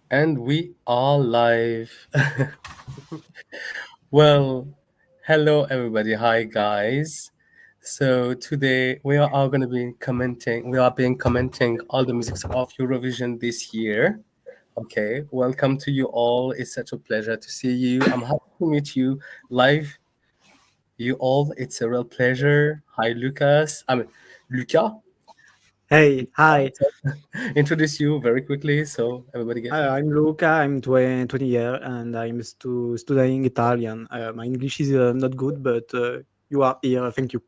And we are live. Well, hello everybody. Hi guys. So today we are all going to be commenting. We are being commenting all the music of Eurovision this year. Okay, welcome to you all. It's such a pleasure to see you. I'm happy to meet you live. You all. It's a real pleasure. Hi, Lucas. Luca. Hey, hi. Introduce you very quickly so everybody gets it. I'm Luca. I'm 20 years and I'm studying Italian. My English is not good, but you are here. Thank you.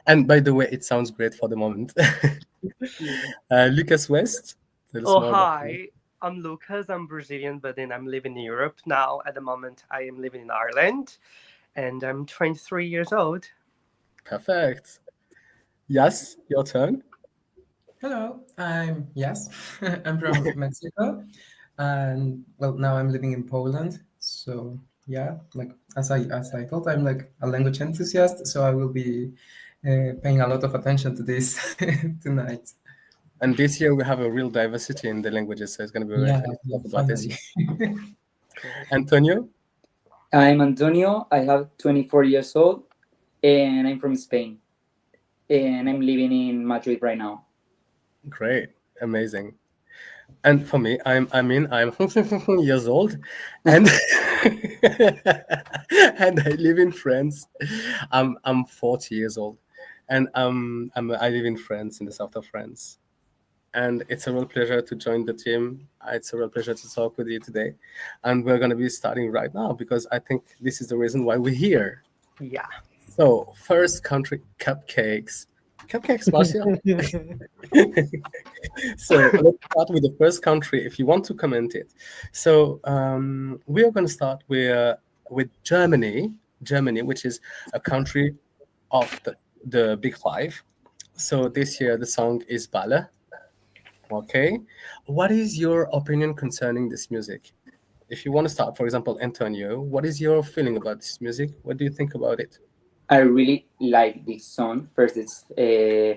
And by the way, it sounds great for the moment. Lucas West, tell us Oh, more about you. hi. I'm Lucas. I'm Brazilian, but then I'm living in Europe now. At the moment, I am living in Ireland, and I'm 23 years old. Perfect. Yes, your turn. Hello, I'm Yes. I'm from Mexico, and well, now I'm living in Poland. So yeah, like as I thought, I'm like a language enthusiast, so I will be paying a lot of attention to this tonight. And this year we have a real diversity in the languages, so it's going to be very Yeah, fun to talk about this. finally. Antonio, I'm Antonio. I have 24 years old, and I'm from Spain. And I'm living in Madrid right now. great, amazing. And for me, I'm years old, and and I live in France. I'm 40 years old, and I live in France, in the south of France. And it's a real pleasure to join the team. It's a real pleasure to talk with you today. And we're going to be starting right now because I think this is the reason why we're here. Yeah. So, first country, cupcakes. Cupcakes, Marcia. So, let's start with the first country if you want to comment it. So, we are going to start with Germany. Germany, which is a country of the Big Five. So, this year the song is Balle. Okay. What is your opinion concerning this music? If you want to start, for example, Antonio, what is your feeling about this music? What do you think about it? I really like this song. It's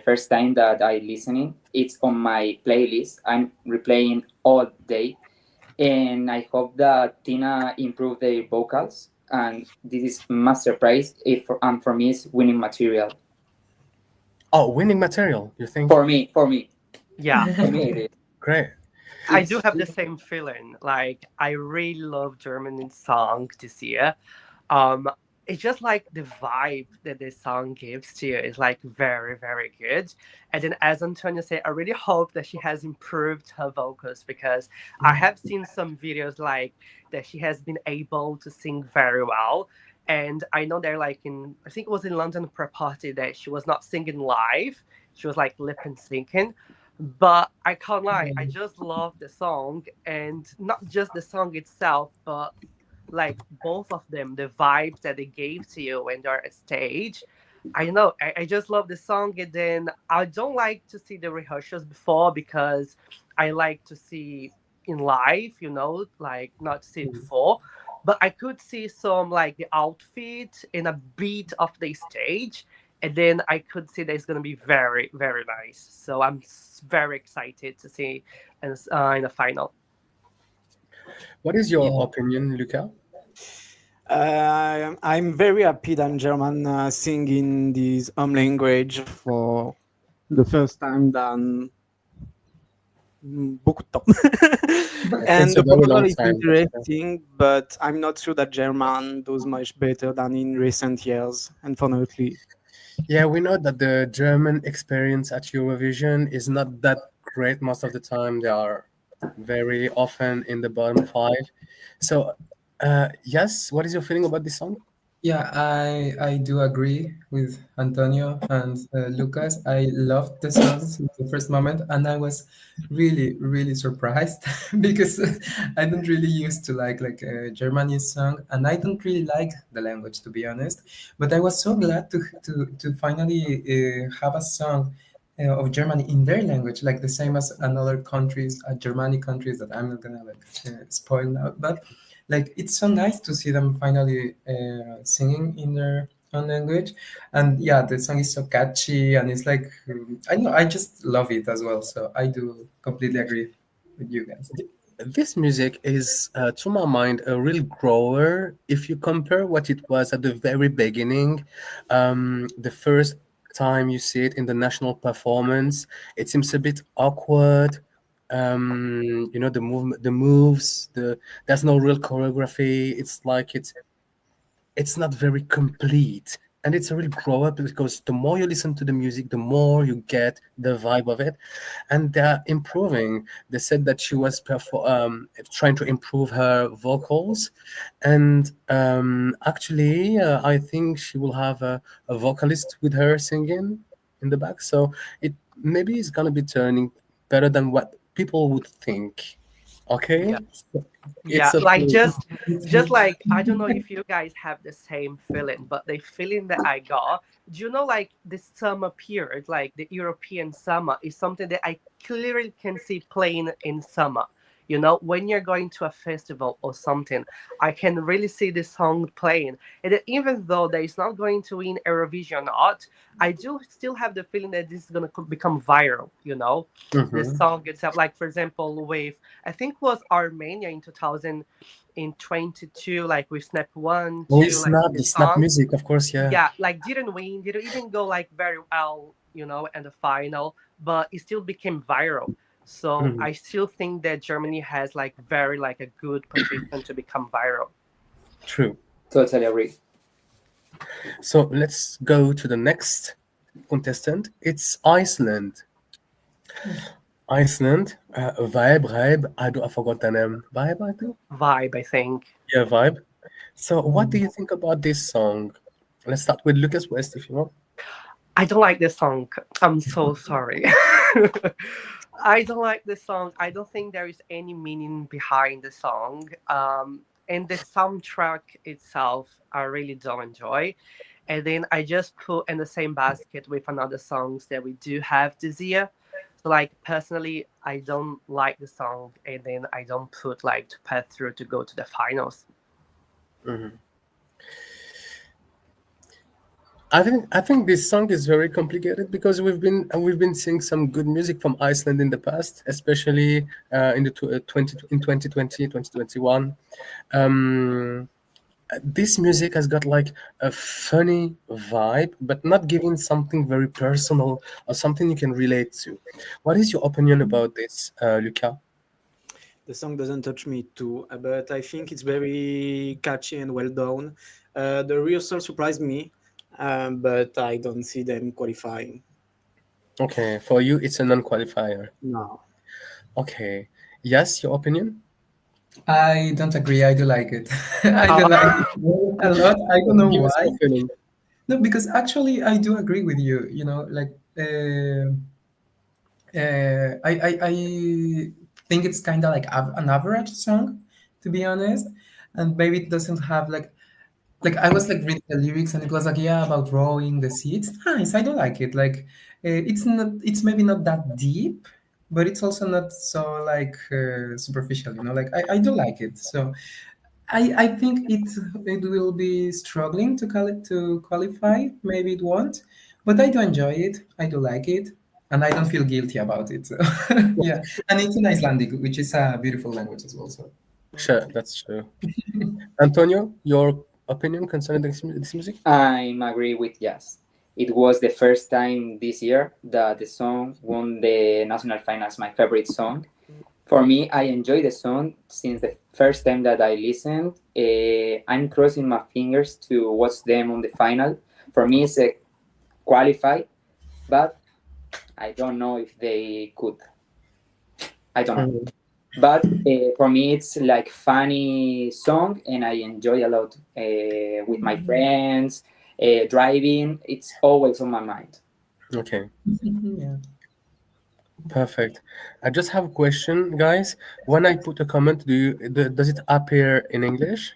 first time that I listening. It's on my playlist. I'm replaying all day, and I hope that Tina improve their vocals. And this is my surprise. And for me, it's winning material. Oh, winning material, you think? For me, Yeah. for me it is. Great. I do have the same feeling. Like, I really love German song this year. Um, it's just like the vibe that this song gives to you is like very, very good. And then, as Antonia said, I really hope that she has improved her vocals because I have seen some videos like that she has been able to sing very well. And I know they're like I think it was in London per party that she was not singing live. She was like lip and singing. But I can't lie, I just love the song, and not just the song itself, but like both of them, the vibes that they gave to you when they're at stage. I don't know, I just love the song, and then I don't like to see the rehearsals before because I like to see in live, like not see it before. But I could see some like the outfit and a beat of the stage, and then I could see that it's gonna be very, very nice. So I'm very excited to see in the final. What is your Yeah. opinion, Luca? I'm very happy that German singing this home language for the first time than beaucoup de temps. And It's a the very proposal long is time. interesting, but I'm not sure that German does much better than in recent years, unfortunately. Yeah, we know that the German experience at Eurovision is not that great most of the time. They are very often in the bottom five. So, yes, what is your feeling about this song? Yeah, I do agree with Antonio and Lucas. I loved the song since the first moment, and I was really, really surprised because I don't really used to like a Germany's song, and I don't really like the language, to be honest. But I was so glad to finally have a song of Germany in their language, like the same as another countries, Germanic countries that I'm not gonna like spoil now, but like it's so nice to see them finally singing in their own language. And yeah, the song is so catchy, and it's like I don't know, I just love it as well, so I do completely agree with you guys. this music is, to my mind, a real grower. If you compare what it was at the very beginning, the first time you see it in the national performance, it seems a bit awkward. The movement, the moves, there's no real choreography. It's like it's not very complete, and it's a real grow up because the more you listen to the music, the more you get the vibe of it, and they're improving. They said that she was trying to improve her vocals, and actually I think she will have a vocalist with her singing in the back, so it maybe is gonna be turning better than what people would think. Okay. Yeah. So Yeah, it's a like just like I don't know if you guys have the same feeling, but the feeling that I got, do you know, like the summer period, like the European summer is something that I clearly can see playing in summer. You know, when you're going to a festival or something, I can really see this song playing. And even though that it's not going to win Eurovision art, I do still have the feeling that this is going to become viral, you know, the Mhm. song itself. Like, for example, with, I think was Armenia in 2022, like with Snap One, Oh, Two, it's like not the this snap song. music, of course, yeah. Yeah, like didn't win, didn't even go like very well, you know, in the final, but it still became viral. So Mhm. I still think that Germany has like very like a good position to become viral. True. Totally agree. So let's go to the next contestant. It's Iceland. Iceland, Vibe. I forgot the name. Vibe, I think. Vibe, I think. Yeah, Vibe. So, what do Mm. you think about this song? Let's start with Lucas West, if you want. I don't like this song. I'm so sorry. I don't like this song. I don't think there is any meaning behind the song. And the soundtrack itself, I really don't enjoy. And then I just put in the same basket with another songs that we do have this year. So like personally, I don't like the song, and then I don't put like to pass through to go to the finals. Mhm. I think this song is very complicated because we've been seeing some good music from Iceland in the past, especially in the 2020 2021. Um, this music has got like a funny vibe, but not giving something very personal or something you can relate to. What is your opinion about this, Luca? The song doesn't touch me too, but I think it's very catchy and well done. The rehearsal surprised me, but I don't see them qualifying. Okay, for you, it's a non-qualifier. No. Okay, yes, your opinion? I don't agree. I do like it. I do like Uh, it a lot. I don't know Give us why. your feeling. No, because actually I do agree with you. Like I think it's kind of like an average song, to be honest, and maybe it doesn't have like I was like reading the lyrics and it was like, yeah, about rowing the sea. It's nice. I do like it. Like it's maybe not that deep, but it's also not so like superficial. Like I do like it. So I think it will be struggling to call it to qualify. Maybe it won't, but I do enjoy it. I do like it, and I don't feel guilty about it. So yeah, and it's in Icelandic, which is a beautiful language as well. So Sure, that's true. Antonio, your opinion concerning this music? I'm agree with Jazz. It was the first time this year that the song won the national finals, my favorite song. For me, I enjoy the song since the first time that I listened. I'm crossing my fingers to watch them on the final. For me, it's a qualify, but I don't know if they could. I don't know. Mhm. But for me, it's like funny song, and I enjoy a lot with my friends. Driving, it's always on my mind. Okay, yeah. perfect. I just have a question, guys. When I put a comment, does it appear in English?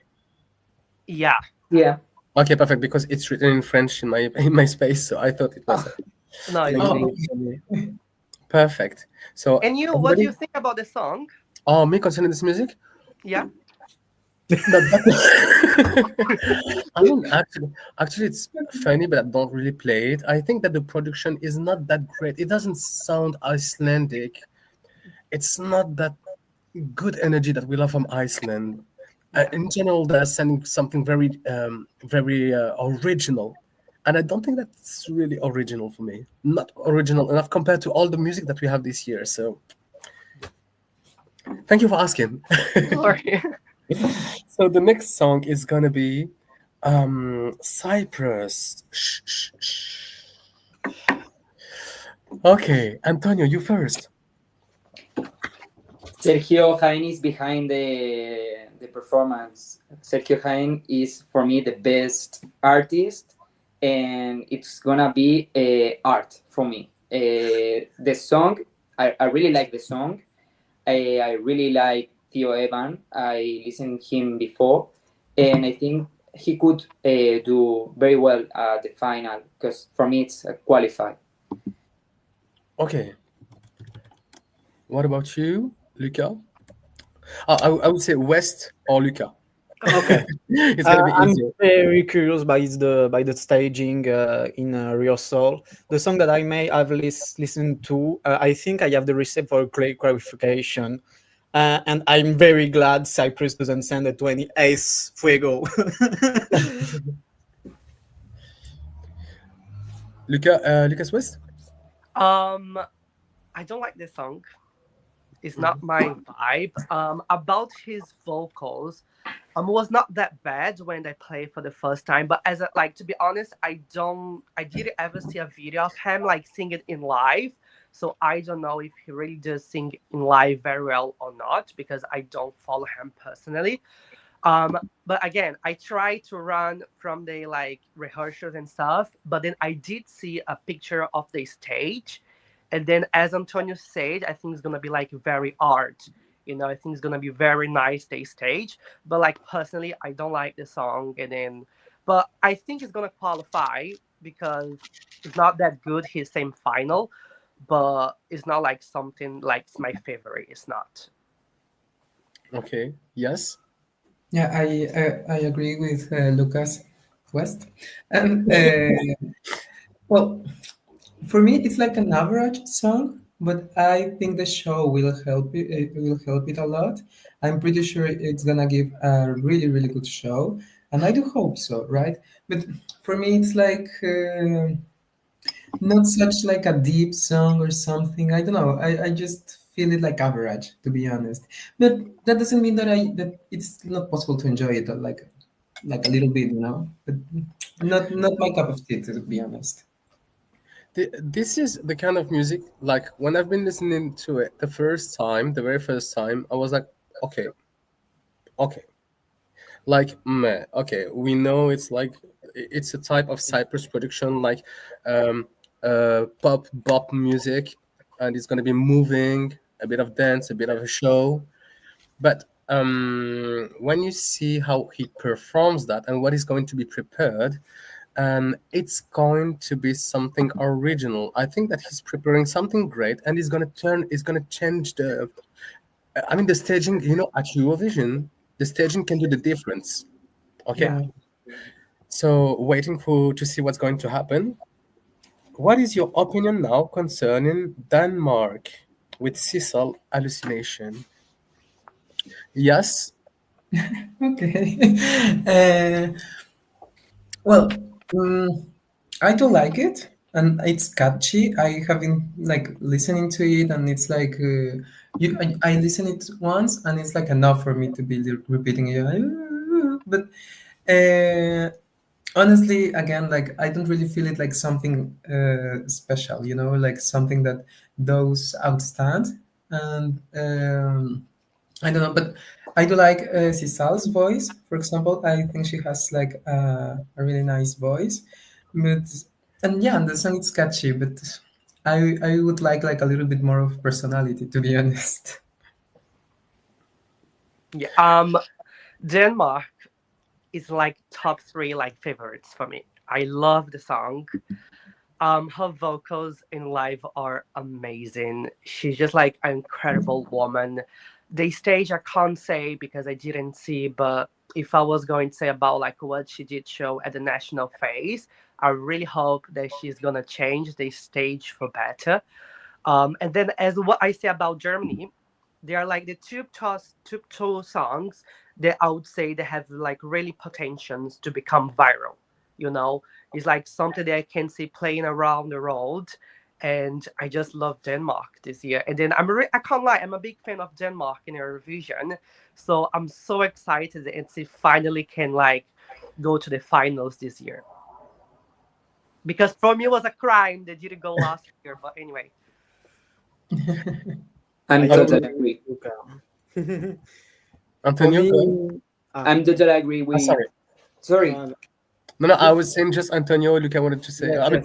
yeah. Yeah, Okay, perfect, because it's written in French in my space, so I thought it was Oh, No, an it's in oh, English English. for me. Perfect. So, And you, what do you everybody, think about the song? oh, me concerning this music? Yeah. I mean, actually, it's funny, but I don't really play it. I think that the production is not that great. It doesn't sound Icelandic. It's not that good energy that we love from Iceland. In general, they're sending something very original, and I don't think that's really original for me. Not original enough compared to all the music that we have this year. So, thank you for asking. Sorry. So the next song is gonna be Cyprus. Shh, shh, shh. Okay, Antonio, you first. Sergio Jaén is behind the performance. Sergio Jaén is for me the best artist, and it's gonna be art for me. The song, I really like the song. I really like Theo Evan. I listened him before, and I think he could do very well at the final because for me it's qualified. Okay. What about you, Luca? I would say West or Luca. Okay. It's gonna be I'm easier. very curious by the staging in rehearsal. The song that I may have listened to, I think I have the receipt for clarification, and I'm very glad Cyprus doesn't send a 20 Ace Fuego. Lucas West. I don't like this song. It's not my vibe. About his vocals, was not that bad when I played for the first time. But as a, like to be honest, I didn't ever see a video of him like singing in live. So I don't know if he really does sing in live very well or not because I don't follow him personally. But again, I try to run from the like rehearsals and stuff, but then I did see a picture of the stage. And then as Antonio said, I think it's gonna be like very art. I think it's gonna be very nice the stage. But like personally, I don't like the song but I think it's gonna qualify because it's not that good his same final, but it's not like something like it's my favorite. It's not. Okay. Yes. Yeah, I agree with Lucas West. And well, for me, it's like an average song, but I think the show will help it. It will help it a lot. I'm pretty sure it's gonna give a really, really good show, and I do hope so, right? But for me, it's like not such like a deep song or something. I don't know. I just feel it like average, to be honest. But that doesn't mean that it's not possible to enjoy it like a little bit, But not my cup of tea, to be honest. This is the kind of music like when I've been listening to it the very first time, I was like, okay, okay, like meh, okay, we know it's a type of Cyprus production, like pop bop music, and it's gonna be moving, a bit of dance, a bit of a show. But when you see how he performs that and what is going to be prepared, it's going to be something original. I think that he's preparing something great, and he's gonna change the. I mean, the staging. At Eurovision, the staging can do the difference. Okay, Yeah. so waiting to see what's going to happen. What is your opinion now concerning Denmark with Sissel hallucination? Yes. Okay. uh, well, I do like it, and it's catchy. I have been like listening to it, and it's like I listen it once, and it's like enough for me to be repeating it. But honestly, again, like I don't really feel it like something special, like something that those outstand. And I don't know, but I do like Sisal's voice, for example. I think she has like a really nice voice, but and yeah, and the song is catchy, but I would like a little bit more of personality, to be honest. Yeah. Denmark is like top three like favorites for me. I love the song. Her vocals in live are amazing. She's just like an incredible woman. The stage I can't say because I didn't see, but if I was going to say about like what she did show at the national phase, I really hope that she's gonna change the stage for better. And then as what I say about Germany, They are like the two songs that I would say they have like really potentials to become viral. You know, it's like something that I can see playing around the world, and I just love Denmark this year. And then I can't lie, I'm a big fan of Denmark in Eurovision, so I'm so excited that it finally can like go to the finals this year. Because for me, it was a crime they didn't go last year. But anyway, I'm I totally agree agree. with Luca. For Antonio, me, go ahead. I'm totally agree with. Sorry. Sorry. No, I was saying just Antonio. Luca wanted to say. I mean,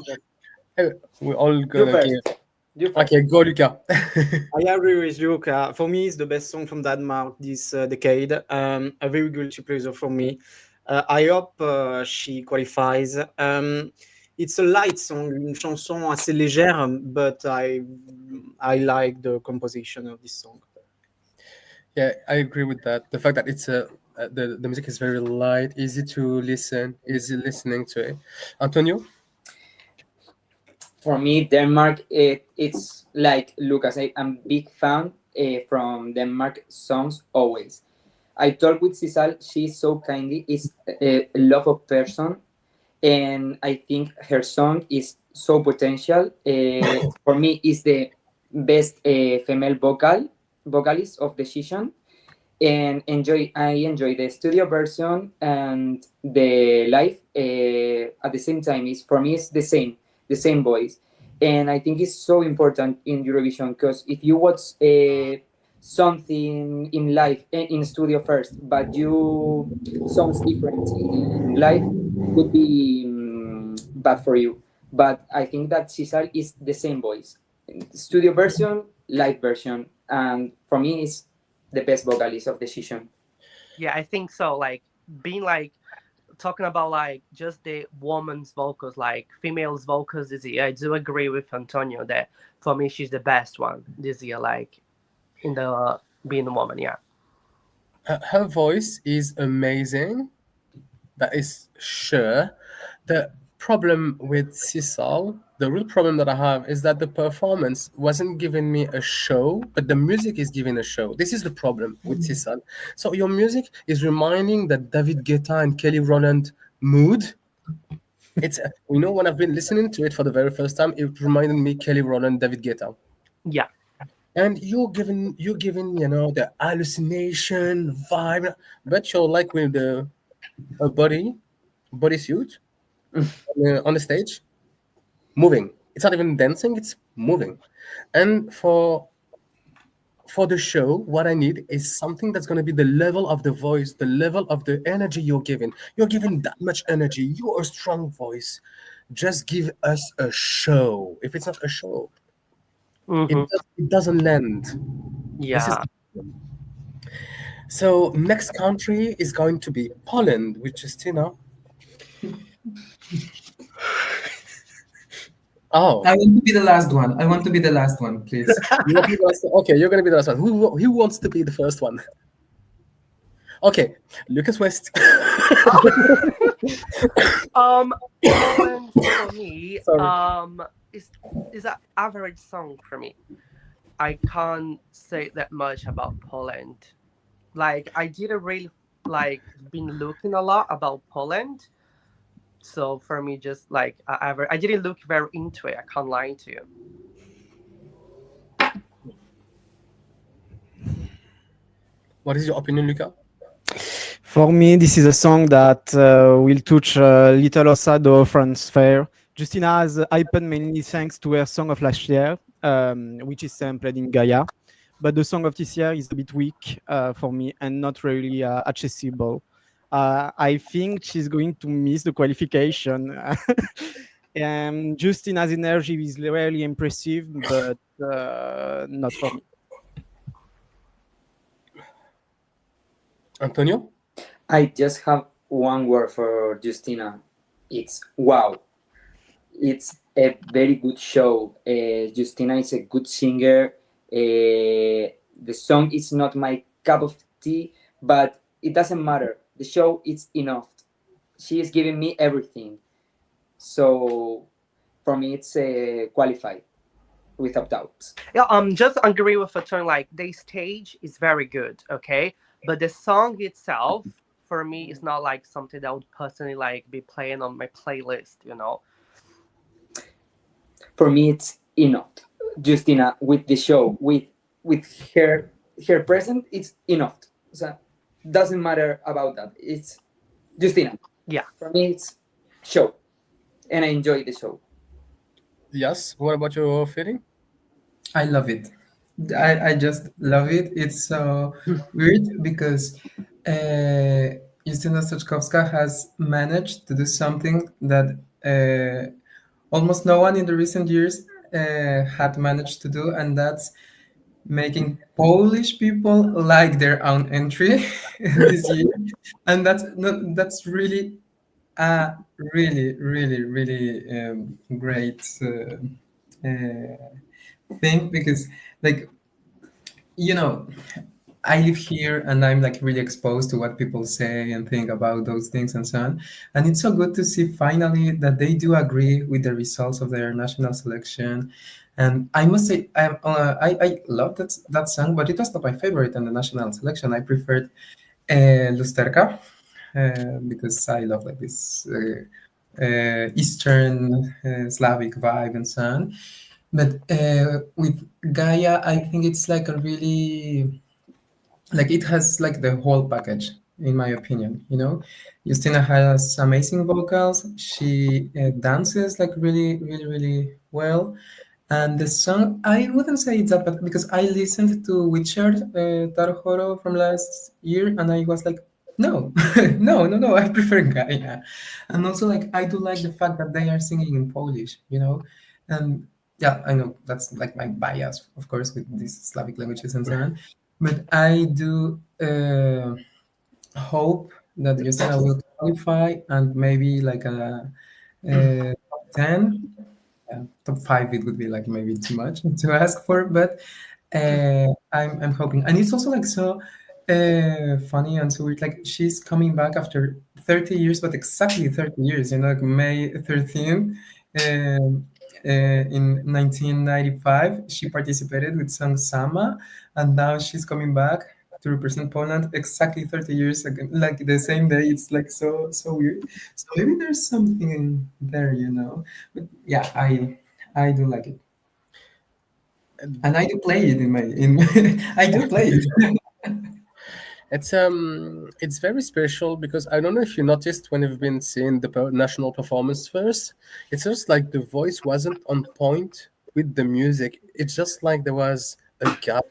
we're all You gonna give. first. You first. Okay, go, Luca. I agree with Luca. For me, it's the best song from Denmark this decade. A very guilty pleasure for me. I hope she qualifies. It's a light song, une chanson assez légère, but I like the composition of this song. Yeah, I agree with that. The fact that it's the music is very light, easy to listen, easy listening to it. Antonio. For me, Denmark, it's like Lucas. I'm big fan from Denmark songs always. I talk with Sisal. She's so kindly. Is a love of person, and I think her song is so potential. For me, is the best female vocalist of the season, and I enjoy the studio version and the live at the same time. Is for me, it's the same voice, and I think it's so important in Eurovision because if you watch something in live in studio first, but you sounds different in live, could be bad for you. But I think that Cesar is the same voice, studio version, live version, and for me, it's the best vocalist of the season. yeah, I think so. Like being like talking about like just the woman's vocals, like females vocals this year, I do agree with Antonio that for me she's the best one this year, like in the being a woman. Yeah. Her voice is amazing. That is sure. The problem with Sisal, the real problem that I have is that the performance wasn't giving me a show, but the music is giving a show. This is the problem with Sisal. So your music is reminding that David Guetta and Kelly Rowland mood. It's when I've been listening to it for the very first time, it reminded me Kelly Rowland, David Guetta. Yeah. And you're giving the hallucination vibe, but you're like with the a bodysuit on the stage, moving. It's not even dancing; it's moving. And for the show, what I need is something that's going to be the level of the voice, the level of the energy you're giving. You're giving that much energy. You're a strong voice. Just give us a show. If it's not a show, Mhm. it doesn't land. This is Yeah. so. Next country is going to be Poland with Justina. Oh, I want to be the last one. I want to be the last one, please. you want to be the last one? Okay, you're going to be the last one. Who wants to be the first one? Okay, Lucas West. Poland for me, Sorry. is an average song for me. I can't say that much about Poland. Like I didn't really like been looking a lot about Poland. So for me, just like I didn't look very into it. I can't lie to you. What is your opinion, Luca? For me, this is a song that will touch Little Osado France Fair. Justina has hyped mainly thanks to her song of last year, which is sampled in Gaia. But the song of this year is a bit weak for me and not really accessible. I think she's going to miss the qualification. Justina's energy is really impressive, but not for me. Antonio? I just have one word for Justina. It's wow. It's a very good show. Justina is a good singer. The song is not my cup of tea, but it doesn't matter. The show is enough. She is giving me everything. So for me, it's qualified. without doubt. Yeah, just agree with a turn. Like the stage is very good, okay, but the song itself for me is not like something that would personally like be playing on my playlist. You know. For me, it's enough. Justina with the show, with her present, it's enough. So doesn't matter about that. It's Justina. Yeah. For me, it's show, and I enjoy the show. Yes. What about your feeling? I love it. I just love it. It's so weird because Justyna Stoczkowska has managed to do something that almost no one in the recent years had managed to do, and that's making Polish people like their own entry this year. And that's really a really great thing, because like, you know, I live here and I'm like really exposed to what people say and think about those things and so on. And it's so good to see finally that they do agree with the results of their national selection. And I must say, I love that song, but it was not my favorite in the national selection. I preferred Lusterka because I love like this Eastern Slavic vibe and so on. But with Gaia, I think it's like a really, like it has like the whole package, in my opinion. You know, Justina has amazing vocals. She dances like really well. And the song, I wouldn't say it's that bad, because I listened to Witcher Tarhoro from last year, and I was like, no, no, I prefer Gaia. And also, like, I do like the fact that they are singing in Polish, you know? And yeah, I know that's like my bias, of course, with these Slavic languages and so on. But I do hope that Justina will qualify, and maybe like a top 10. Top 5, it would be like maybe too much to ask for, but I'm hoping. And it's also like so funny and so weird. Like, she's coming back after 30 years, but exactly 30 years, you know, like May 13th in 1995, she participated with song Sama, and now she's coming back to represent Poland exactly 30 years ago, like the same day. It's like so weird. So maybe there's something in there, you know. But yeah, I do like it, and I do play it I do play it. It's very special because I don't know if you noticed when you've been seeing the national performance first. It's just like the voice wasn't on point with the music. It's just like there was a gap.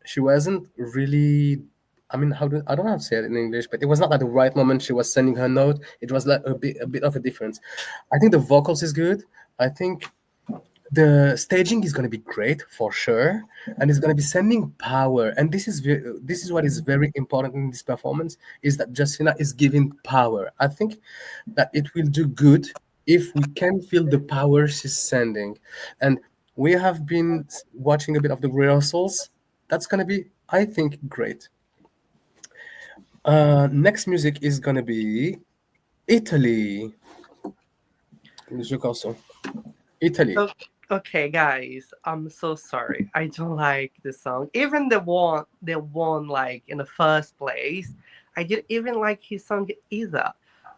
She wasn't really. I mean, I don't know how to say it in English, but it was not at the right moment she was sending her note. It was like a bit of a difference. I think the vocals is good. I think the staging is going to be great for sure, and it's going to be sending power. And this is what is very important in this performance, is that Justina is giving power. I think that it will do good if we can feel the power she's sending. And we have been watching a bit of the rehearsals. That's going to be, I think, great. Next music is going to be Italy. Italy. Okay, guys, I'm so sorry. I don't like the song. Even the one like in the first place, I didn't even like his song either.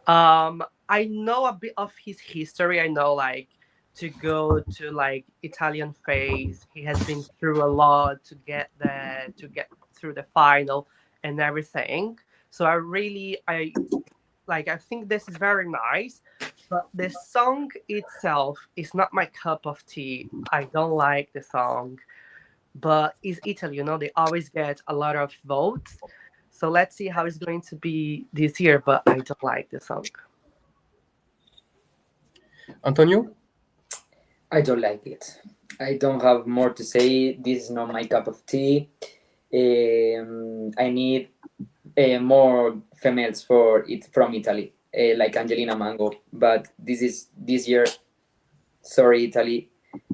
I know a bit of his history. I know like to go to like Italian phase. He has been through a lot to get there, to get through the final and everything. So I think this is very nice, but the song itself is not my cup of tea. I don't like the song, but it's Italy, you know, they always get a lot of votes. So let's see how it's going to be this year, but I don't like the song. Antonio? I don't like it. I don't have more to say. This is not my cup of tea. I need more females from Italy, like Angelina Mango. But this year. Sorry, Italy,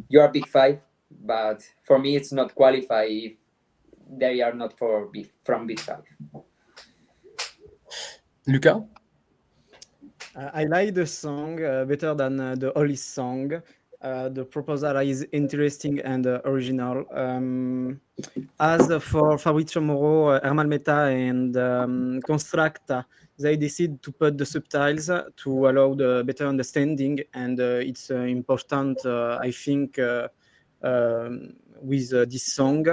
you are Big Five, but for me it's not qualified if they are not from Big Five. Luca? I like the song better than the Holly song. The proposal is interesting and original. As for Fabrizio Moro, Herman Meta, and Constructa, they decide to put the subtitles to allow the better understanding, and it's important, I think, with this song,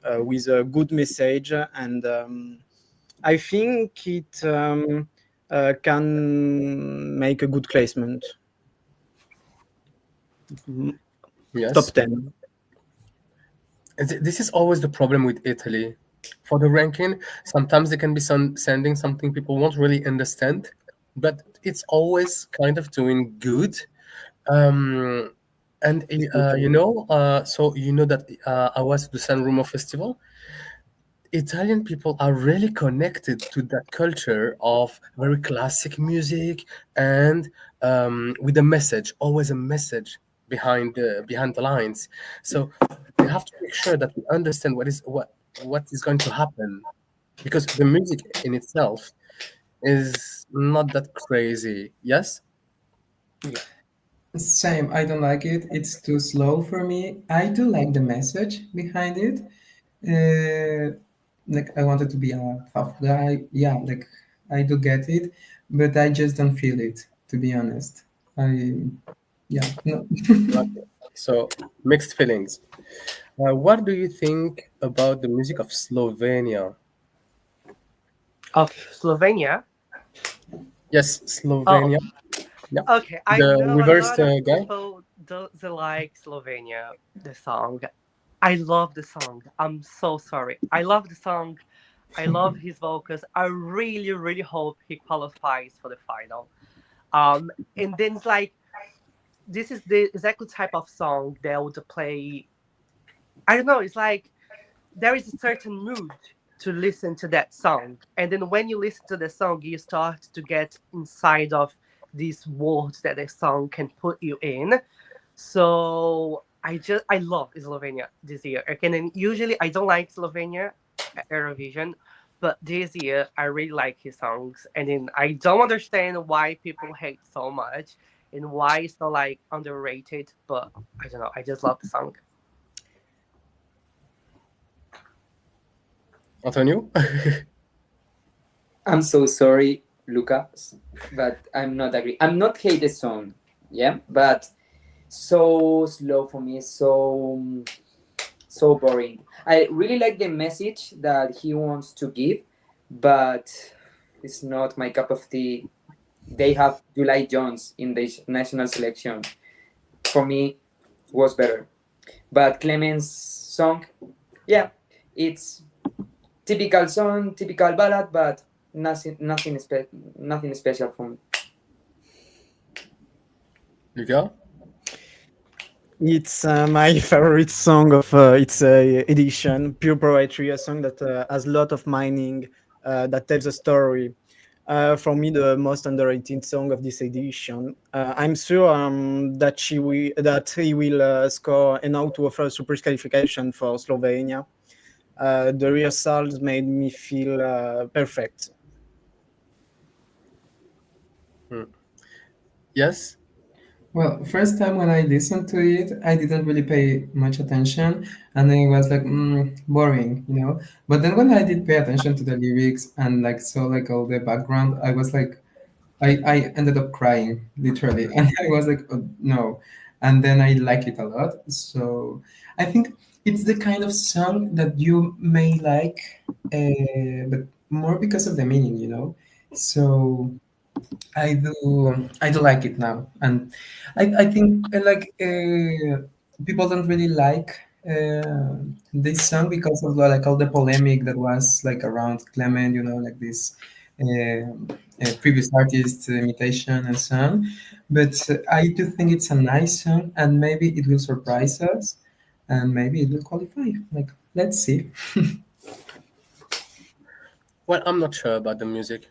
with a good message, and I think it can make a good placement. Yes. Top 10. This is always the problem with Italy. For the ranking, sometimes they can be sending something people won't really understand, but it's always kind of doing good. Um, and so you know that I was to the San Remo Festival. Italian people are really connected to that culture of very classic music and with a message, always a message behind the lines. So we have to make sure that we understand what is going to happen, because the music in itself is not that crazy. Yes. Same. I don't like it. It's too slow for me. I do like the message behind it. Like I wanted to be a tough guy. Yeah, like I do get it, but I just don't feel it, to be honest. Yeah, no. Okay. So mixed feelings. What do you think about the music of Slovenia? Of Slovenia. Yes, Oh, Slovenia. Yeah, okay. I the know a reversed lot of guy. people doesn't like Slovenia, the song. I love the song. I'm so sorry. I love the song. I love his vocals. I really, really hope he qualifies for the final. And then it's like this is the exact type of song they would play. I don't know. It's like there is a certain mood to listen to that song, and then when you listen to the song, you start to get inside of these worlds that the song can put you in. So I love Slovenia this year. Okay, and usually I don't like Slovenia at Eurovision, but this year I really like his songs, and then I don't understand why people hate so much and why it's so like underrated. But I don't know. I just love the song. Antonio? I'm so sorry, Lucas, but I'm not agree. I'm not hate the song, yeah, but so slow for me, so boring. I really like the message that he wants to give, but it's not my cup of tea. They have July Jones in the national selection. For me, was better. But Clement's song, yeah, it's typical song, typical ballad, but nothing special for me. You go? It's my favorite song of its edition, Pure Poetry, a song that has a lot of meaning, that tells a story. For me, the most underrated song of this edition. I'm sure that he will score enough to offer super qualification for Slovenia. The rehearsals made me feel perfect. Yes? Well, first time when I listened to it, I didn't really pay much attention, and then it was like boring, you know. But then when I did pay attention to the lyrics and like saw like all the background, I was like, I ended up crying literally, and I was like, oh, no, and then I like it a lot. So I think it's the kind of song that you may like, but more because of the meaning, you know. So I do like it now, and I think people don't really like this song because of like all the polemic that was like around Clement, you know, like this previous artist imitation and so on. But I do think it's a nice song, and maybe it will surprise us, and maybe it will qualify. Like, let's see. Well, I'm not sure about the music.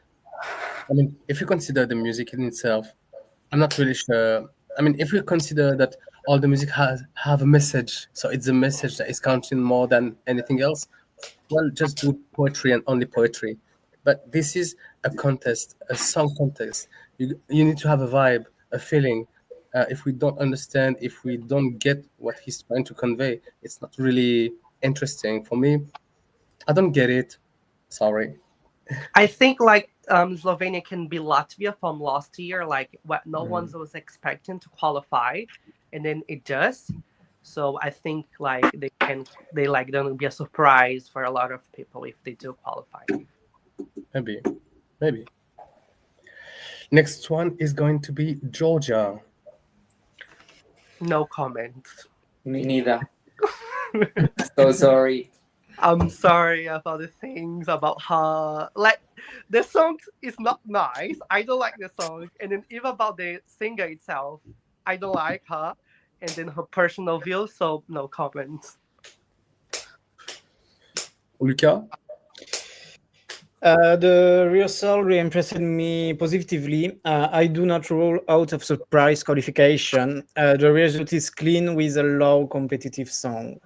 I mean, if you consider the music in itself, I'm not really sure. I mean, if you consider that all the music has have a message, so it's a message that is counting more than anything else, well, just do poetry and only poetry. But this is a contest, a song contest. You need to have a vibe, a feeling. if we don't understand, if we don't get what he's trying to convey, it's not really interesting for me. I don't get it. Sorry. I think like Slovenia can be Latvia from last year, like what no one was expecting to qualify, and then it does. So I think like they like don't be a surprise for a lot of people if they do qualify. Maybe. Next one is going to be Georgia. No comments. Me neither. So sorry. I'm sorry about the things about her. Like the song is not nice. I don't like the song, and then even about the singer itself, I don't like her, and then her personal views. So no comments. Luca? The rehearsal really impressed me positively. I do not rule out of surprise qualification. The result is clean with a low competitive song.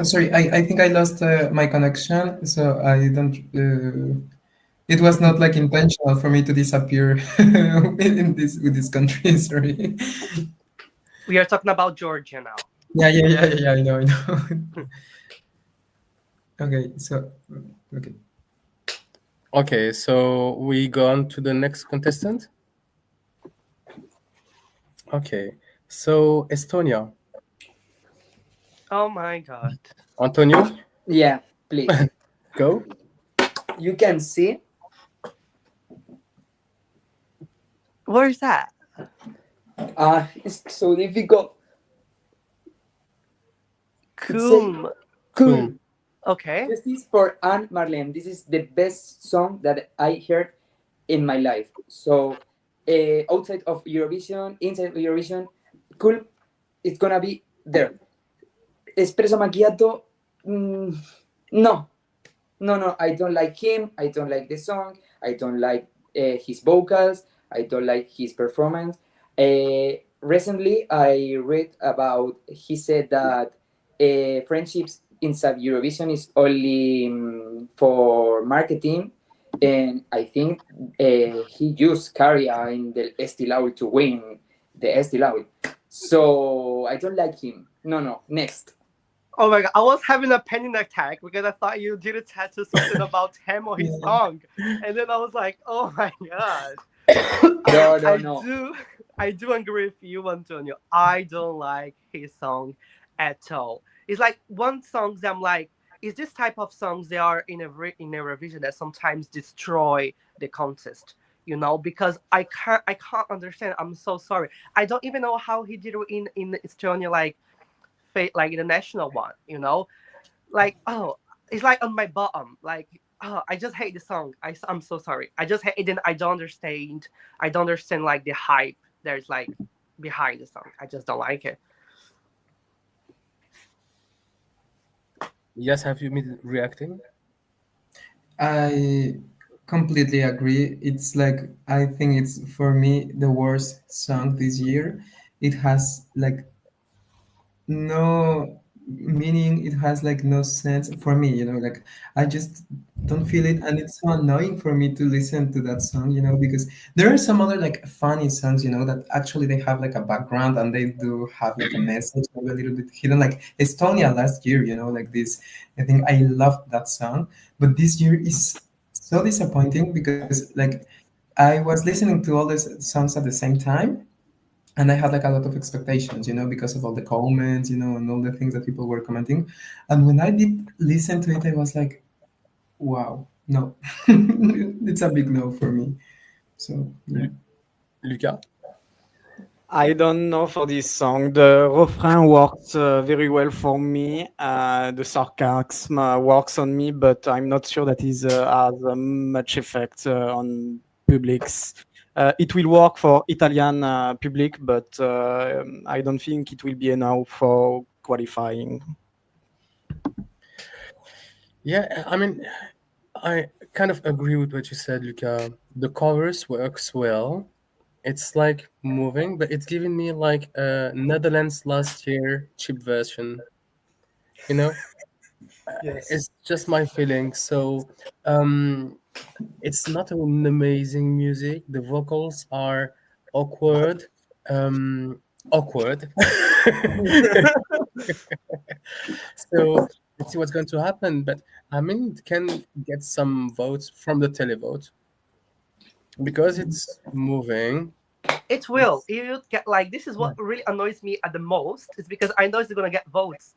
Sorry, I think I lost my connection, so I don't. It was not like intentional for me to disappear in this with this country. Sorry. We are talking about Georgia now. Yeah. I know. Okay, so okay. Okay, so we go on to the next contestant. Okay, so Estonia. Oh my god. Antonio, Yeah, please. go. You can see. Where is that? It's so difficult. Cool. Cool. Okay. This is for Anne Marlene. This is the best song that I heard in my life. So, outside of Eurovision, inside of Eurovision, cool, it's gonna be there. Espresso Macchiato, no. I don't like him. I don't like the song. I don't like his vocals. I don't like his performance. Recently, I read about, he said that friendships inside Eurovision is only for marketing, and I think he used Caria in the Estilaul to win the Estilaul. So I don't like him. No, next. Oh my god, I was having a panic attack because I thought you did a tattoo something about him or his song, and then I was like, oh my god. No. I do agree with you, Antonio. I don't like his song at all. It's like one song that I'm like, is this type of songs they are in a revision that sometimes destroy the contest, you know? Because I can't understand. I'm so sorry. I don't even know how he did it in Estonia, like in the national one, you know? Like, oh, it's like on my bottom, like, oh, I just hate the song. I'm so sorry. I just hate it, and I don't understand. I don't understand like the hype there's like behind the song. I just don't like it. Yes, have you been reacting? I completely agree. It's like, I think it's for me the worst song this year. It has like no meaning, it has like no sense for me, like I just don't feel it, and it's so annoying for me to listen to that song, because there are some other like funny songs, that actually they have like a background and they do have like a message, maybe a little bit hidden, like Estonia last year, like this. I think I loved that song, but this year is so disappointing because like I was listening to all these songs at the same time, and I had like a lot of expectations, because of all the comments, and all the things that people were commenting. And when I did listen to it, I was like, wow, no, it's a big no for me. So, yeah. Luca? I don't know for this song. The refrain works very well for me. The sarcasm works on me, but I'm not sure that it has much effect on publics. It will work for Italian public, but I don't think it will be enough for qualifying. Yeah, I mean, I kind of agree with what you said, Luca. The chorus works well. It's like moving, but it's giving me like a Netherlands last year cheap version. You know? Yes. It's just my feeling. So, um, it's not an amazing music. The vocals are awkward. Awkward. So let's see what's going to happen. But I mean, it can get some votes from the televote because it's moving. It will. You get like this is what really annoys me at the most is because I know he's gonna get votes.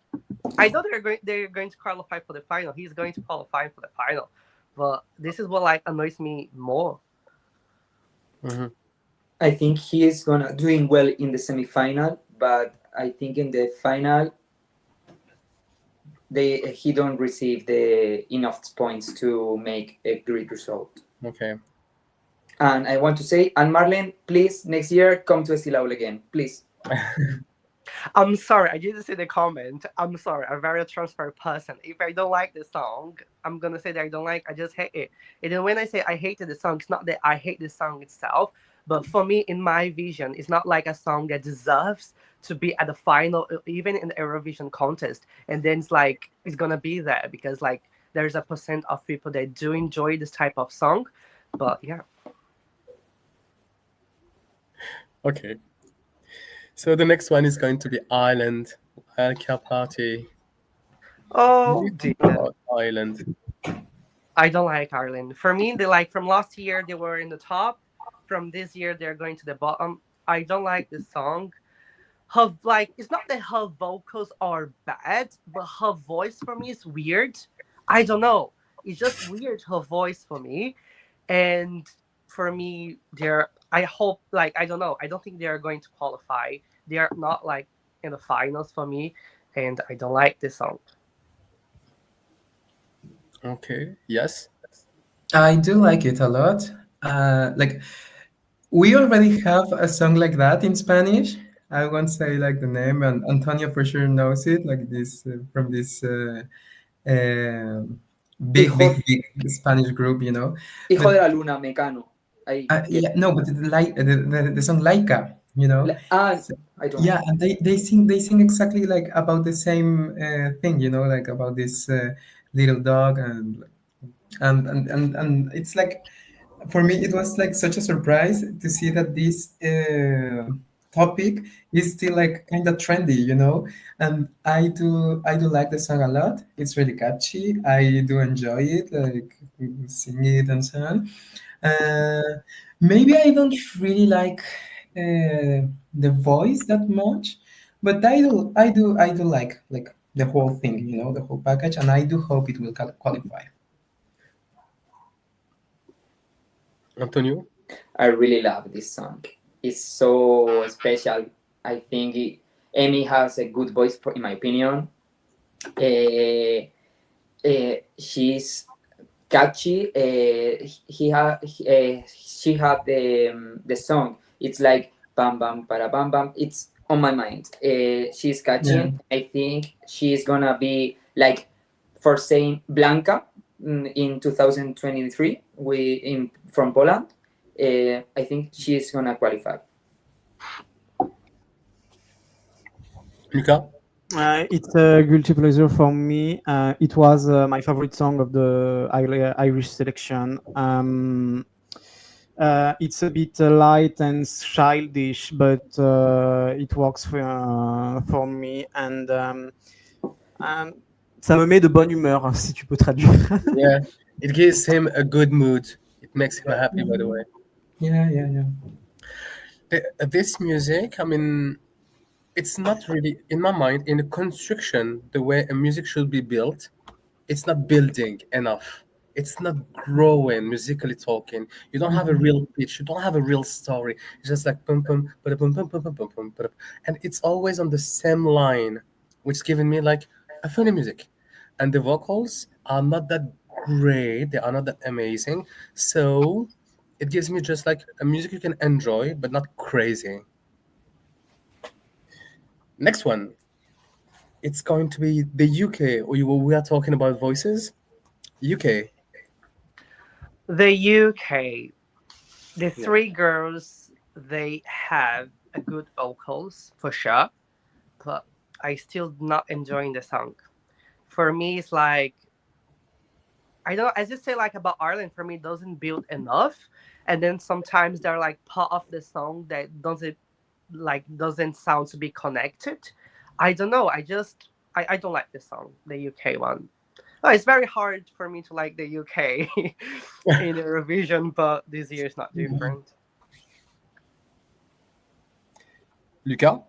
I know they're going to qualify for the final. He's going to qualify for the final, but this is what like annoys me more. Mhm. I think he is gonna doing well in the semifinal, but I think in the final he don't receive the enough points to make a great result. Okay. And I want to say, and Marlene, please next year come to Estilaul again, please. I'm sorry, I didn't see the comment. I'm sorry, I'm a very transparent person. If I don't like the song, I'm gonna say that I don't like. I just hate it. And then when I say I hated the song, it's not that I hate the song itself, but for me, in my vision, it's not like a song that deserves to be at the final, even in the Eurovision contest. And then it's like it's gonna be there because like there's a percent of people that do enjoy this type of song, but yeah. Okay. So the next one is going to be Ireland. Alka Party. What do Oh you think dear. about Ireland? I don't like Ireland. For me, they like from last year they were in the top. From this year they're going to the bottom. I don't like this song. Her like it's not that her vocals are bad, but her voice for me is weird. I don't know. It's just weird her voice for me. And for me, they're I hope like I don't know. I don't think they're going to qualify. They're not like in the finals for me, and I don't like this song. Okay. Yes. I do like it a lot. Like we already have a song like that in Spanish. I won't say like the name, and Antonio for sure knows it. Like this from this uh, big, Hijo, big, big Spanish group, you know. Hijo But de la Luna, Mecano. yeah, no, but it's like the song Laika, you know. So, I don't yeah, know. and they sing exactly like about the same thing, you know, like about this little dog and it's like for me it was like such a surprise to see that this topic is still like kind of trendy, you know. And I do like the song a lot. It's really catchy. I do enjoy it, like sing it and so on. Maybe I don't really like the voice that much, but I do like the whole thing, you know, the whole package, and I do hope it will qualify. Antonio? I really love this song. It's so special. I think Amy has a good voice, in my opinion. She's catchy. She had the song. It's like bam bam para bam bam. It's on my mind. She's Yeah. catchy. I think she's gonna be like for saying Blanca in 2023 from Poland. I think she's gonna qualify. Luca? It's a guilty pleasure for me. It was my favorite song of the Irish selection. It's a bit light and childish, but it works for me. And ça me met de bonne humeur, si tu peux traduire. Yeah. It gives him a good mood. It makes him happy, by the way. Yeah. This music, I mean, it's not really, in my mind, in the construction, the way a music should be built, it's not building enough. It's not growing, musically talking. You don't have a real pitch. You don't have a real story. It's just like pum pum, bada pum pum pum pum pum pum, bada. And it's always on the same line, which giving me like a funny music. And the vocals are not that great. They are not that amazing. So it gives me just like a music you can enjoy, but not crazy. Next one, it's going to be the UK. We are talking about voices. UK. The UK, the Yeah. three girls, they have a good vocals for sure, but I still not enjoying the song. for me, it's like I don't. I just say like about Ireland. For me, it doesn't build enough, and then sometimes they're like part of the song that doesn't sound to be connected. I don't know. I don't like this song, the UK one. Oh, it's very hard for me to like the UK in Eurovision, but this year is not different. Luca?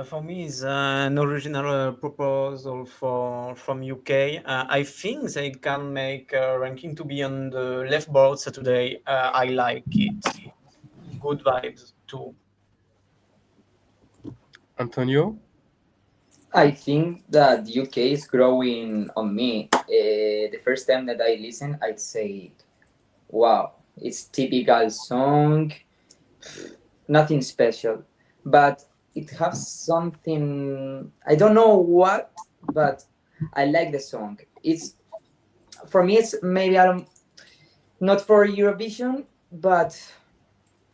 For me, it's an original proposal from UK. I think they can make a ranking to be on the left board Saturday. I like it. Good vibes too. Antonio? I think that UK is growing on me. The first time that I listen, I'd say, wow, it's typical song, nothing special, but it has something, I don't know what, but I like the song. It's, for me, it's maybe not for Eurovision, but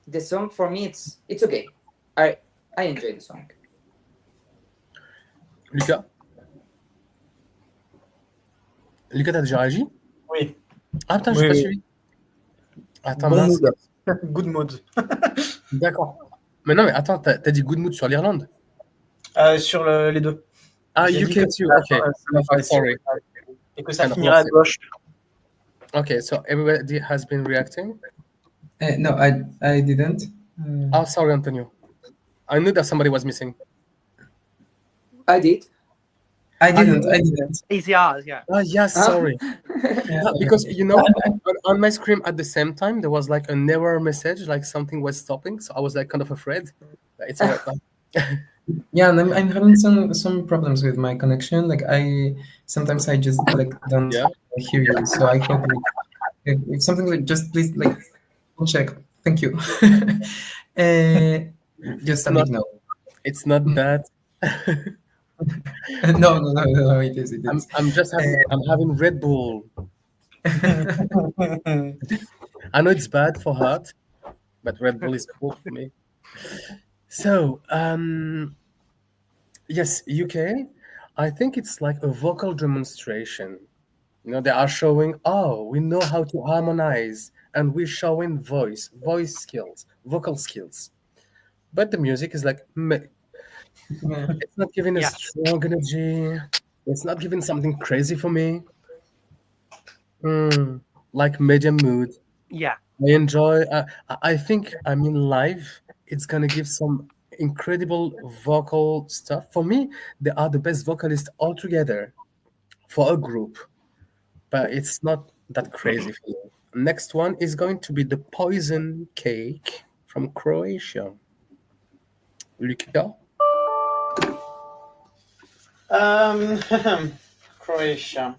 the song for me, it's okay. I enjoy the song. Lucas? Lucas, t'as déjà réagi? Oui. Ah putain, j'ai Oui, pas oui. suivi. Attends, Bon mince. mood. Good mood. D'accord. Mais non, mais attends, t'as dit good mood sur l'Irlande? Sur les deux. Ah, J'ai dit UK que too, ça okay. m'a Okay, sorry. et que ça And finirait à also- gauche. Okay, so everybody has been reacting? No, I didn't. Oh, sorry, Antonio. I knew that somebody was missing. I did. I didn't. It's yours, yeah. Oh, yes, Huh? sorry. Yeah, because, you know, on my screen at the same time, there was like an error message, like something was stopping. So I was like kind of afraid. But it's all right. Yeah, and I'm having some problems with my connection. Like sometimes I just like don't Yeah. hear you. So I hope if something like just please like check. Thank you. Just a big no. It's not that. No, it is. I'm just having Red Bull. I know it's bad for heart, but Red Bull is cool for me. So, yes, UK, I think it's like a vocal demonstration. You know, they are showing, oh, we know how to harmonize, and we're showing voice skills, vocal skills. But the music is like, it's not giving a Yeah. strong energy. It's not giving something crazy for me. Like medium mood. Yeah. I enjoy. I think. I mean, live. It's gonna give some incredible vocal stuff. For me, they are the best vocalists altogether for a group. But it's not that crazy for me. Next one is going to be the Poison Cake from Croatia. Luca? Croatia.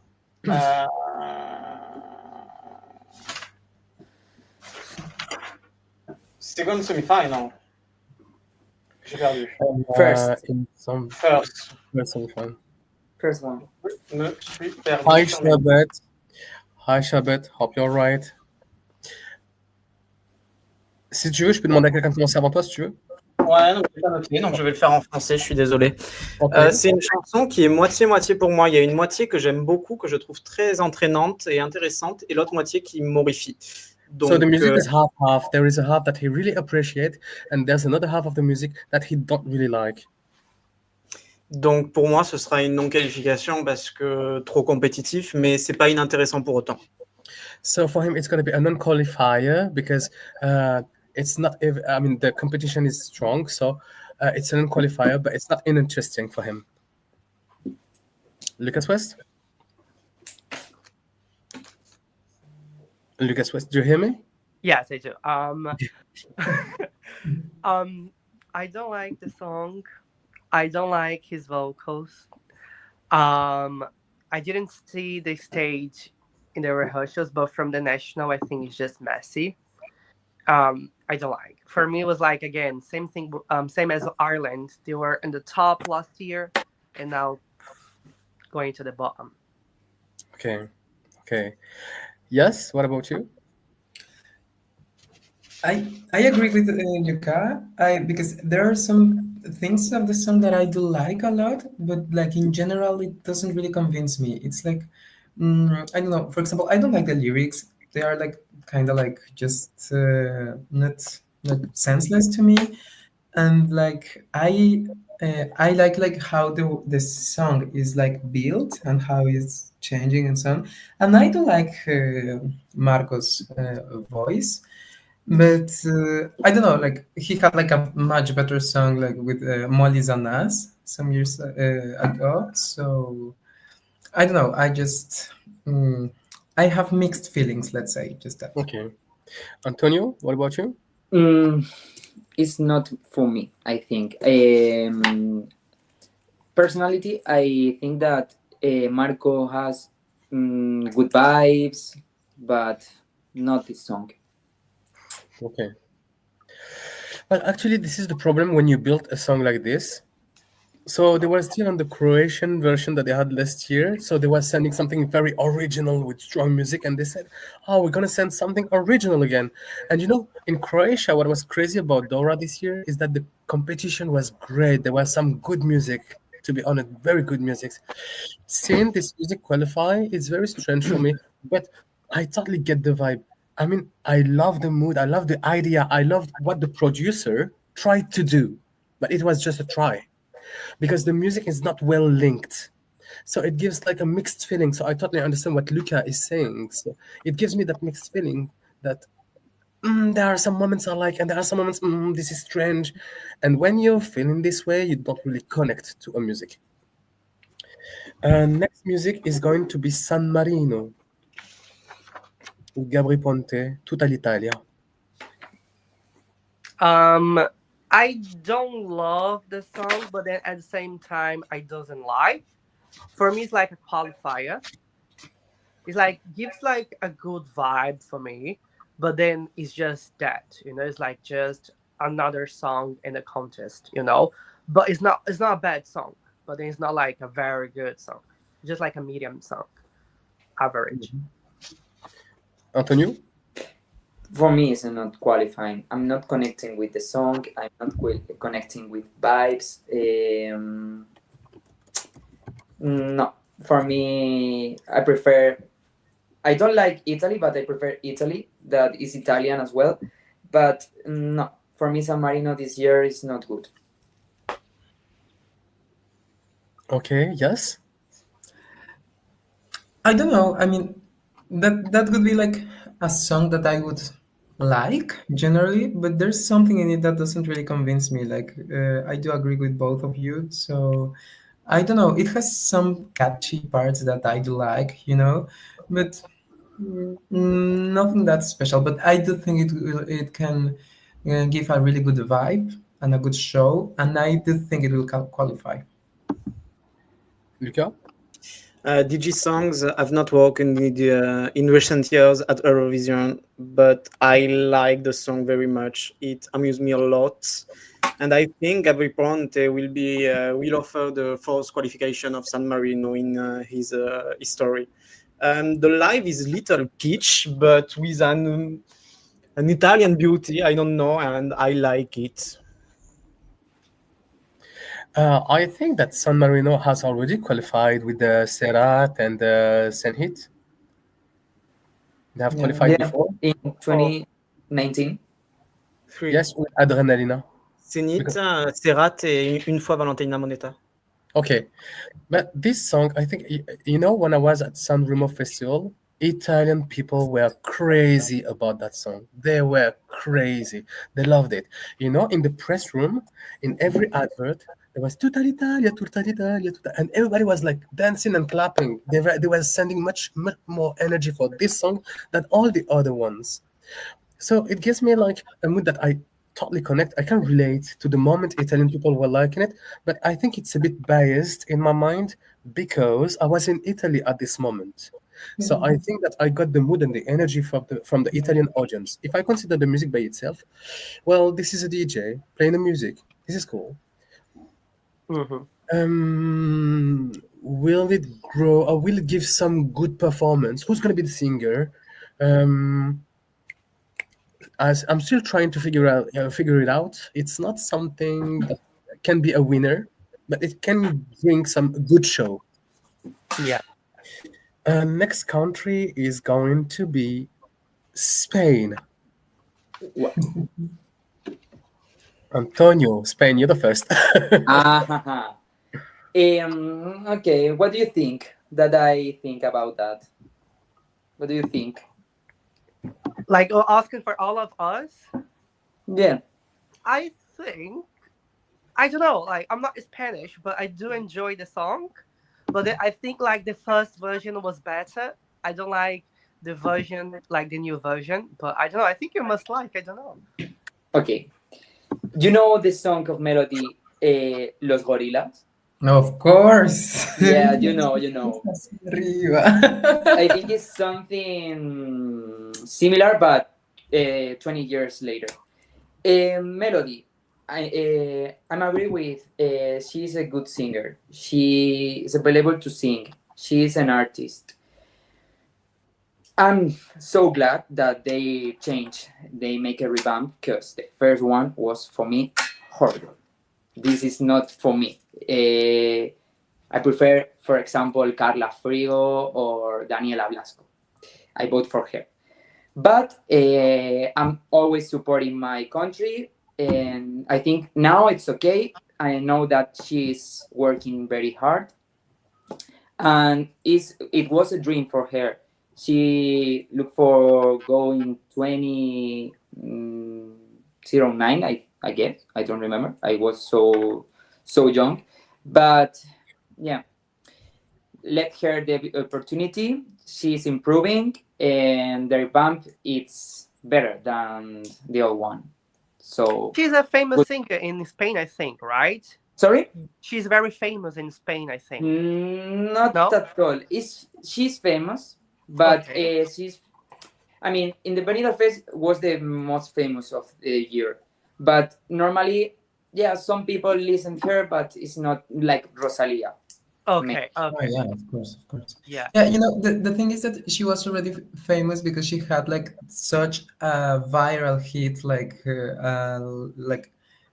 Second semi-final. J'ai perdu. First. In some First. fun. First one. Me suis perdu. Hi, sur mes- Shabet. Hi, Shabet. Hope you're right. Si tu veux, je peux demander à quelqu'un de commencer avant toi, si tu veux. Ouais, donc j'ai pas noté, donc je vais le faire en français, je suis désolé. Ok. C'est une chanson qui est moitié-moitié pour moi. Il y a une moitié que j'aime beaucoup, que je trouve très entraînante et intéressante, et l'autre moitié qui m'horrifie. So the Donc, music is half-half. There is a half that he really appreciates, and there's another half of the music that he don't really like. donc pour moi, ce sera une non-qualification parce que trop compétitif, mais c'est pas inintéressant pour autant. So for him, it's going to be a non-qualifier because it's not. I mean, the competition is strong, so it's a non-qualifier, but it's not uninteresting for him. Lucas West. Lucas West, do you hear me? Yes, I do. I don't like the song. I don't like his vocals. I didn't see the stage in the rehearsals, but from the national, I think it's just messy. I don't like. For me, it was like again same thing, same as Ireland. They were in the top last year, and now going to the bottom. Okay. Yes. What about you? I agree with Luca. Because there are some things of the song that I do like a lot, but like in general, it doesn't really convince me. It's like I don't know. For example, I don't like the lyrics. They are like kind of like just not senseless to me. And like I like how the song is like built and how it's changing and so on. And I do like Marco's voice, but I don't know, like he had like a much better song like with Molly's on Us some years ago. So I don't know. Mm, I have mixed feelings. Let's say just that. Okay. Antonio, what about you? Mm, it's not for me, I think. Personality, I think that Marco has good vibes, but not this song. Okay. Well, actually, this is the problem when you build a song like this. So they were still on the Croatian version that they had last year. So they were sending something very original with strong music, and they said, "Oh, we're gonna send something original again." And you know, in Croatia, what was crazy about Dora this year is that the competition was great. There was some good music, to be honest, very good music. Seeing this music qualify is very strange for me, but I totally get the vibe. I mean, I love the mood, I love the idea, I love what the producer tried to do, but it was just a try because the music is not well linked. So it gives like a mixed feeling. So I totally understand what Luca is saying. So it gives me that mixed feeling that there are some moments I like, and there are some moments this is strange. And when you're feeling this way, you don't really connect to a music. Next music is going to be San Marino with Gabri Ponte, Tutta l'Italia. Um, I don't love the song, but then at the same time, I doesn't like. For me, it's like a qualifier. It's like gives like a good vibe for me, but then it's just that, it's like just another song in a contest, But it's not a bad song, but then it's not like a very good song. Just like a medium song, average. Antonio? For me, it's not qualifying. I'm not connecting with the song. I'm not connecting with vibes. No, for me, I prefer. I don't like Italy, but I prefer Italy. That is Italian as well. But no, for me, San Marino this year is not good. Okay, yes. I don't know. I mean, that would be like a song that I would like generally, but there's something in it that doesn't really convince me. Like, I do agree with both of you. So I don't know. It has some catchy parts that I do like, but nothing that special. But I do think it can give a really good vibe and a good show, and I do think it will qualify. Luca? DG songs I've not worked in recent years at Eurovision, but I like the song very much. It amused me a lot, and I think Gabri Ponte will offer the first qualification of San Marino in his history. The live is little kitsch, but with an Italian beauty. I don't know, and I like it. I think that San Marino has already qualified with the Serrat and the Senhit. They have Yeah. qualified Yeah, before. in 2019. Three. Yes, with Adrenalina. Zenith, Serrat et une fois Valentina Moneta. Okay, but this song, I think, when I was at San Remo Festival, Italian people were crazy about that song. They were crazy. They loved it. In the press room, in every advert, there was Tutta l'Italia, Tutta l'Italia, and everybody was like dancing and clapping. They were sending much, much more energy for this song than all the other ones. So it gives me like a mood that I totally connect. I can relate to the moment Italian people were liking it, but I think it's a bit biased in my mind because I was in Italy at this moment. So I think that I got the mood and the energy from the Italian audience. If I consider the music by itself, well, this is a DJ playing the music. This is cool. Will it grow or will it give some good performance? Who's gonna be the singer? as I'm still trying to figure it out. It's not something that can be a winner, but it can bring some good show. Yeah. Next country is going to be Spain. Wha- Antonio, Spain, you're the first. Ah, okay, what do you think that I think about that? What do you think? Like asking for all of us. Yeah. I think I don't know. Like I'm not Spanish, but I do enjoy the song. But I think like the first version was better. I don't like the version like the new version, but I don't know. I think you must like. I don't know. Okay. You know the song of melody, Los Gorilas? Of course. Yeah, you know. Arriba. I think it's something similar, but 20 years later. Melody, I'm agree with. She's a good singer. She is available to sing. She is an artist. I'm so glad that they change. They make a revamp because the first one was for me horrible. This is not for me. I prefer, for example, Carla Frigo or Daniela Blasco. I vote for her. But I'm always supporting my country, and I think now it's okay. I know that she's working very hard, and it was a dream for her. She looked for going 2009, I guess. I don't remember. I was so young, but yeah, let her the opportunity. She's improving, and the revamp it's better than the old one. So She's a famous singer in Spain, I think, right? sorry, She's very famous in Spain, I think. not No? at all. She's famous, but Okay. she's. I mean, in the Benidorm Fest was the most famous of the year, but normally, yeah, some people listen to her, but it's not like Rosalia. Okay. Oh Okay. yeah, of course, of course. Yeah. Yeah, the thing is that she was already famous because she had like such a viral hit like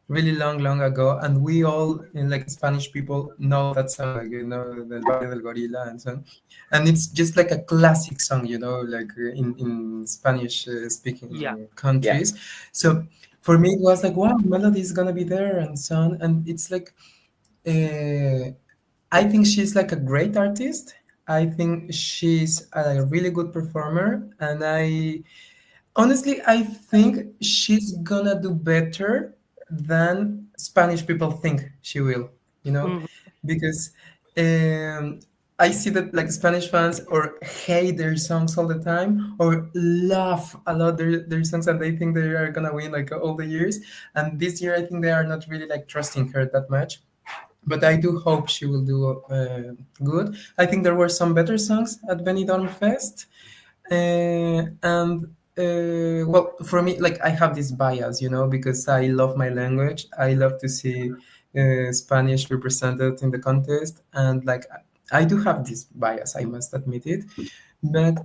really long ago, and we all in like Spanish people know that song, like Del Barrio del Gorila and so on, and it's just like a classic song, like in Spanish speaking Yeah. Yeah. countries. So for me, it was like, wow, Melody is gonna be there and so on, and it's like. I think she's like a great artist. I think she's a really good performer, and I think she's gonna do better than Spanish people think she will, Mhm. because um, I see that like Spanish fans or hate their songs all the time or love a lot their songs, and they think they are gonna win like all the years. And this year, I think they are not really like trusting her that much, but I do hope she will do good. I think there were some better songs at Benidorm Fest, and well, for me, like I have this bias, because I love my language. I love to see Spanish represented in the contest, and like I do have this bias. I must admit it, but.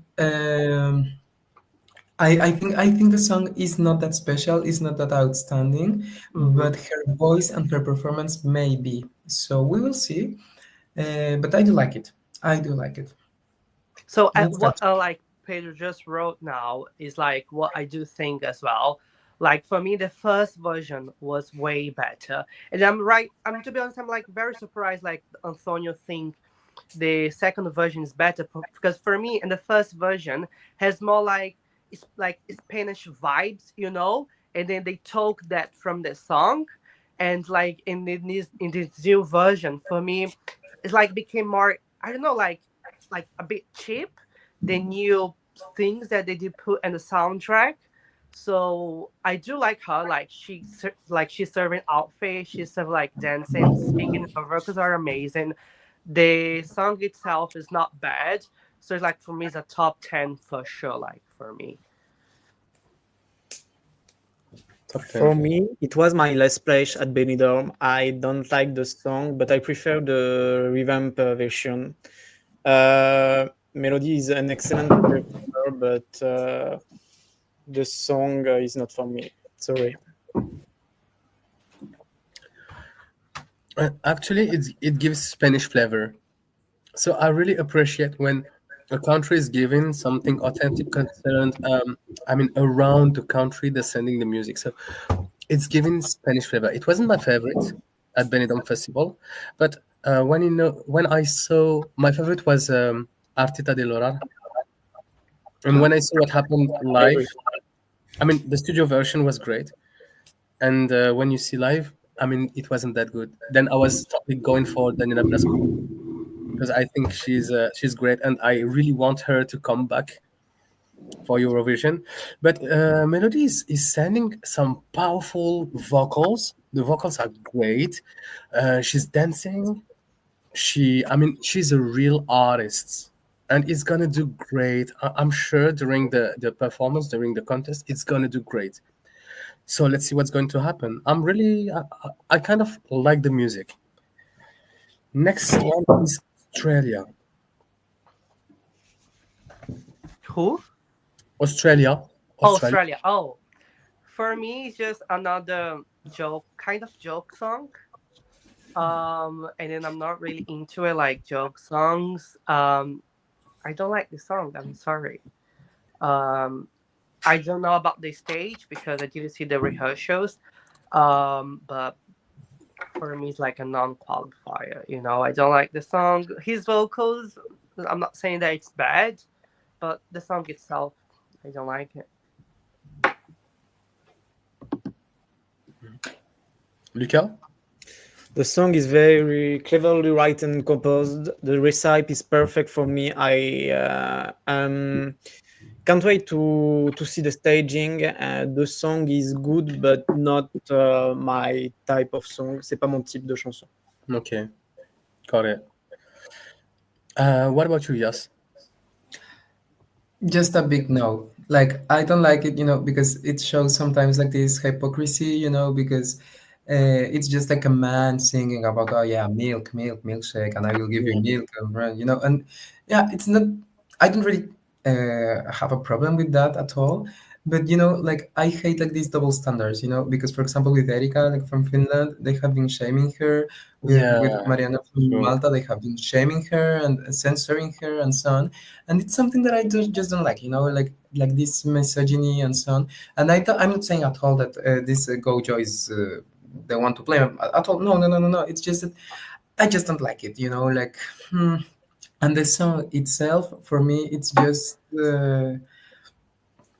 I think the song is not that special, is not that outstanding, Mhm. but her voice and her performance may be. So we will see. But I do like it. I do like it. So Let's go. what like Pedro just wrote now is like what I do think as well. Like for me, the first version was way better, and I'm right. I'm to be honest, I'm like very surprised. Like Antonio think the second version is better because for me, in the first version has more like it's like Spanish vibes, and then they took that from the song, and like in this new version, for me, it's like became more. I don't know, like a bit cheap the new things that they did put in the soundtrack. So I do like her. Like she's serving outfit. She's sort of like dancing, singing. Her vocals are amazing. The song itself is not bad. So it's like for me, it's a top 10 for sure. Like for me. Top For 10. me, it was my last place at Benidorm. I don't like the song, but I prefer the revamp version. Melody is an excellent performer, but the song is not for me. Sorry. Actually, it gives Spanish flavor. So I really appreciate when a country is giving something authentic concerned. I mean, around the country, they're sending the music. So it's giving Spanish flavor. It wasn't my favorite at Benidorm Festival, but when I saw my favorite was Arteta de Lorar, and when I saw what happened live, I mean, the studio version was great, and when you see live, I mean, it wasn't that good. Then I was totally going for Daniela Blasco because I think she's great, and I really want her to come back for Eurovision. But Melodies is sending some powerful vocals. The vocals are great. She's dancing. I mean, she's a real artist, and it's gonna do great. I'm sure during the performance, during the contest, it's gonna do great. So let's see what's going to happen. I kind of like the music. Next one is Australia. Who? Australia. Australia. Oh, for me, it's just another kind of joke song. And then I'm not really into it, like joke songs. I don't like the song. I'm sorry. I don't know about the stage because I didn't see the rehearsals. But for me, it's like a non-qualifier. You know, I don't like the song. His vocals. I'm not saying that it's bad, but the song itself, I don't like it. Luca? The song is very cleverly written and composed. The recipe is perfect for me. I can't wait to see the staging. The song is good, but not my type of song. C'est pas mon type de chanson. Okay, got it. What about you, Yas? Just a big no. Like, I don't like it, because it shows sometimes like this hypocrisy, because it's just like a man singing about, oh yeah, milk, milkshake, and I will give you milk, and yeah, it's not. I don't really have a problem with that at all. But like, I hate like these double standards, because for example with Erika, like from Finland, they have been shaming her. With Mariana from Malta, they have been shaming her and censoring her and so on. And it's something that I just don't like, like this misogyny and so on. And I'm not saying at all that this Gojo is the one to blame at all. No. It's just that I just don't like it, like. And the song itself, for me, it's just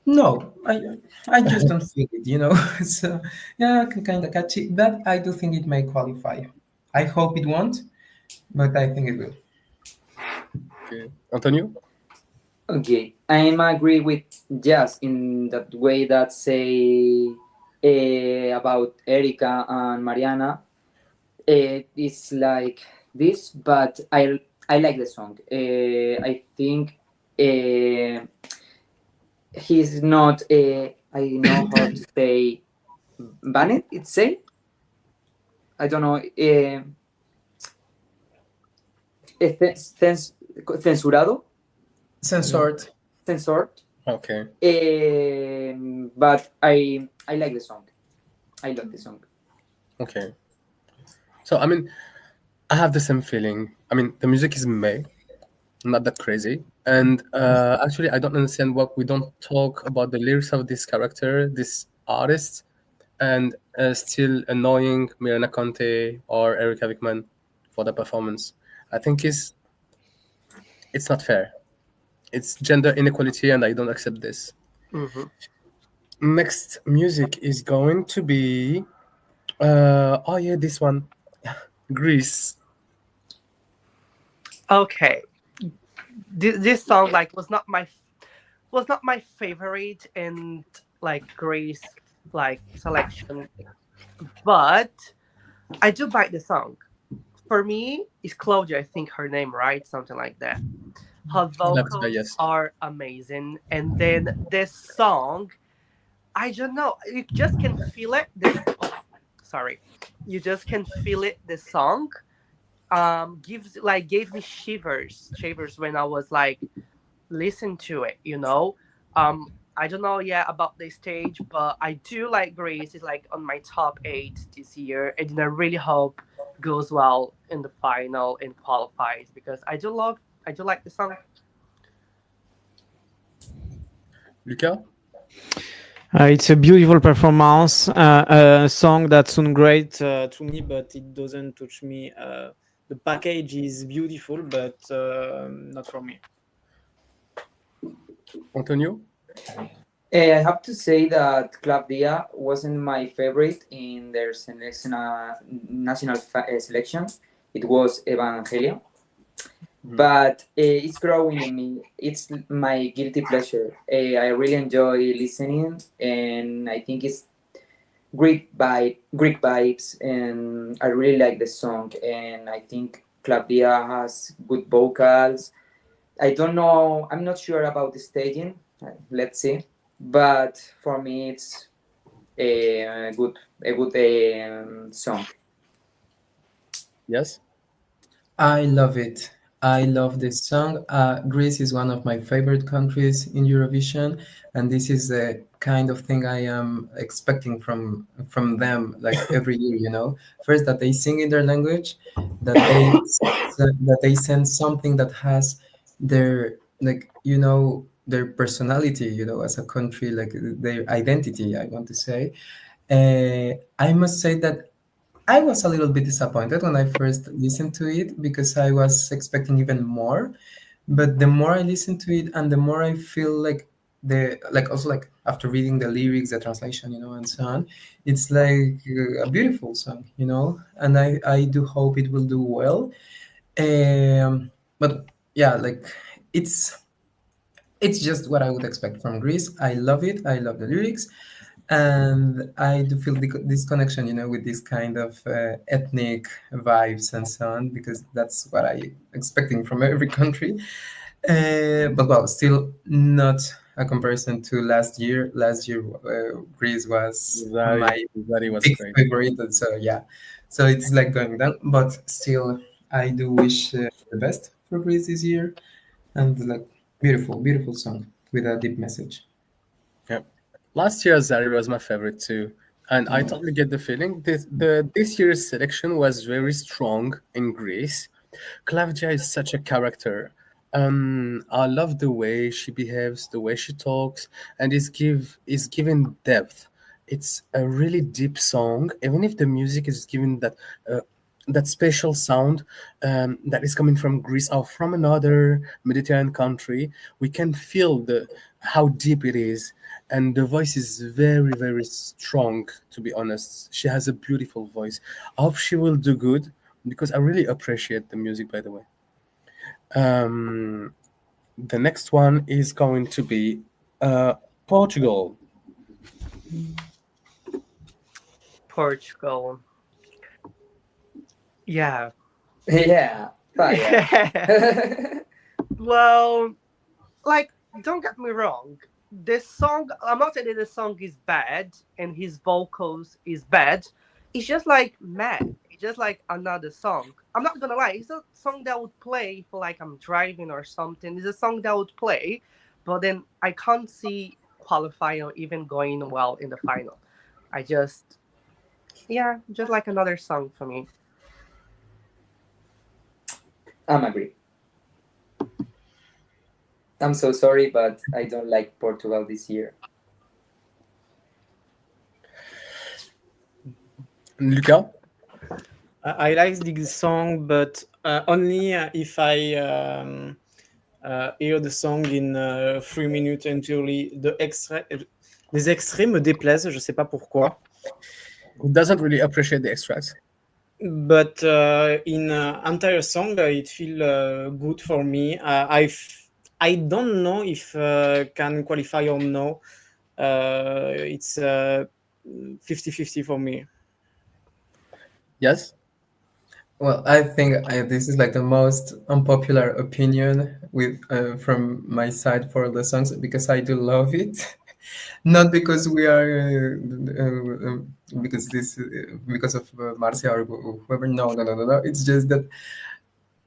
no. I just don't feel it, So yeah, kind of catchy. But I do think it may qualify. I hope it won't, but I think it will. Okay, Antonio? Okay, I am agree with Jazz in that way that say about Erika and Mariana. It's like this, but I like the song. I think he's not. I know how to say banned. It's say. I don't know. Censurado. Censored. Okay. But I like the song. I love the song. Okay. So, I mean, I have the same feeling. I mean, the music is meh, not that crazy. And actually, I don't understand what we don't talk about the lyrics of this character, this artist, and still annoying Mirana Conte or Erika Wickman for the performance. I think it's not fair. It's gender inequality, and I don't accept this. Mm-hmm. Next music is going to be this one, Greece. Okay, this song like was not my favorite in like Greece like selection, but I do like the song. For me, it's Claudia. I think her name, right? Something like that. Her vocals are amazing, and then this song, I don't know. You just can feel it. You just can feel it. The song gave me shivers when I was like listen to it. I don't know yet about the stage, but I do like Greece. It's like on my top 8 this year, and I really hope goes well in the final and qualifies because I do like the song. Luca? It's a beautiful performance, a song that sounds great to me, but it doesn't touch me. The package is beautiful, but not for me. Antonio? I have to say that Claudia wasn't my favorite in their national selection. It was Evangelia, but it's growing in me. It's my guilty pleasure. I really enjoy listening, and I think it's Greek vibes, and I really like the song. And I think Claudia has good vocals. I don't know. I'm not sure about the staging. Let's see. But for me, it's a good song. Yes? I love it. I love this song. Greece is one of my favorite countries in Eurovision, and this is the kind of thing I am expecting from them, like every year. You know, first that they sing in their language, that they send something that has their their personality. You know, as a country, like their identity. I want to say. I must say that I was a little bit disappointed when I first listened to it because I was expecting even more. But the more I listen to it and the more I feel like also like after reading the lyrics, the translation, and so on, it's like a beautiful song, and I do hope it will do well. But yeah, like it's it's just what I would expect from Greece. I love it. I love the lyrics. And I do feel this connection, with this kind of ethnic vibes and so on, because that's what I expecting from every country. But well, still not a comparison to last year. Last year, Greece was my That was big great. favorite. And so yeah, so it's like going down, but still, I do wish the best for Greece this year, and like beautiful, beautiful song with a deep message. Yeah. Last year, Zari was my favorite too. And I totally get the feeling. This year's selection was very strong in Greece. Claudia is such a character. I love the way she behaves, the way she talks, and is given depth. It's a really deep song, even if the music is given that special sound that is coming from Greece or from another Mediterranean country. We can feel the how deep it is, and the voice is very very strong. To be honest, she has a beautiful voice. I hope she will do good because I really appreciate the music. By the way, um, the next one is going to be Portugal. Portugal. Yeah. Yeah, fire. Well, like, don't get me wrong. This song, I'm not saying that the song is bad and his vocals is bad. It's just like mad. It's just like another song. I'm not gonna lie. It's a song that would play for like I'm driving or something. It's a song that would play, but then I can't see qualifying or even going well in the final. I just, yeah, just like another song for me. I'm agree. I'm so sorry, but I don't like Portugal this year. Luca? I like this song, but only if I hear the song in 3 minutes entirely. Les extraits me déplaisent, je sais pas pourquoi. Who doesn't really appreciate the extracts? But in entire song, it feel good for me. I don't know if can qualify or no. It's 50-50 for me. Yes? Well, I think this is like the most unpopular opinion with from my side for the songs because I do love it, not because we are because of Marcia or whoever. No, no, no, no, no. It's just that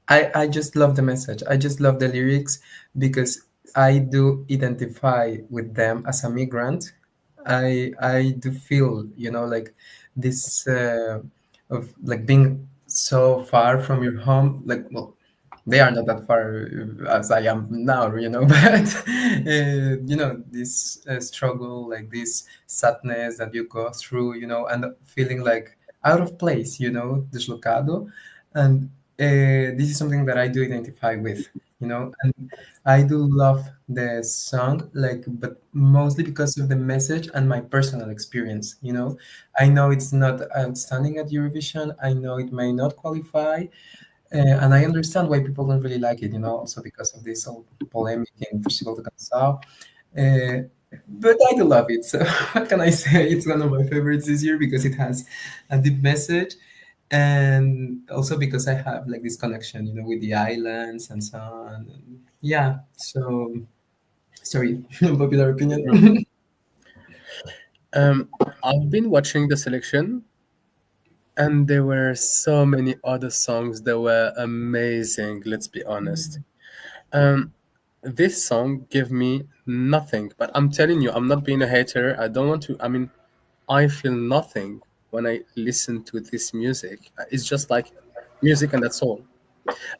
I just love the message. I just love the lyrics because I do identify with them as a migrant. I do feel, like this of like being so far from your home. Like, well, they are not that far as I am now, but this struggle, like this sadness that you go through, and feeling like out of place, deslocado, and this is something that I do identify with, and I do love the song, like, but mostly because of the message and my personal experience. I know it's not outstanding at Eurovision. I know it may not qualify, and I understand why people don't really like it. Also because of this whole polemic in Festival de Canção. But I do love it. So what can I say? It's one of my favorites this year because it has a deep message, and also because I have like this connection, with the islands and so on. And yeah. So sorry, unpopular opinion. I've been watching the selection, and there were so many other songs that were amazing. Let's be honest. Um, this song gave me nothing, but I'm telling you, I'm not being a hater. I don't want to. I mean, I feel nothing when I listen to this music. It's just like music, and that's all.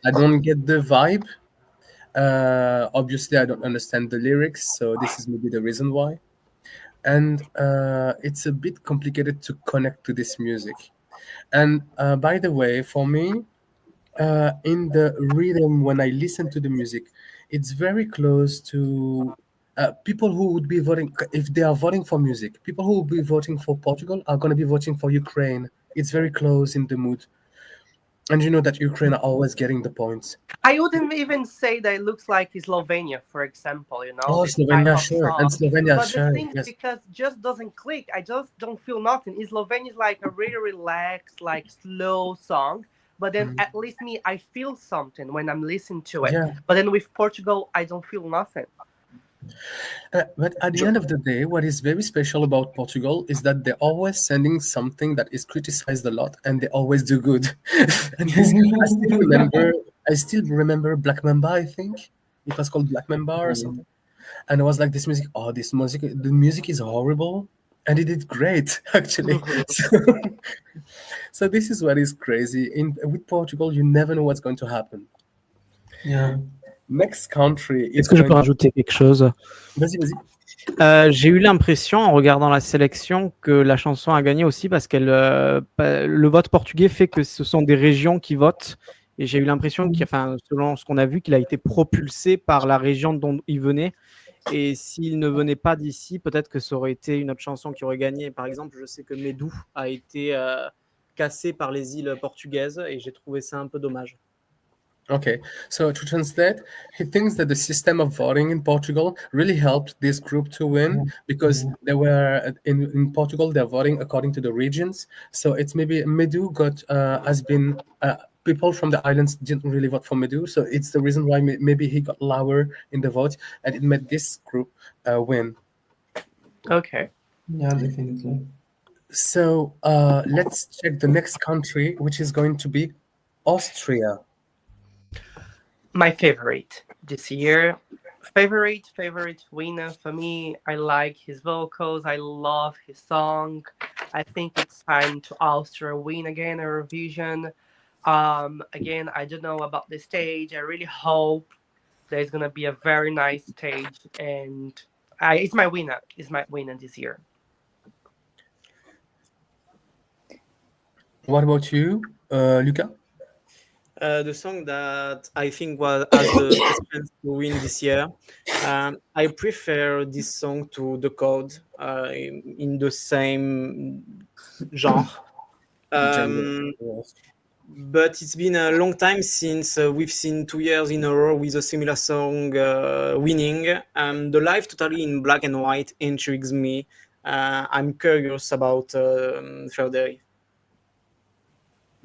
I don't get the vibe. Obviously, I don't understand the lyrics, so this is maybe the reason why. And it's a bit complicated to connect to this music. And by the way, for me, in the rhythm, when I listen to the music, it's very close to people who would be voting. If they are voting for music, people who will be voting for Portugal are going to be voting for Ukraine. It's very close in the mood. And you know that Ukraine are always getting the points. I wouldn't even say that it looks like Slovenia, for example, Oh, this type Slovenia, of sure. And song. Slovenia, But the sure. thing, Yes. because just doesn't click, I just don't feel nothing. Slovenia is like a really relaxed, like slow song. But then Mm. at least me, I feel something when I'm listening to it. Yeah. But then with Portugal, I don't feel nothing. But at the end of the day, what is very special about Portugal is that they're always sending something that is criticized a lot, and they always do good. And this, I still remember Black Mamba. I think it was called Black Mamba or something. And I was like, this music. Oh, this music. The music is horrible, and it did great actually. So this is what is crazy. With Portugal, you never know what's going to happen. Yeah. Next country is Est-ce que je peux going. rajouter quelque chose? Vas-y, vas-y. J'ai eu l'impression, en regardant la sélection, que la chanson a gagné aussi parce que le vote portugais fait que ce sont des régions qui votent. Et j'ai eu l'impression selon ce qu'on a vu, qu'il a été propulsé par la région dont il venait. Et s'il ne venait pas d'ici, peut-être que ça aurait été une autre chanson qui aurait gagné. Par exemple, je sais que Medou a été cassé par les îles portugaises et j'ai trouvé ça un peu dommage. Okay, so to translate, he thinks that the system of voting in Portugal really helped this group to win because they were in Portugal. They're voting according to the regions. So it's maybe Medu got has been people from the islands didn't really vote for Medu. So it's the reason why maybe he got lower in the vote, and it made this group win. Okay. Yeah, definitely. So let's check the next country, which is going to be Austria. My favorite this year. Favorite winner for me. I like his vocals. I love his song. I think it's time to Austria win again Eurovision. Again, I don't know about the stage. I really hope there's gonna be a very nice stage, and it's my winner. It's my winner this year. What about you, Luca? The song that I think has the best chance to win this year. I prefer this song to The Code in the same genre. But it's been a long time since we've seen 2 years in a row with a similar song winning. The live totally in black and white intrigues me. I'm curious about further.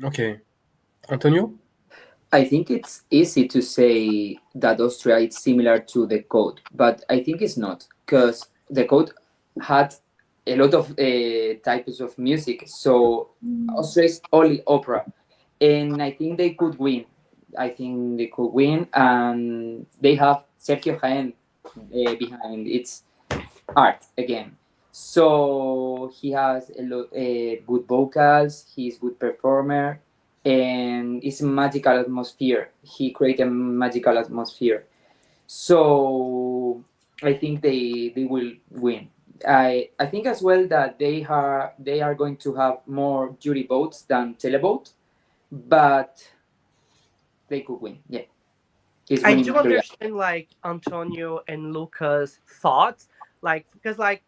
Okay, Antonio? I think it's easy to say that Austria is similar to the Code, but I think it's not, because the Code had a lot of types of music. So Austria is only opera, and I think they could win. And they have Sergio Jaén behind. It's art again. So he has good vocals. He's good performer, and it's a magical atmosphere. He created a magical atmosphere. So I think they will win. I think as well that they are going to have more jury votes than televote, but they could win. Yeah, it's I winning do Korea. understand like Antonio and Luca's thoughts, like because like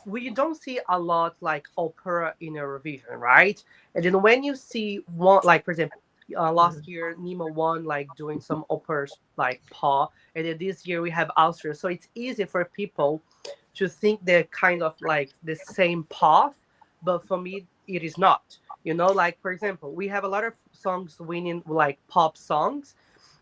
we don't see a lot like opera in Eurovision, right? And then when you see one, like for example, last year Nima won like doing some operas like Pa, and then this year we have Austria, so it's easy for people to think they're kind of like the same path, but for me it is not. You know, like for example, we have a lot of songs winning like pop songs,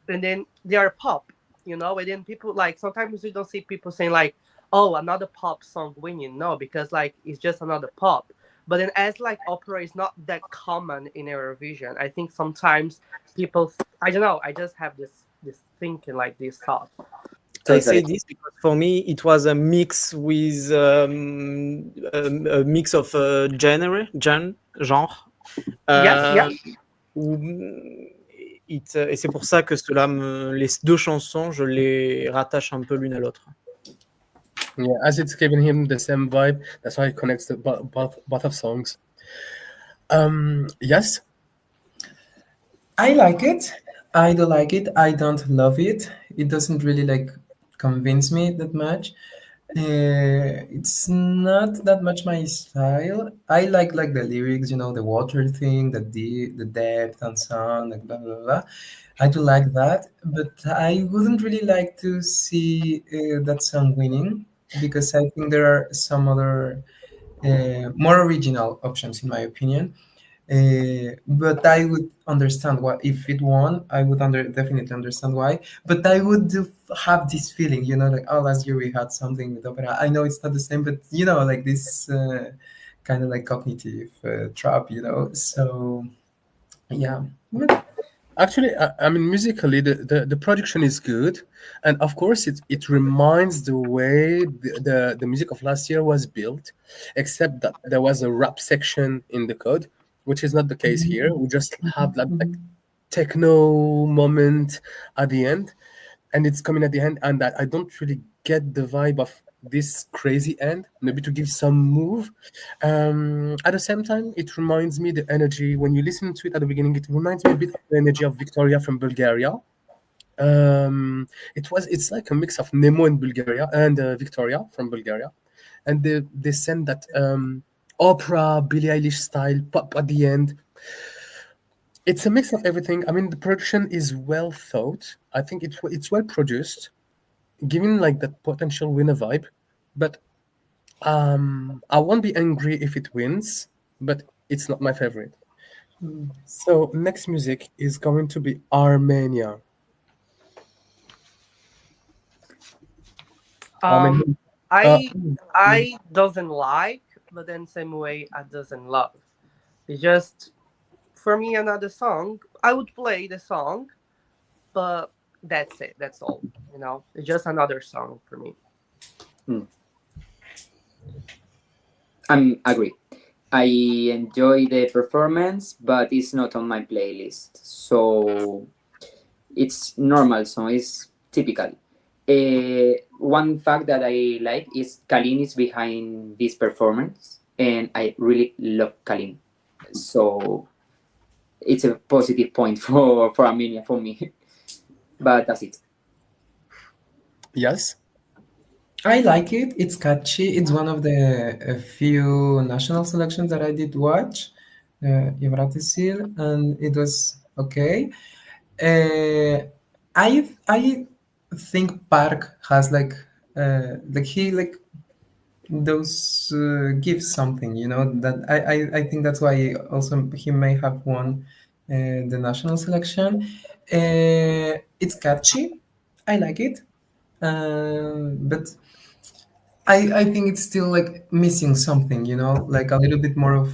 and then they are pop, you know, and then people like sometimes we don't see people saying like, oh, another pop song winning. No, because like it's just another pop. But then as like opera is not that common in Eurovision, I think sometimes people, I don't know, I just have this thinking like this thought. I say Totally. this because for me it was a mix with a mix of genre. Yes, yeah. Et c'est pour ça que les deux chansons, je les rattache un peu l'une à l'autre. Yeah, as it's giving him the same vibe, that's why he connects the both of songs. Yes. I like it. I do like it. I don't love it. It doesn't really like convince me that much. It's not that much my style. I like the lyrics, the water thing, the depth and sound, like blah blah blah. I do like that, but I wouldn't really like to see that song winning because I think there are some other more original options in my opinion. But I would understand why if it won. I would definitely understand why. But I would have this feeling, like oh, last year we had something with opera. I know it's not the same, but like this kind of like cognitive trap, So yeah, Actually, I mean, musically, the production is good, and of course, it reminds the way the music of last year was built, except that there was a rap section in the code, which is not the case here. We just have that like techno moment at the end, and it's coming at the end, and I don't really get the vibe of this crazy end. Maybe to give some move. At the same time, it reminds me the energy when you listen to it at the beginning. It reminds me a bit of the energy of Victoria from Bulgaria. It's like a mix of Nemo in Bulgaria and Victoria from Bulgaria, and they send that opera Billie Eilish style pop at the end. It's a mix of everything. I mean, the production is well thought. I think it's well produced, giving like that potential winner vibe. But I won't be angry if it wins, but it's not my favorite. So next music is going to be Armenia. Armenia. I doesn't like, but then same way I doesn't love. It's just for me another song. I would play the song, but that's it. That's all. You know, it's just another song for me. I agree. I enjoy the performance, but it's not on my playlist. So it's normal song. It's typical. One fact that I like is Kalin is behind this performance, and I really love Kalin. So it's a positive point for Armenia for me. But that's it. Yes. I like it. It's catchy. It's one of the few national selections that I did watch, Yevratesil, and it was okay. I think Park has like he like those gives something, that I think that's why also he may have won the national selection. It's catchy. I like it, but I think it's still like missing something, like a little bit more of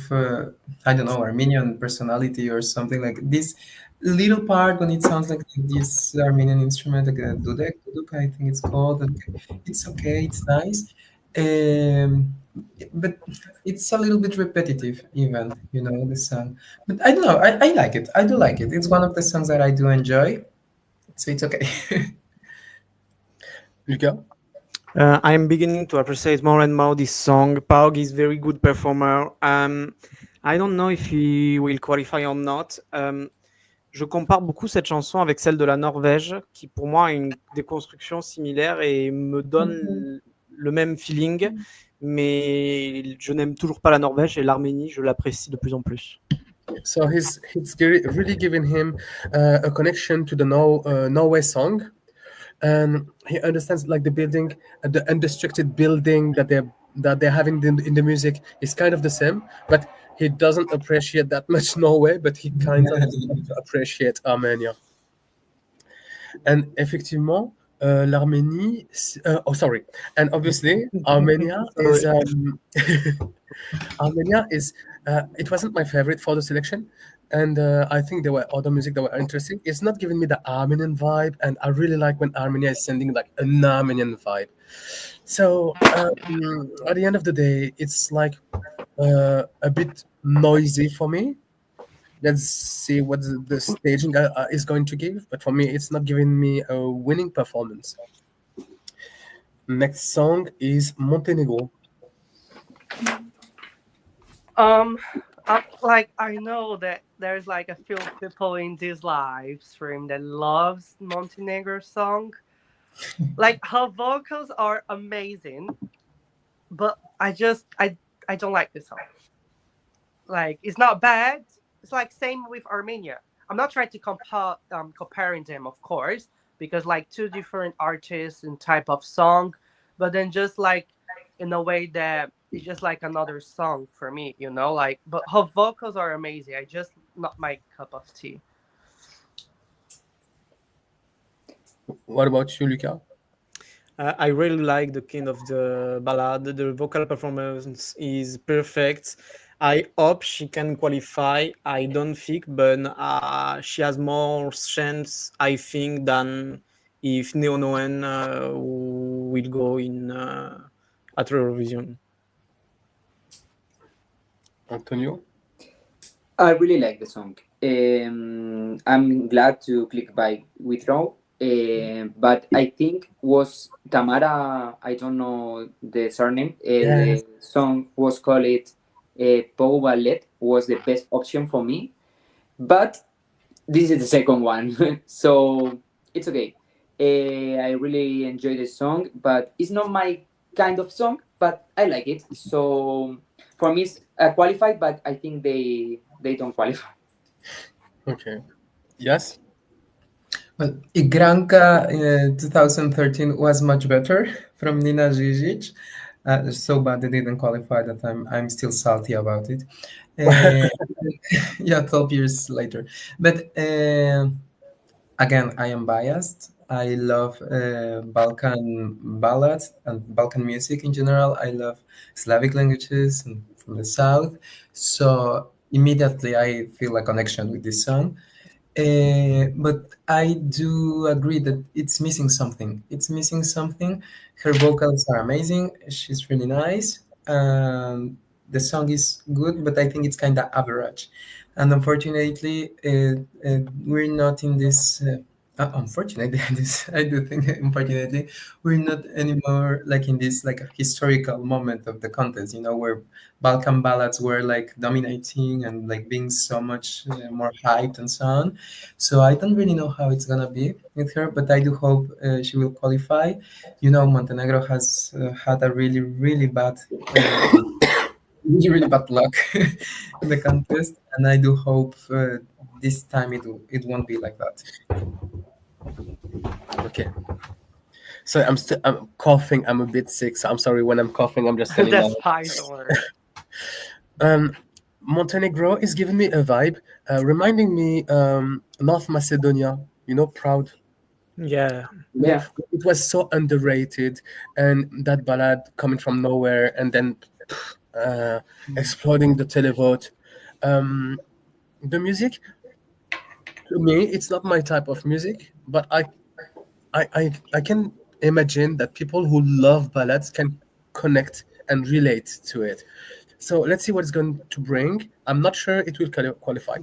I don't know, Armenian personality or something like this. little part when it sounds like this Armenian instrument, like a duduk, I think it's called. And it's okay, it's nice, um, but it's a little bit repetitive, even the song. But I don't know, I like it. I do like it. It's one of the songs that I do enjoy, so it's okay. Luca? I'm beginning to appreciate more and more this song. Paug is very good performer. I don't know if he will qualify or not. Je compare beaucoup cette chanson avec celle de la Norvège, qui pour moi a une déconstruction similaire et me donne le même feeling, mais je n'aime toujours pas la Norvège et l'Arménie, je l'apprécie de plus en plus. So really giving him a connection to the Norway song, and he understands like the building, the undistracted building that they're having in the music is kind of the same, but he doesn't appreciate that much Norway, but he kind of appreciate Armenia. And effectivement, l'Arménie, and obviously Armenia is Armenia is. It wasn't my favorite for the selection, and I think there were other music that were interesting. It's not giving me the Armenian vibe, and I really like when Armenia is sending like an Armenian vibe. So at the end of the day, it's like a bit noisy for me. Let's see what the staging is going to give, but for me, it's not giving me a winning performance. Next song is Montenegro. I know that there's like a few people in this live stream that loves Montenegro song. Like her vocals are amazing, but I don't like this song. Like it's not bad. It's like same with Armenia. I'm not trying to comparing them, of course, because like two different artists and type of song, but then just like in a way that it's just like another song for me, like, but her vocals are amazing. I just not my cup of tea. What about you, Luca? I really like the kind of the ballad. The vocal performance is perfect. I hope she can qualify. I don't think, but she has more chance, I think, than if Neonoen will go in at Eurovision. Antonio? I really like the song. I'm glad to click by withdraw, but I think was Tamara. I don't know the surname. Yes. The song was called Pogo Ballet. Was the best option for me, but this is the second one, so it's okay. I really enjoy the song, but it's not my kind of song. But I like it. So for me, it's qualified, but I think they don't qualify. Okay. Yes? Well, Igranka 2013 was much better from Nina Žižić. So bad they didn't qualify that time. I'm still salty about it. Yeah, 12 years later. But again, I am biased. I love Balkan ballads and Balkan music in general. I love Slavic languages and from the south. So immediately I feel a connection with this song. But I do agree that it's missing something. It's missing something. Her vocals are amazing. She's really nice. The song is good, but I think it's kind of average. And unfortunately, we're not in this. Unfortunately, I do think unfortunately we're not anymore like in this like historical moment of the contest. Where Balkan ballads were like dominating and like being so much more hyped and so on. So I don't really know how it's gonna be with her, but I do hope she will qualify. Montenegro has had a really, really bad, really bad luck in the contest, and I do hope this time it won't be like that. Okay. So I'm coughing. I'm a bit sick. So I'm sorry when I'm coughing. I'm just telling That's you. fine, don't worry. Montenegro is giving me a vibe, reminding me North Macedonia. Proud. Yeah. Yeah. It was so underrated, and that ballad coming from nowhere, and then exploding the televote. The music, To me, it's not my type of music, but I can imagine that people who love ballads can connect and relate to it. So let's see what it's going to bring. I'm not sure it will qualify.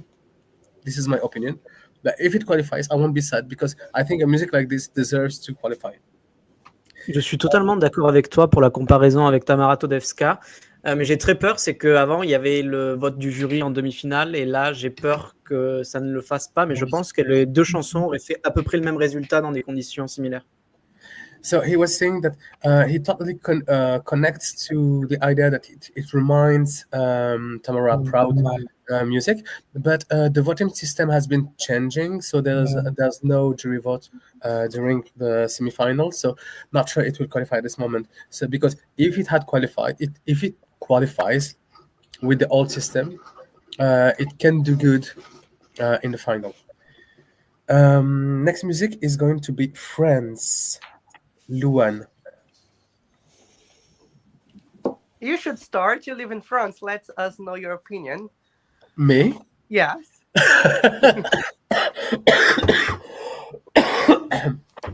This is my opinion. But if it qualifies, I won't be sad because I think a music like this deserves to qualify. Je suis totalement d'accord avec toi pour la comparaison avec Tamara Todevska. Mais j'ai très peur, c'est qu'avant, il y avait le vote du jury en demi-finale, et là, j'ai peur que ça ne le fasse pas, mais je pense que les deux chansons auraient fait à peu près le même résultat dans des conditions similaires. So he was saying that he totally connects to the idea that it reminds Tamara Proud music, but the voting system has been changing, so there's no jury vote during the semifinals. So not sure it will qualify at this moment. So because if it had qualified, if it qualifies with the old system, it can do good in the final. Next music is going to be France. Luan. You should start. You live in France. Let us know your opinion. Me? Yes.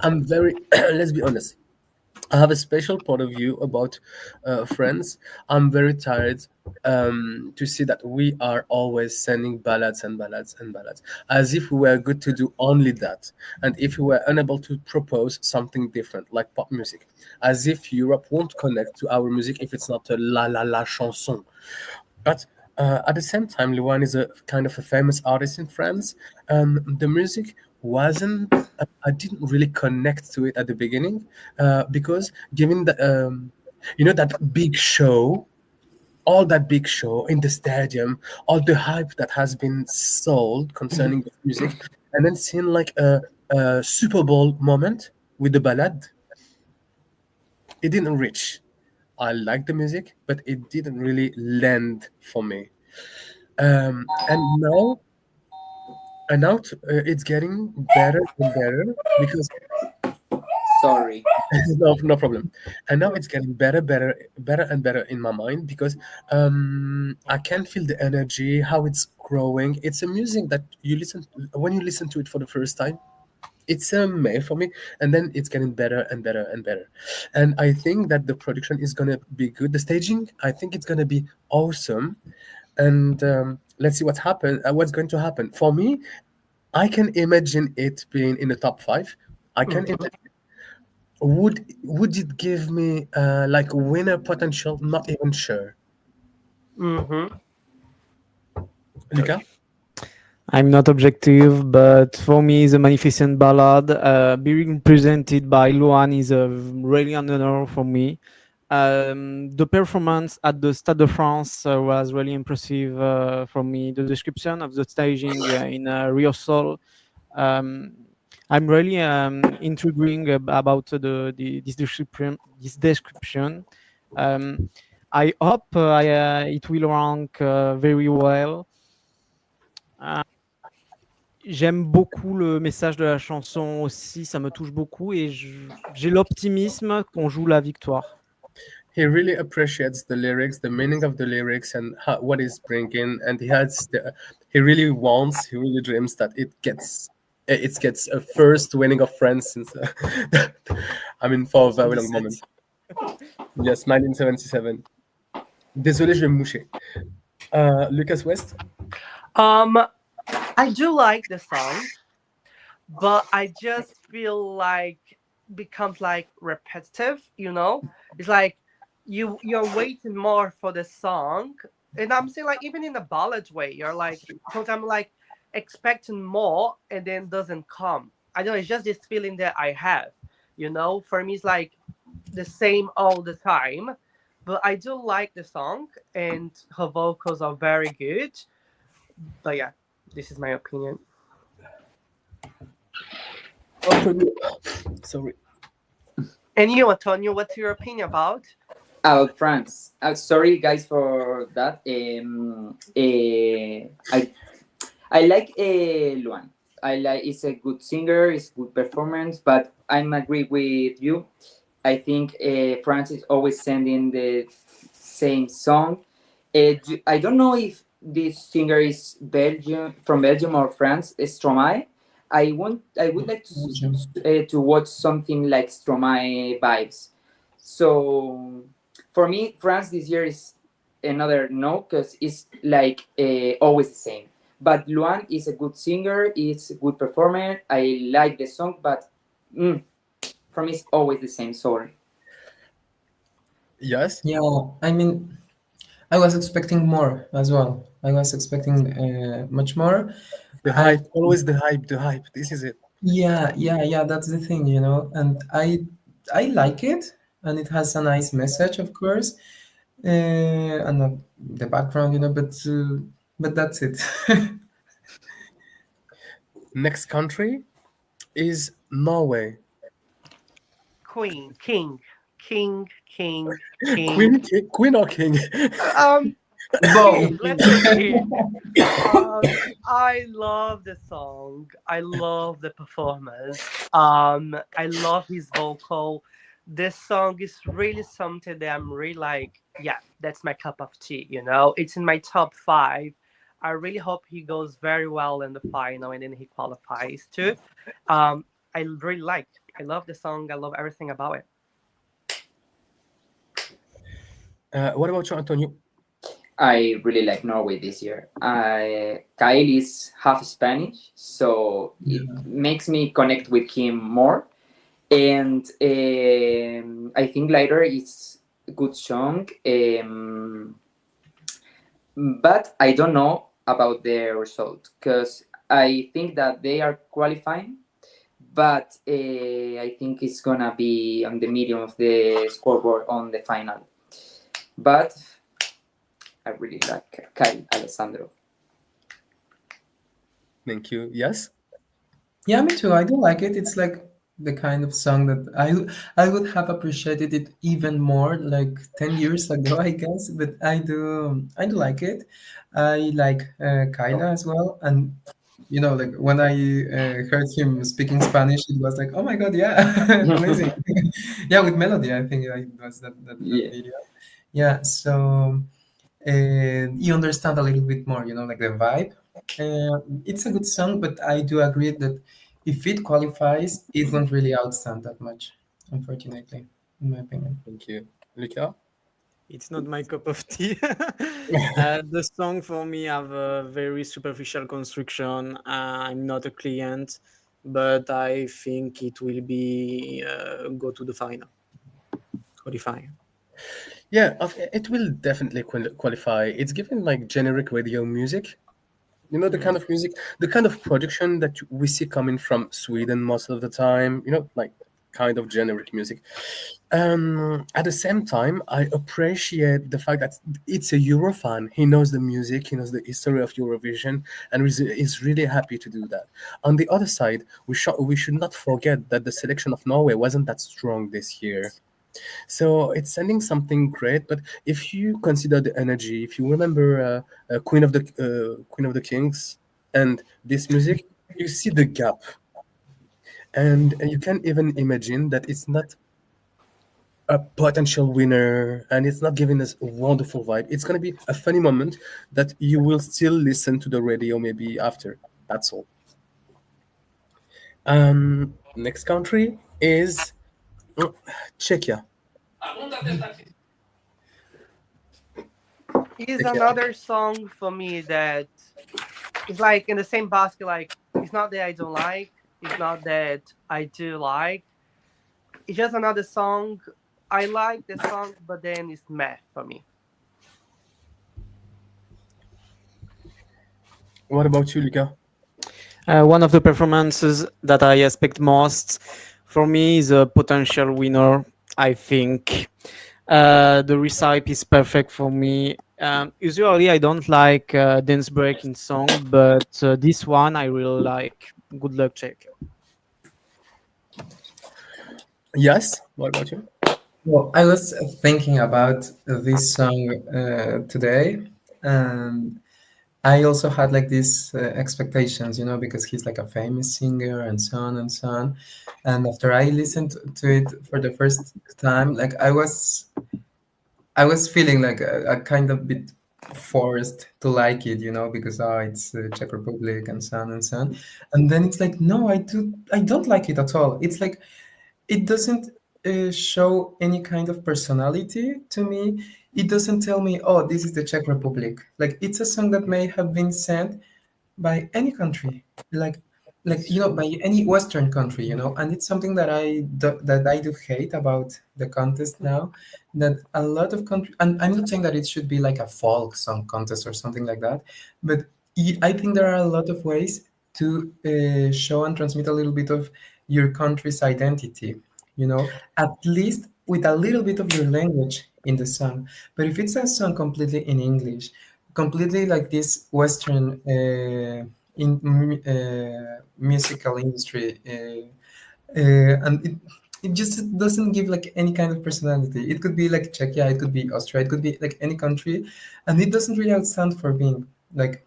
I'm very, let's be honest. I have a special point of view about France. I'm very tired to see that we are always sending ballads and ballads and ballads, as if we were good to do only that, and if we were unable to propose something different, like pop music, as if Europe won't connect to our music if it's not a la la la chanson. But at the same time, Luan is a kind of a famous artist in France. The music wasn't. I didn't really connect to it at the beginning because, given the that big show, all that big show in the stadium, all the hype that has been sold concerning the music, and then seeing like a Super Bowl moment with the ballad, it didn't reach. I like the music, but it didn't really land for me. And now, it's getting better and better because Sorry. no problem. And now it's getting better and better in my mind because I can feel the energy, how it's growing. It's a music that you listen when you listen to it for the first time. It's a May for me, and then it's getting better and better and better. And I think that the production is gonna be good. The staging, I think it's gonna be awesome. And let's see what's going to happen. For me, I can imagine it being in the top 5. I can imagine. Would it give me like winner potential? Not even sure. Mm-hmm. Luca? I'm not objective, but for me, the Magnificent Ballad being presented by Luan is really an honor for me. The performance at the Stade de France was really impressive for me. The description of the staging in rehearsal, I'm really intriguing about this description. I hope it will rank very well. J'aime beaucoup le message de la chanson aussi, ça me touche beaucoup et j'ai l'optimisme qu'on joue la victoire. He really appreciates the lyrics, the meaning of the lyrics, and what it's bringing, and he really dreams that it gets a first winning of France since for a very long moment. Yes, 1977. Désolé, je vais me moucher. Lucas West. I do like the song, but I just feel like becomes like repetitive, It's like you're waiting more for the song. And I'm saying like even in the ballad way, you're like sometimes like expecting more and then doesn't come. I don't know, it's just this feeling that I have. For me it's like the same all the time. But I do like the song and her vocals are very good. But yeah. This is my opinion. Sorry. And you, Antonio, what's your opinion about? About France. Sorry, guys, for that. I like Luan. He's a good singer. It's good performance. But I'm agree with you. I think France is always sending the same song. I don't know if this singer is Belgium, from Belgium or France, Stromae. I would like to watch something like Stromae vibes. So for me, France this year is another no, because it's like always the same. But Luan is a good singer, it's a good performer. I like the song, but for me, it's always the same. Sorry. Yes. Yeah, I mean, I was expecting more as well. I was expecting much more. The I hype, always the hype, the hype. This is it. yeah. That's the thing, you know. And I like it, and it has a nice message, of course, and the background, you know. But that's it. Next country is Norway. Queen, king, king, king, king. Queen or king? King, let's say king. I love the song. I love the performance. I love his vocal. This song is really something that I'm really like, yeah, that's my cup of tea, you know? It's in my top 5. I really hope he goes very well in the final and then he qualifies too. I really like. I love the song. I love everything about it. What about you, Antonio? I really like Norway this year. Kyle is half Spanish, so it makes me connect with him more. And I think later it's a good song. But I don't know about the result, because I think that they are qualifying, but I think it's gonna be on the medium of the scoreboard on the final. But I really like Kyle Alessandro. Thank you. Yes. Yeah, me too. I do like it. It's like the kind of song that I would have appreciated it even more like 10 years ago, I guess. But I do like it. I like Kyla as well, and you know, like when I heard him speaking Spanish, it was like, oh my God, yeah, amazing. Yeah, with melody, I think it was that Yeah. video. Yeah, so you understand a little bit more, you know, like the vibe. It's a good song, but I do agree that if it qualifies, it won't really outstand that much, unfortunately, in my opinion. Thank you, Luca. It's not my cup of tea. The song for me have a very superficial construction. I'm not a client, but I think it will be go to the final, qualifying. Yeah, it will definitely qualify. It's given like generic radio music. You know, the kind of music, the kind of production that we see coming from Sweden most of the time. You know, like kind of generic music. At the same time, I appreciate the fact that it's a Euro fan. He knows the music, he knows the history of Eurovision, and is really happy to do that. On the other side, we should not forget that the selection of Norway wasn't that strong this year. So it's sending something great. But if you consider the energy, if you remember Queen of the Kings, and this music, you see the gap, and you can even imagine that it's not a potential winner and it's not giving us a wonderful vibe. It's going to be a funny moment that you will still listen to the radio maybe after. That's all. Next country is Czechia. Is Okay. another song for me that is like in the same basket. Like, it's not that I don't like, it's not that I do like. It's just another song. I like the song, but then it's meh for me. What about you, Luca? One of the performances that I expect most for me is a potential winner. I think the recipe is perfect for me. Usually, I don't like dance breaking song, but this one I really like. Good luck, Czech. Yes. What about you? Well, I was thinking about this song today, and I also had like these expectations, you know, because he's like a famous singer and so on and so on. And after I listened to it for the first time, like I was feeling like a kind of bit forced to like it, because it's Czech Republic and so on and so on. And then it's like, no, I don't like it at all. It's like it doesn't show any kind of personality to me. It doesn't tell me, oh, this is the Czech Republic. Like it's a song that may have been sent by any country, like by any Western country, and it's something that I do hate about the contest now, that a lot of countries, and I'm not saying that it should be like a folk song contest or something like that, but I think there are a lot of ways to show and transmit a little bit of your country's identity, at least with a little bit of your language in the song. But if it's a song completely in English, completely like this Western musical industry, and it just doesn't give like any kind of personality. It could be like Czechia, it could be Austria, it could be like any country, and it doesn't really outstand for being like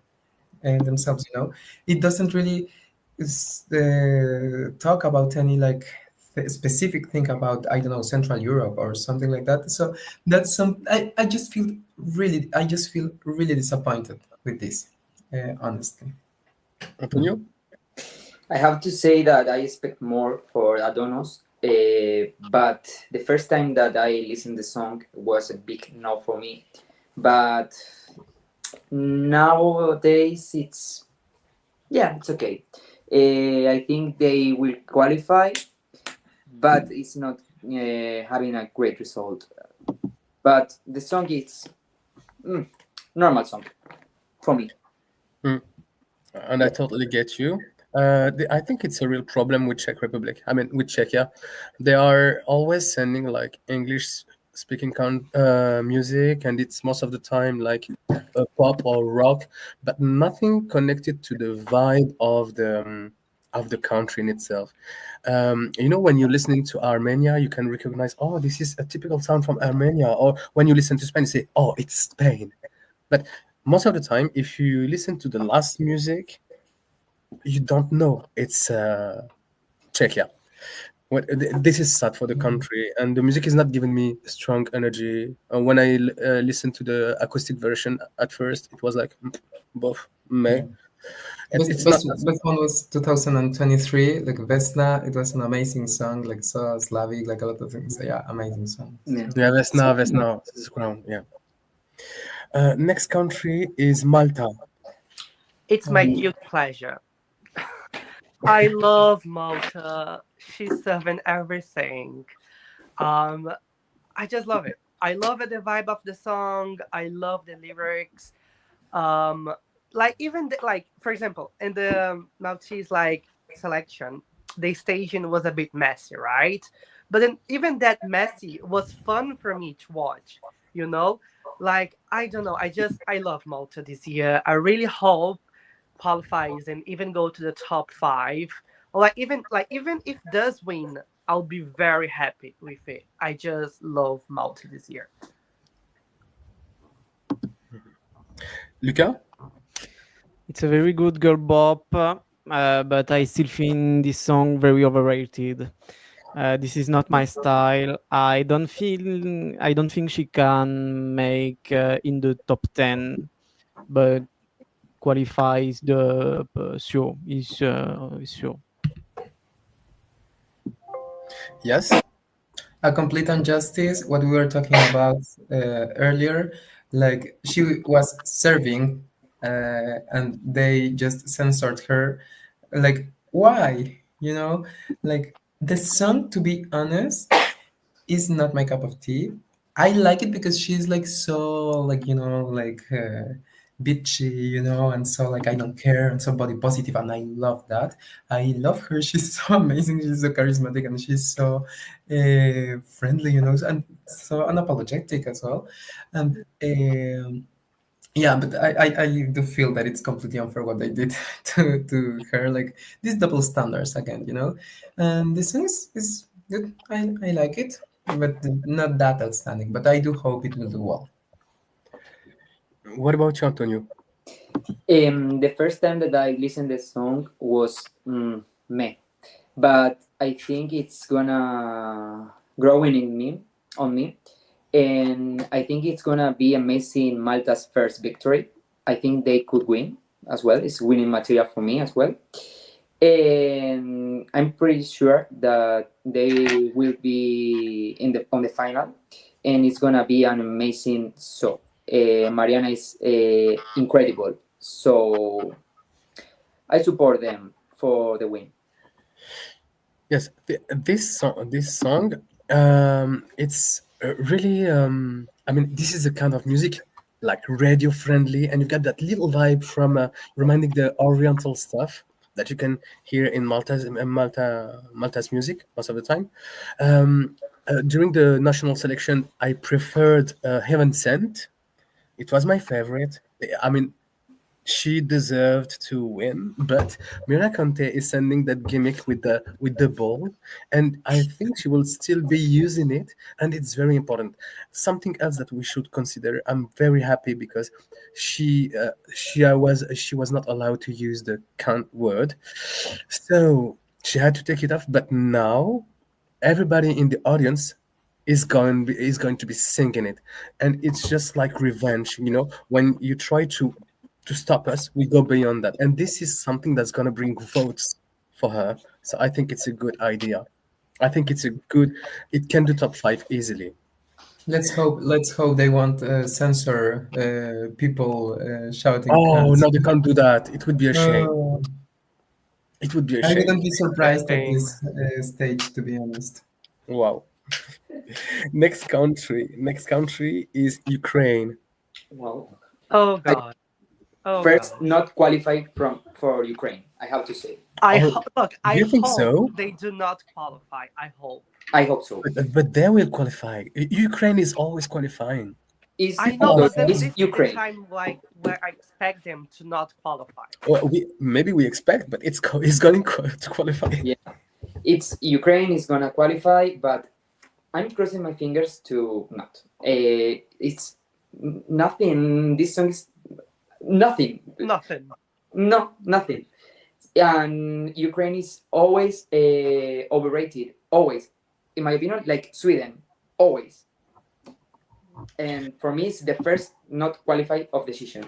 themselves. It doesn't really talk about any like specific thing about, I don't know, Central Europe or something like that. So that's I just feel really disappointed with this, honestly. Antonio? I have to say that I expect more for Adonos, but the first time that I listened the song was a big no for me. But nowadays it's okay. I think they will qualify, but it's not having a great result. But the song is normal song for me. And I totally get you. I think it's a real problem with Czech Republic. I mean, with Czechia, they are always sending like English speaking music, and it's most of the time like pop or rock, but nothing connected to the vibe of the country in itself. When you're listening to Armenia, you can recognize, oh, this is a typical sound from Armenia. Or when you listen to Spain, you say, oh, it's Spain. But most of the time, if you listen to the last music, you don't know it's Czechia. This is sad for the country, and the music is not giving me strong energy. When I listened to the acoustic version at first, it was like both meh. It's not. Best one was 2023, like Vesna. It was an amazing song, like so Slavic, like a lot of things. So, yeah, amazing song. Yeah, Vesna, this is crown. Yeah. Next country is Malta. It's my guilty pleasure. I love Malta. She's serving everything. I just love it. I love it, the vibe of the song. I love the lyrics. Like even like for example, in the Maltese like selection, the staging was a bit messy, right? But then even that messy was fun for me to watch. Like I don't know. I love Malta this year. I really hope qualifies and even go to the top 5, or even if does win, I'll be very happy with it. I just love Malta this year. Luca? It's a very good girl bop, but I still think this song very overrated. This is not my style. I don't think she can make in the top 10, but qualifies the sure is sure. Yes. A complete injustice. What we were talking about earlier, like she was serving, and they just censored her. Like why? Like the song, to be honest, is not my cup of tea. I like it because she's like so like like bitchy, and so like I don't care, and so body positive, and I love that. I love her. She's so amazing. She's so charismatic, and she's so friendly, and so unapologetic as well. And yeah, but I do feel that it's completely unfair what they did to her, like these double standards again, And the song is good. I like it, but not that outstanding. But I do hope it will do well. What about you, Antonio? The first time that I listened the song was meh, but I think it's gonna growing on me. and I think it's gonna be amazing. Malta's first victory. I think they could win as well. It's winning material for me as well, and I'm pretty sure that they will be in the on the final, and it's gonna be an amazing show. Mariana is incredible, so I support them for the win. Yes, this song, it's really. I mean, this is a kind of music like radio friendly, and you get that little vibe from reminding the Oriental stuff that you can hear in Malta's music most of the time. During the national selection, I preferred Heaven Sent. It was my favorite. I mean, she deserved to win, but Mira Conte is sending that gimmick with the ball, and I think she will still be using it, and it's very important. Something else that we should consider. I'm very happy because she was not allowed to use the cunt word, so she had to take it off. But now everybody in the audience is going to be singing it, and it's just like revenge. You know, when you try to stop us, we go beyond that, and this is something that's going to bring votes for her. So I think it's a good idea. I think it's a good. It can do top 5 easily. Let's hope they won't censor people shouting Oh cunts. no, they can't do that. It would be a shame. Uh, It would be a I shame. wouldn't be surprised at Shame. this stage, to be honest. Wow. Next country is Ukraine. Well, Oh God. Oh first, God. not qualified for Ukraine. I have to say. Look. I you think hope so? they do not qualify. I hope. I hope so. But they will qualify. Ukraine is always qualifying. Is I know, Oh, but oh. this is is the Ukraine? time like where I expect them to not qualify. Well, maybe we expect, but it's going to qualify. Yeah, it's Ukraine is gonna qualify, but I'm crossing my fingers to not. It's nothing. This song is nothing. Nothing. No, nothing. And Ukraine is always overrated. Always, in my opinion, like Sweden, always. And for me, it's the first not qualified of decision.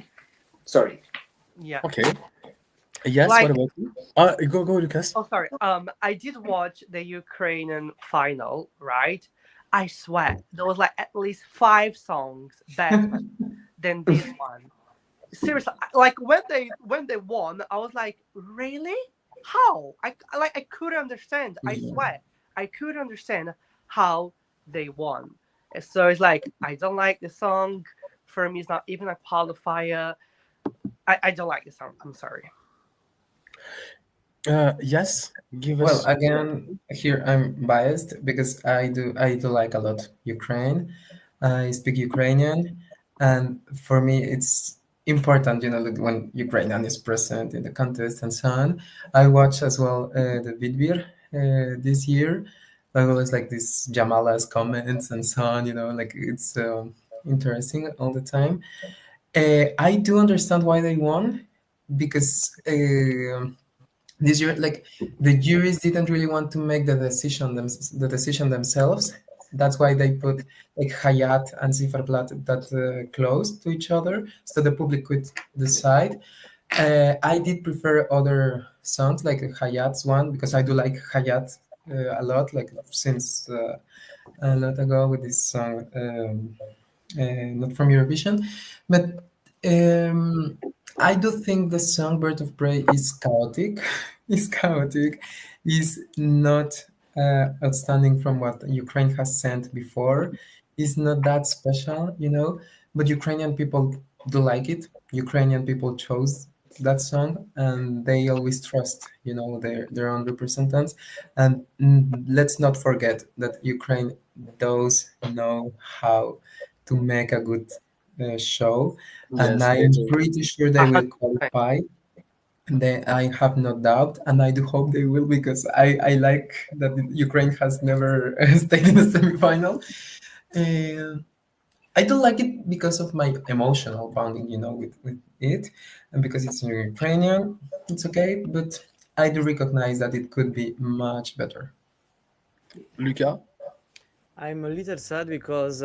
Sorry. Yeah. Okay. Yes. Like- What about you? Go, Lucas. Oh, sorry. I did watch the Ukrainian final, right? I swear there was like at least 5 songs better than this one. Seriously, like when they won, I was like, really? How? I couldn't understand. I swear, I couldn't understand how they won. So it's like I don't like the song. For me, it's not even a qualifier. I don't like the song. I'm sorry. Yes. Give Well, us. again, here I'm biased because I do like a lot Ukraine. I speak Ukrainian, and for me it's important, that when Ukrainian is present in the contest and so on. I watch as well the Vidvir this year. I always like these Jamala's comments and so on. Like it's interesting all the time. I do understand why they won because. This year, like the juries didn't really want to make the decision themselves. That's why they put like Hayat and Zifferblatt that close to each other, so the public could decide. I did prefer other songs like Hayat's one because I do like Hayat a lot, like since a lot ago with this song, not from Eurovision, but. I do think the song Bird of Prey is chaotic. Is chaotic. Is not outstanding from what Ukraine has sent before. Is not that special. But Ukrainian people do like it. Ukrainian people chose that song, and they always trust, their own representatives. And let's not forget that Ukraine does know how to make a good show, and Yes, they I'm do. pretty sure they will qualify. I have no doubt, and I do hope they will because I like that Ukraine has never stayed in the semifinal. And I do like it because of my emotional bonding, with it, and because it's in Ukrainian, it's okay. But I do recognize that it could be much better. Luca. I'm a little sad because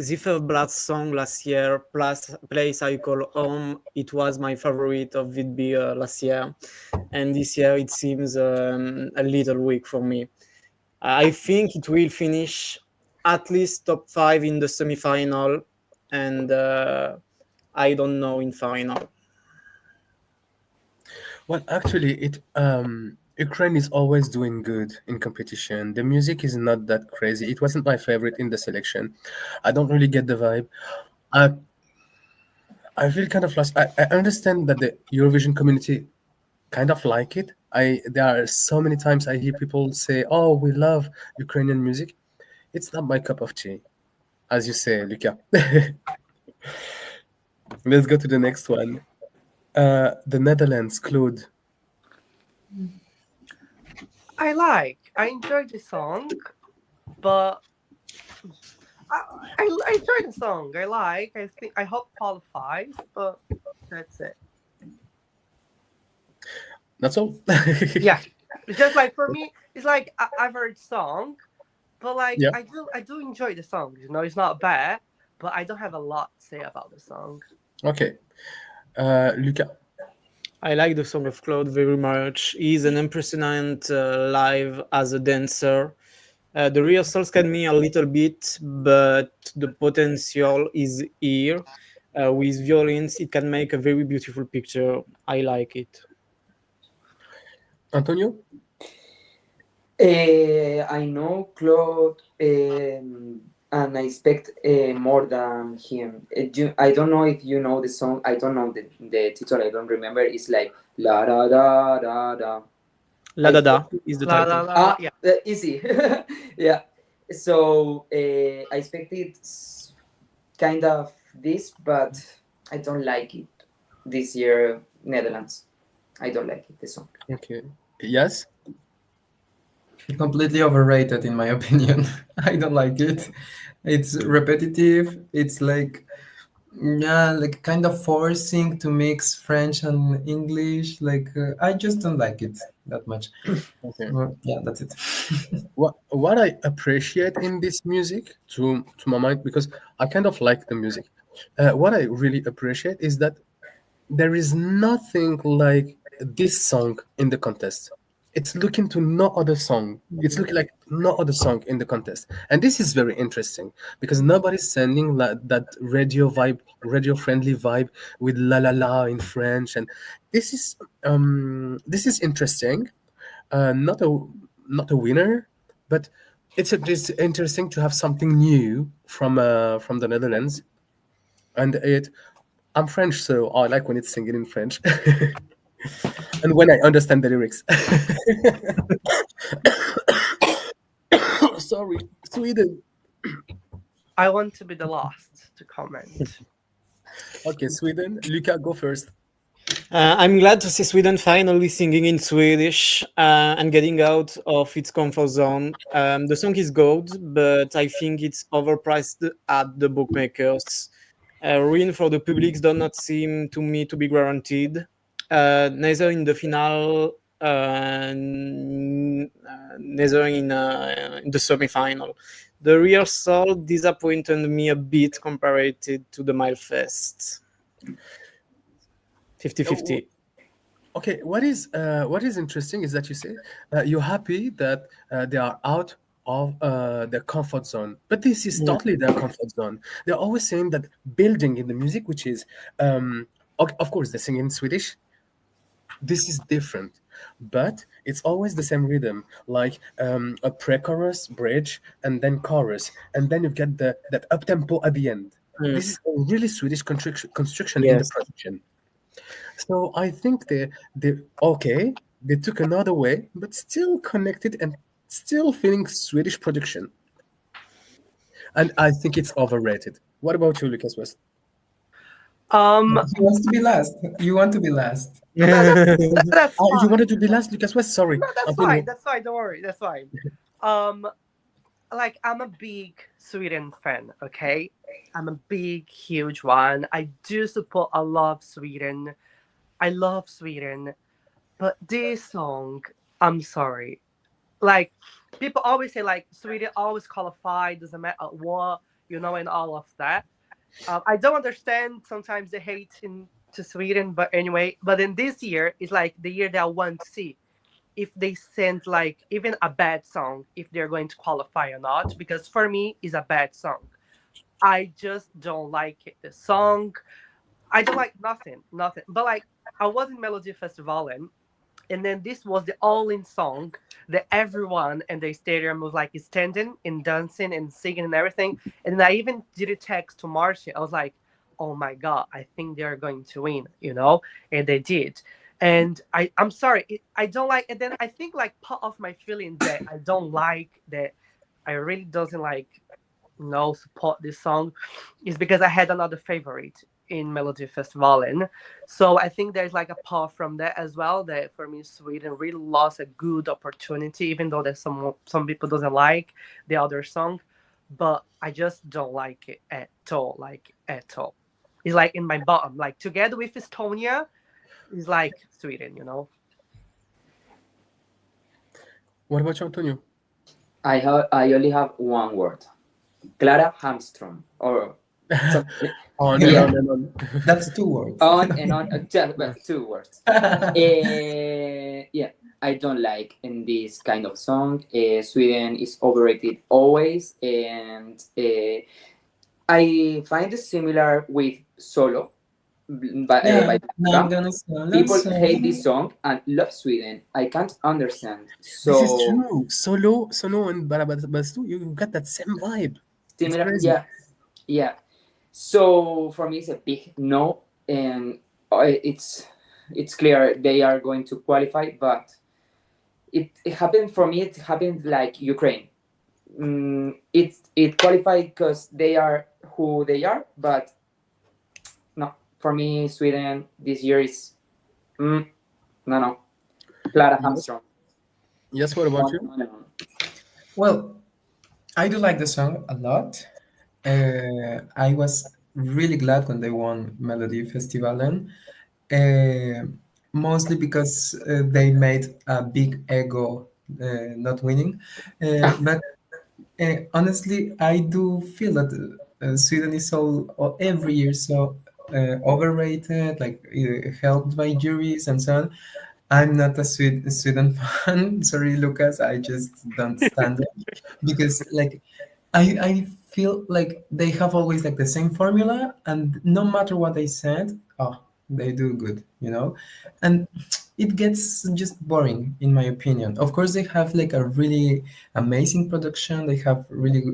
Zifferblatt's song last year, plus Place I Call Home, it was my favorite of Vidby last year. And this year it seems a little weak for me. I think it will finish at least top 5 in the semi-final, and I don't know in final. Well, actually, it Ukraine is always doing good in competition. The music is not that crazy. It wasn't my favorite in the selection. I don't really get the vibe. I I feel kind of lost. I understand that the Eurovision community kind of like it. I There are so many times I hear people say, "Oh, we love Ukrainian music." It's not my cup of tea, as you say, Luca. Let's go to the next one. The Netherlands, Claude. I enjoyed the song, but I enjoyed the song. I think I hope qualifies, but that's it. That's all. Yeah, it's just like for me, it's like I've heard song, but like Yeah. I do enjoy the song. You know, it's not bad, but I don't have a lot to say about the song. Okay. Luca. I like the song of Claude very much. He's an impressionant live as a dancer. The rehearsals can me a little bit, but the potential is here. With violins, it can make a very beautiful picture. I like it. Antonio? I know Claude, and I expect more than him. I don't know if you know the song. I don't know the title. I don't remember. It's like la da da da da. La Da Da is the La title. la la. Yeah. Easy. Yeah. So I expected kind of this, but I don't like it this year. Netherlands. I don't like it. The song. Okay. Yes? Completely overrated, in my opinion. I don't like it. It's repetitive. It's like, yeah, like kind of forcing to mix French and English. Like, I just don't like it that much. Okay. Well, yeah, that's it. What I appreciate in this music, to my mind, because I kind of like the music. What I really appreciate is that there is nothing like this song in the contest. It's looking to no other song. It's looking like no other song in the contest, and this is very interesting because nobody's sending that radio vibe, radio friendly vibe with la la la in French, and this is interesting. Not a winner, but it's interesting to have something new from the Netherlands, and it. I'm French, so I like when it's singing in French, and when I understand the lyrics. Sorry, Sweden. I want to be the last to comment. Okay, Sweden. Luca, go first. I'm glad to see Sweden finally singing in Swedish and getting out of its comfort zone. The song is good, but I think it's overpriced at the bookmakers. Win for the publics do not seem to me to be guaranteed, neither in the final, neither in the semi-final. The rehearsal disappointed me a bit compared to the Milefest. 50-50. Okay, what is interesting is that you say you're happy that they are out of their comfort zone, but this is totally their comfort zone. They're always saying that building in the music, which is, of course, they sing in Swedish. This is different, but it's always the same rhythm, like a pre-chorus, bridge, and then chorus, and then you get that up tempo at the end. This is a really Swedish construction in the Yes. production. So I think they took another way, but still connected and still feeling Swedish production. And I think it's overrated. What about you, Lucas West? He wants to be last. You want to be last. That's Oh, you fine. wanted to be last, Lucas West? Sorry. No, that's Antonio. fine. That's fine. Don't worry. That's fine. Like I'm a big Sweden fan. Okay, I'm a big, huge one. I do support. I love Sweden. I love Sweden, but this song, I'm sorry. Like people always say like Sweden always qualify, doesn't matter what, and all of that. I don't understand sometimes the hate in to Sweden, but anyway. But in this year, it's like the year that I want to see if they send like even a bad song, if they're going to qualify or not. Because for me, it's a bad song. I just don't like it. The song. I don't like nothing. But like I was in Melody Festival and then this was the all-in song that everyone in the stadium was like standing and dancing and singing and everything. And then I even did a text to Marcia. I was like, "Oh my god, I think they are going to win," and they did. And I'm sorry, I don't like. And then I think like part of my feeling that I don't like that I really doesn't like support this song is because I had another favorite in Melody Festivalen. So I think there's like a part from that as well that for me Sweden really lost a good opportunity, even though there's some people doesn't like the other song, but I just don't like it at all, like at all. It's like in my bottom, like together with Estonia, it's like Sweden. What about you, Antonio? I only have one word. Clara Hamstrom or something. On Yeah. and on. That's 2 words. On and on, just but 2 words. Yeah, I don't like in this kind of song. Sweden is overrated always, and I find it similar with Solo. By Now I'm gonna solo, people so- hate this song and love Sweden. I can't understand. So This is true. Solo, and Barabastu, you got that same vibe. similar, crazy. yeah. So for me, it's a big no, and it's clear they are going to qualify, but it happened for me. It happened like Ukraine. It qualified because they are who they are, but no, for me, Sweden this year is no. Clara Hamstrom. Yes, what about you? No. Well, I do like the song a lot. I was really glad when they won Melody Festivalen, uh, mostly because they made a big ego not winning. But honestly, I do feel that Sweden is every year so overrated, like helped by juries and so on. I'm not a Sweden fan. Sorry, Lucas. I just don't stand it because, like, I feel like they have always like the same formula, and no matter what they said, they do good. And it gets just boring, in my opinion. Of course, they have like a really amazing production. They have really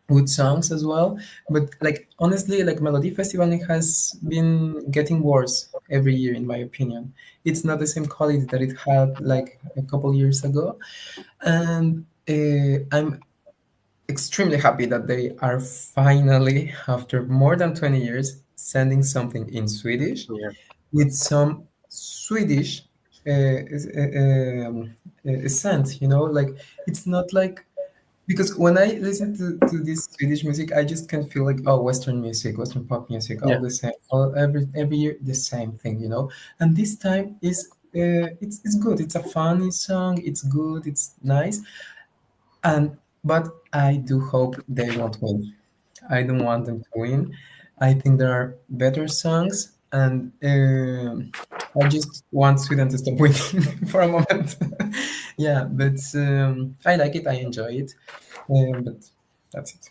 good songs as well. But like honestly, like Melody Festival has been getting worse every year, in my opinion. It's not the same quality that it had like a couple years ago, and I'm extremely happy that they are finally, after more than 20 years, sending something in Swedish Yeah. with some Swedish sense. Like it's not like, because when I listen to this Swedish music, I just can feel like, oh, Western music, Western pop music, all Yeah. the same, every year the same thing. And this time is it's good. It's a funny song. It's good. It's nice. But I do hope they won't win. I don't want them to win. I think there are better songs, and I just want Sweden to stop winning for a moment. Yeah, but I like it. I enjoy it, but that's it.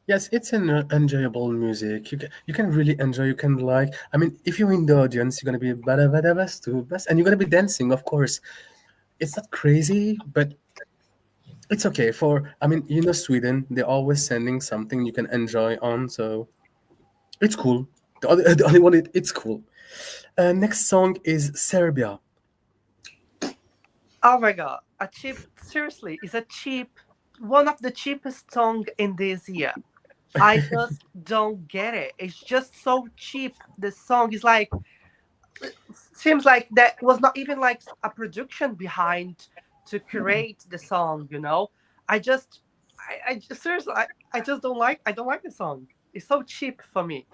Yes, it's an enjoyable music. You can really enjoy. You can like. I mean, if you're in the audience, you're gonna be bada bada bastu bas, and you're gonna be dancing. Of course, it's not crazy, but it's okay. Sweden, they're always sending something you can enjoy on, so it's cool. The only one, it's cool. Next song is Serbia. Oh my god, a cheap. Seriously, it's a cheap. One of the cheapest song in this year. I just don't get it. It's just so cheap. The song is like seems like that was not even like a production behind to create the song. I just I just seriously I just don't like the song. It's so cheap for me.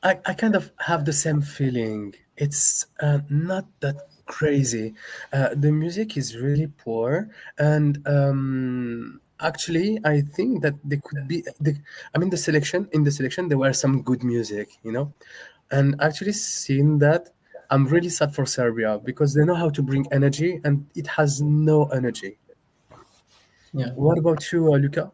I kind of have the same feeling. It's not that crazy. The music is really poor, and actually, I think that they could be. I mean, the selection there were some good music, and actually seeing that. I'm really sad for Serbia because they know how to bring energy and it has no energy. Yeah. What about you, Luca?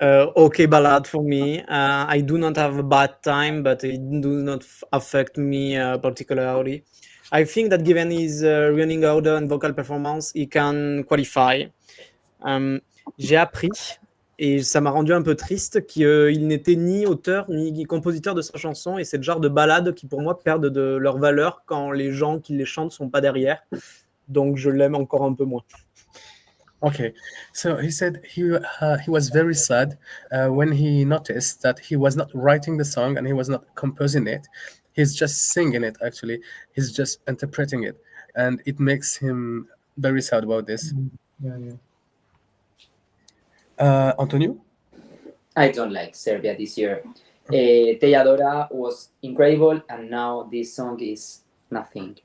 Okay ballad for me. I do not have a bad time, but it do not affect me particularly. I think that given his running order and vocal performance, he can qualify. J'ai appris, et ça m'a rendu un peu triste, qu'il n'était ni auteur ni compositeur de sa chanson, et c'est le genre de ballades qui pour moi perdent de leur valeur quand les gens qui les chantent sont pas derrière. Donc je l'aime encore un peu moins. Okay, so he said he was very sad when he noticed that he was not writing the song and he was not composing it. He's just singing it. Actually, he's just interpreting it, and it makes him very sad about this. Yeah, yeah. Antonio? I don't like Serbia this year. Telladora was incredible, and now this song is nothing.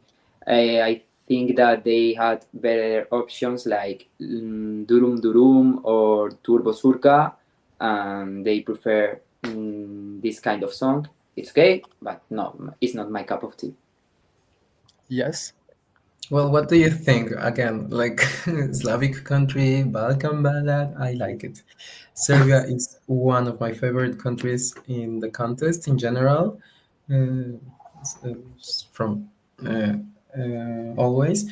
I think that they had better options like Durum Durum or Turbo Surka, and they prefer this kind of song. It's okay, but no, it's not my cup of tea. Yes. Well, what do you think? Again, like Slavic country, Balkan ballad, I like it. Serbia is one of my favorite countries in the contest in general, from always.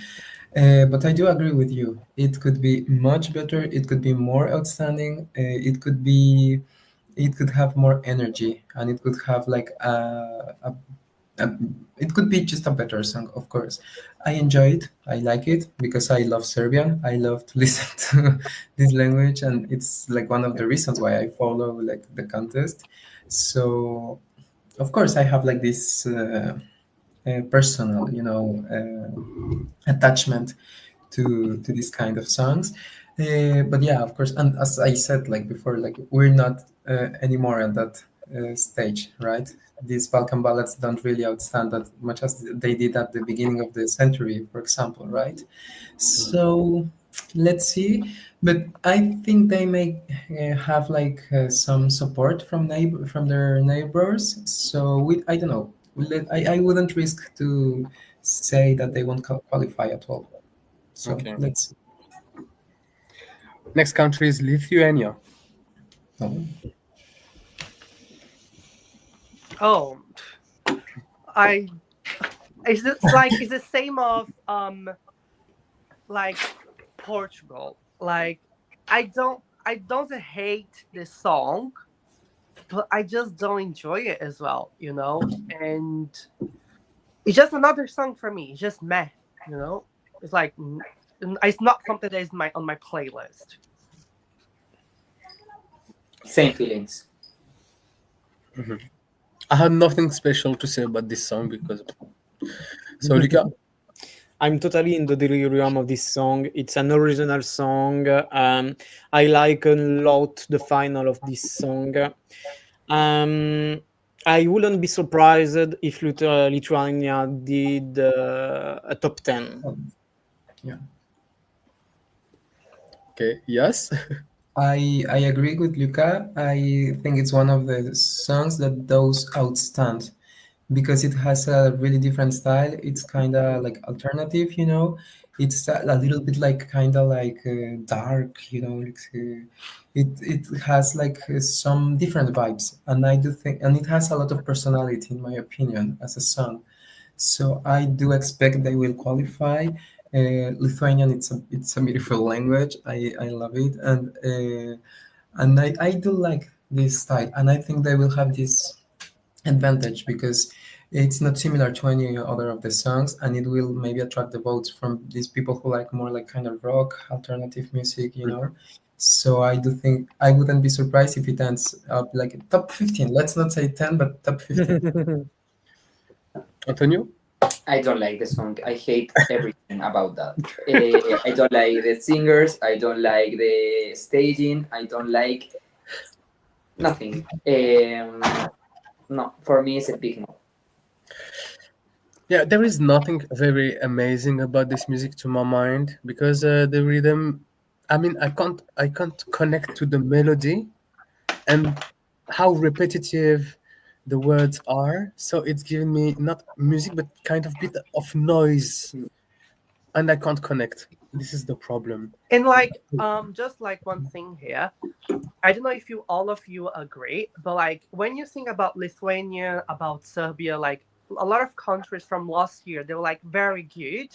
But I do agree with you. It could be much better. It could be more outstanding. It could have more energy, and it could have like it could be just a better song, of course. I enjoy it. I like it because I love Serbian. I love to listen to this language, and it's like one of the reasons why I follow like the contest. So, of course, I have like this personal, attachment to this kind of songs. But yeah, of course, and as I said like before, like we're not anymore at that stage, right? These Balkan ballads don't really outstand that much as they did at the beginning of the century, for example, right? So let's see. But I think they may have like some support from their neighbors. So I don't know. I wouldn't risk to say that they won't qualify at all. So Okay. let's see. Next country is Lithuania. Oh. Oh, it's the same of like Portugal. Like I don't hate this song, but I just don't enjoy it as well, And it's just another song for me. It's just meh, It's like it's not something that is on my playlist. Same feelings. Mm-hmm. I had nothing special to say about this song because. So, Luca? I'm totally in the delirium of this song. It's an original song. I like a lot the final of this song. I wouldn't be surprised if Lithuania did a top 10. Yeah. Okay, yes. I agree with Luca. I think it's one of the songs that those outstand because it has a really different style. It's kind of like alternative, It's a little bit like kind of like dark, it has like some different vibes, and I do think, and it has a lot of personality, in my opinion, as a song. So I do expect they will qualify. Lithuanian, it's a beautiful language. I love it, and I do like this style, and I think they will have this advantage because it's not similar to any other of the songs, and it will maybe attract the votes from these people who like more like kind of rock, alternative music, So I do think I wouldn't be surprised if it ends up like top 15. Let's not say 10, but top 15. Antonio? I don't like the song. I hate everything about that. I don't like the singers. I don't like the staging. I don't like nothing. No, for me it's a big no. Yeah, there is nothing very amazing about this music to my mind because the rhythm. I mean, I can't connect to the melody and how repetitive the words are. So it's giving me not music but kind of bit of noise, and I can't connect. This is the problem. And like just like one thing here, I don't know if you all of you agree, but like when you think about Lithuania, about Serbia, like a lot of countries from last year, they were like very good.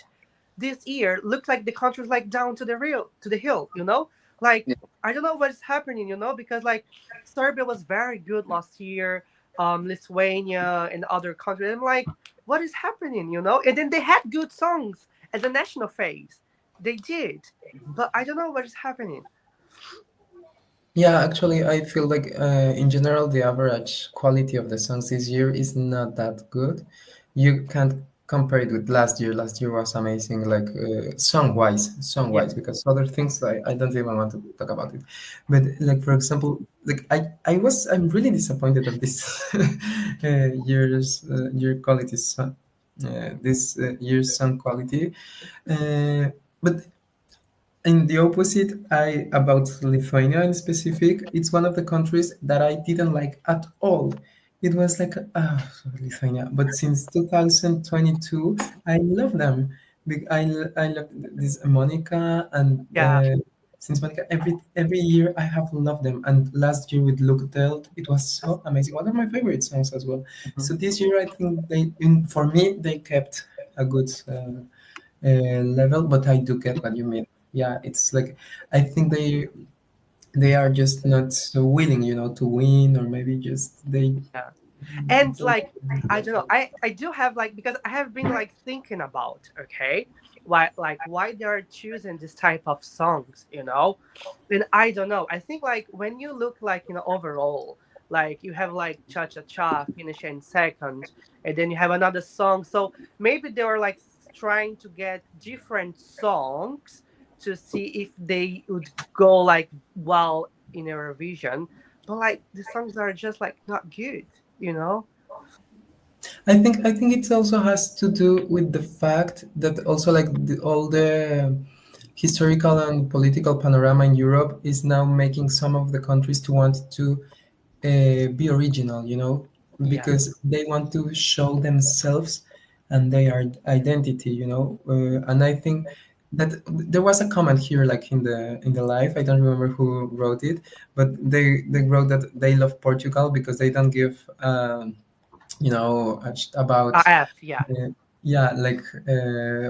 This year looked like the country's like down to the hill, you know? Like Yeah. I don't know what is happening, you know, because like Serbia was very good last year, Lithuania and other countries. I'm like, what is happening, you know? And then they had good songs at the national phase. They did. But I don't know what is happening. Yeah, actually, I feel like in general the average quality of the songs this year is not that good. You can't compare it with last year. Last year was amazing, like Yeah. song-wise, because other things I don't even want to talk about it. But like for example, like I'm really disappointed of this year quality song, this year's song quality. But in the opposite, I about Lithuania in specific, it's one of the countries that I didn't like at all. It was like Lithuania, but since 2022, I love them. I love this Monica and Yeah. since Monica every year I have loved them. And last year with Look Dealt, it was so amazing. One of my favorite songs as well. Mhm. So this year I think for me they kept a good. Level, but I do get what you mean. Yeah, it's like I think they are just not so willing, to win, or maybe just they Yeah. And don't like I don't know, I do have like, because I have been like thinking about, okay, why they are choosing this type of songs, you know. And I don't know, I think like when you look like, you know, overall, like you have like Cha Cha Cha finish in second, and then you have another song, so maybe they were like trying to get different songs to see if they would go like well in Eurovision. But like the songs are just like not good, you know. I think it also has to do with the fact that also like all the historical and political panorama in Europe is now making some of the countries to want to be original, Yeah. because they want to show themselves and their identity, and I think that there was a comment here, like in the live. I don't remember who wrote it, but they wrote that they love Portugal because they don't give, about F, yeah. uh, yeah, like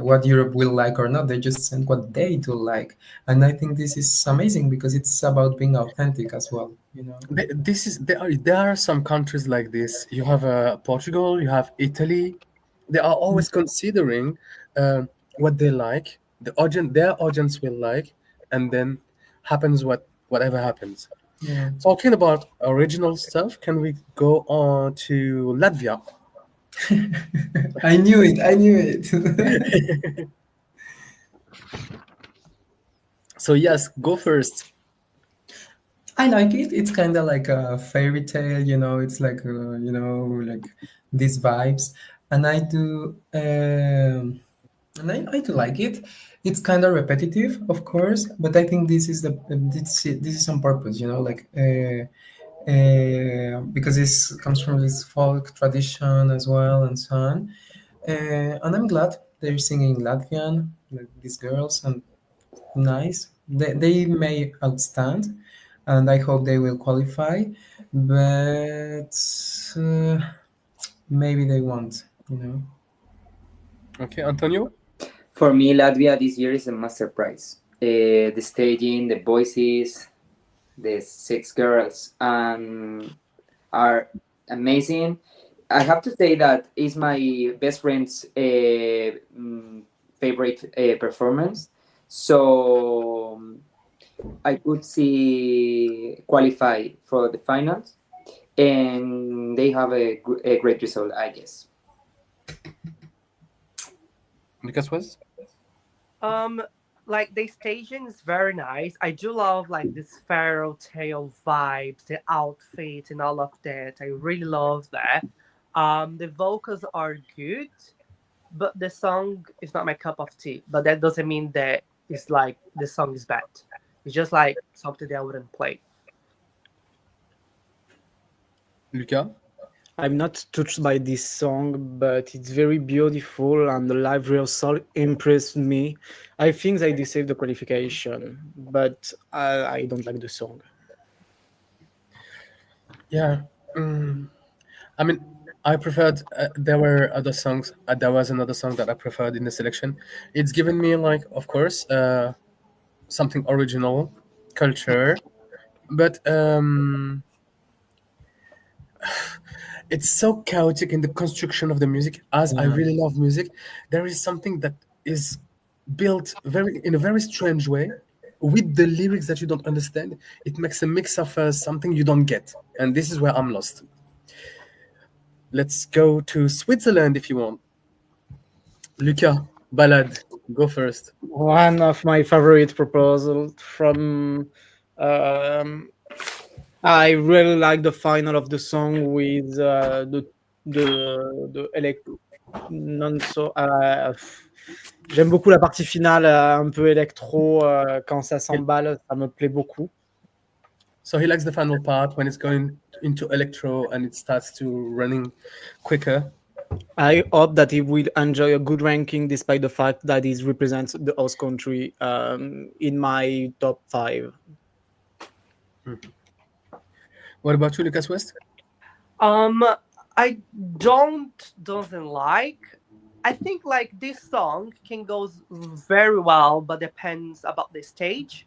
what Europe will like or not. They just send what they do like, and I think this is amazing because it's about being authentic as well. This is there are some countries like this. You have Portugal, you have Italy. They are always considering what they like, their audience will like, and then happens whatever happens. Yeah. Talking about original stuff, can we go on to Latvia? I knew it. I knew it. So yes, go first. I like it. It's kind of like a fairy tale. It's like like these vibes, and I do, and I do like it. It's kind of repetitive, of course, but I think this is on purpose. Like because this comes from this folk tradition as well, and so on. And I'm glad they're singing Latvian, like these girls, and nice. They may outstand, and I hope they will qualify, but maybe they won't. Okay, Antonio. For me, Latvia this year is a master prize. The staging, the voices, the six girls are amazing. I have to say that is my best friend's favorite performance. So I could see qualify for the finals, and they have a great result, I guess. Lucas was. Um, like the staging is very nice. I do love like this fairy tale vibes, the outfit and all of that. I really love that. The vocals are good. but the song is not my cup of tea. But that doesn't mean that it's like the song is bad. It's just like something that I wouldn't play. Luca? I'm not touched by this song, but it's very beautiful and the live rehearsal impressed me. I think they deserve the qualification, but I don't like the song. Yeah. I mean, I preferred. There were other songs. There was another song that I preferred in the selection. It's given me, like, of course, something original, culture, but it's so chaotic in the construction of the music. As I really love music, there is something that is built in a very strange way with the lyrics that you don't understand. It makes a mix of something you don't get, and this is where I'm lost. Let's go to Switzerland if you want. Luca, ballad, go first. One of my favorite proposals from. I really like the final of the song with non so. J'aime beaucoup la partie finale un peu électro quand ça s'emballe, ça me plaît beaucoup. So he likes the final part when it's going into electro and it starts to running quicker. I hope that he will enjoy a good ranking despite the fact that he represents the host country in my top 5. What about you, Lucas West? I doesn't like. I think like this song can go very well, but depends about the stage.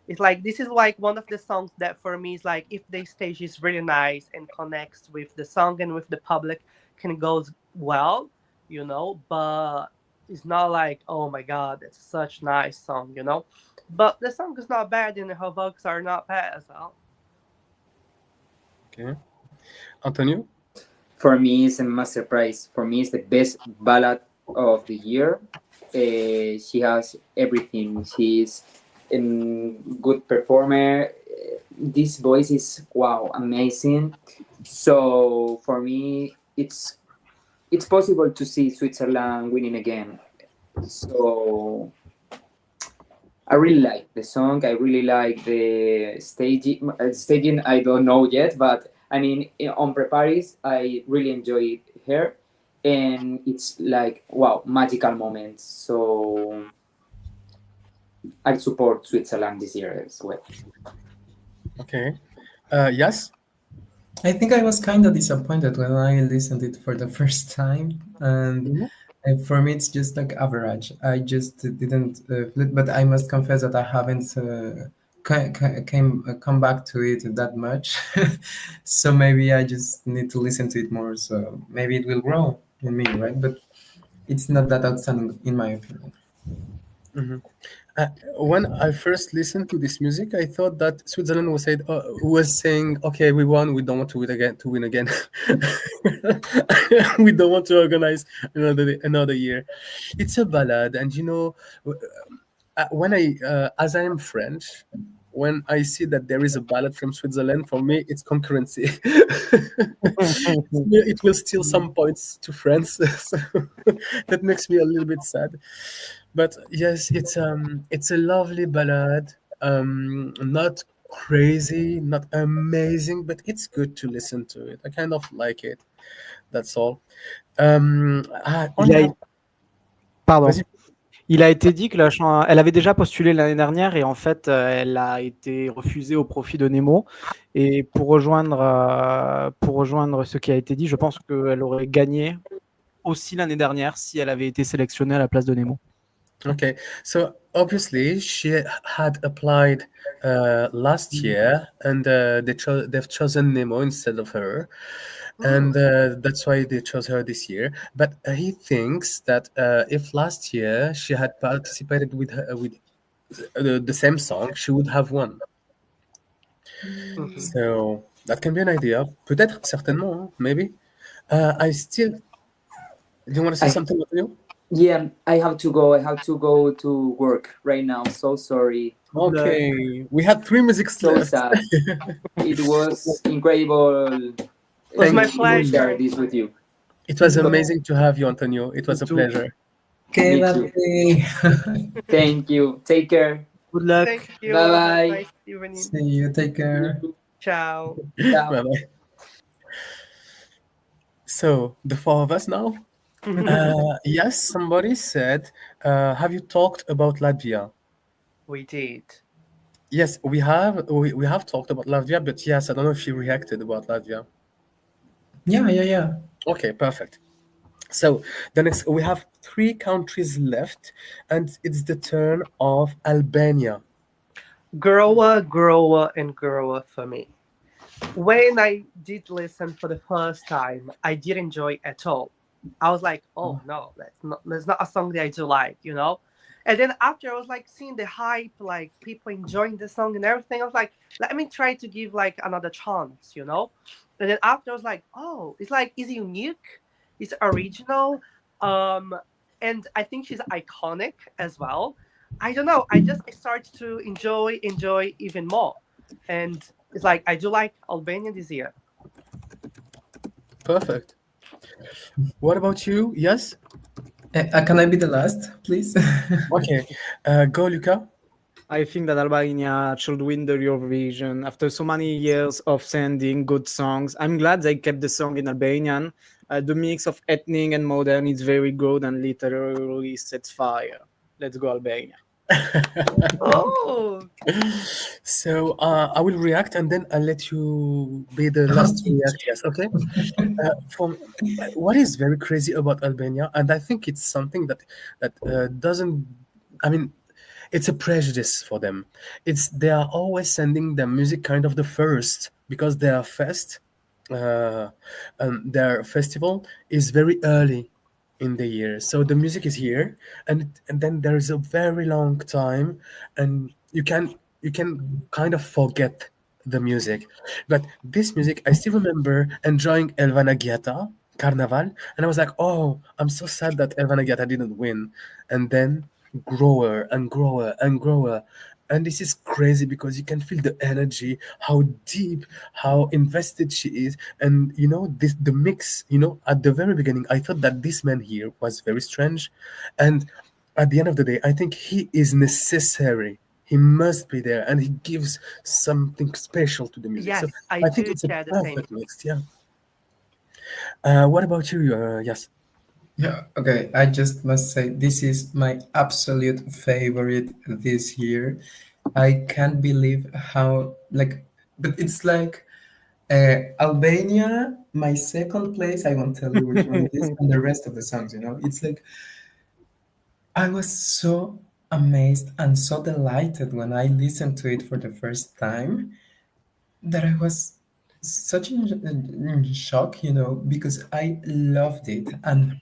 It's like this is like one of the songs that for me is like if the stage is really nice and connects with the song and with the public, can go well, you know. But it's not like oh my god, it's such a nice song, you know. But the song is not bad and her vocals are not bad as well. Okay, Antonio. For me, it's a master prize. For me, it's the best ballad of the year. She has everything. She's a good performer. This voice is wow, amazing. So for me, it's possible to see Switzerland winning again. So I really like the song. I really like the staging. Staging, I don't know yet, but I mean, on Preparis, I really enjoyed her, and it's like wow, magical moments. So I support Switzerland this year as well. Okay, yes. I think I was kind of disappointed when I listened it for the first time, and for me it's just like average. I just didn't but I must confess that I haven't come back to it that much. So maybe I just need to listen to it more, so maybe it will grow in me, right? But it's not that outstanding in my opinion. When I first listened to this music, I thought that Switzerland was saying, "Okay, we won. We don't want to win again. We don't want to organize another year." It's a ballad, and you know, when as I am French, when I see that there is a ballad from Switzerland, for me it's concurrency. It will steal some points to France, so that makes me a little bit sad. But yes, it's a lovely ballad. Not crazy, not amazing, but it's good to listen to it. I kind of like it. That's all. Pardon. Il a été dit que elle avait déjà postulé l'année dernière et en fait, elle a été refusée au profit de Nemo. Et pour rejoindre ce qui a été dit, je pense qu'elle aurait gagné aussi l'année dernière si elle avait été sélectionnée à la place de Nemo. Okay, so obviously she had applied last year, and they've chosen Nemo instead of her, and that's why they chose her this year. But he thinks that if last year she had participated with the same song, she would have won. So that can be an idea. Peut-être, certainement, hein, maybe. Do you want to say something, Antonio? Yeah, I have to go. I have to go to work right now. So sorry. Okay, we had 3 musics So left. sad. It was incredible. It was my pleasure. Share this with you. It was So, amazing to have you, Antonio. It was a to pleasure. Me too. Quédate. Thank you. Take care. good luck. Thank you. Bye Have a bye. nice evening. See you. Take care. Ciao. Ciao. Bye bye. So, the four of us now? Yes, somebody said, have you talked about Latvia? We did. Yes, we have talked about Latvia, but yes, I don't know if you reacted about Latvia. Yeah. Okay, perfect. So the next we have three countries left, and it's the turn of Albania. Grower, and grower for me. When I did listen for the first time, I did enjoy at all. I was like, oh no, that's not a song that I do like, you know? And then after I was like seeing the hype, like people enjoying the song and everything, I was like, let me try to give like another chance, you know? And then after I was like, oh, it's unique, it's original, and I think she's iconic as well. I don't know, I just start to enjoy even more. And it's like I do like Albania this year. Perfect. What about you? Yes? Can I be the last, please? Okay. Go, Luca. I think that Albania should win the Eurovision after so many years of sending good songs. I'm glad they kept the song in Albanian. The mix of ethnic and modern is very good and literally sets fire. Let's go, Albania. Oh, So I will react, and then I'll let you be the last to react. Yes, okay. From what is very crazy about Albania, and I think it's something that doesn't. I mean, it's a prejudice for them. It's they are always sending their music kind of the first because uh, their festival is very early in the year. So the music is here, and then there is a very long time, and you can kind of forget the music. But this music, I still remember enjoying Elvana Gieta Carnaval, and I was like, oh, I'm so sad that Elvana Gieta didn't win. And then grower and grower and grower. And this is crazy because you can feel the energy, how deep, how invested she is. And this the mix, at the very beginning, I thought that this man here was very strange. And at the end of the day, I think he is necessary. He must be there, and he gives something special to the music. So yes, I I think do it's a share the same. perfect mix. Yeah. What about you? Yes. Yeah, okay. I just must say this is my absolute favorite this year. I can't believe how but it's like Albania, my second place. I won't tell you which one it is, and the rest of the songs. It's like I was so amazed and so delighted when I listened to it for the first time that I was such in shock, because I loved it. And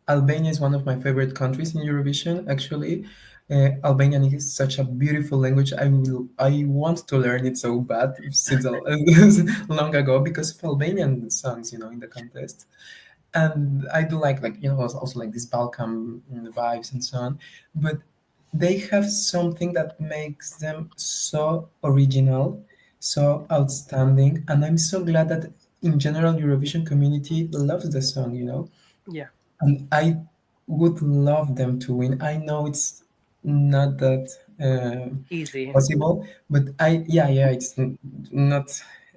Albania is one of my favorite countries in Eurovision, actually. Albanian is such a beautiful language. I want to learn it so bad since long ago because of Albanian songs, in the contest. And I do also like these Balkan vibes and so on. But they have something that makes them so original, so outstanding, and I'm so glad that in general Eurovision community loves the song, Yeah, and I would love them to win. I know it's not that easy. possible, but it's not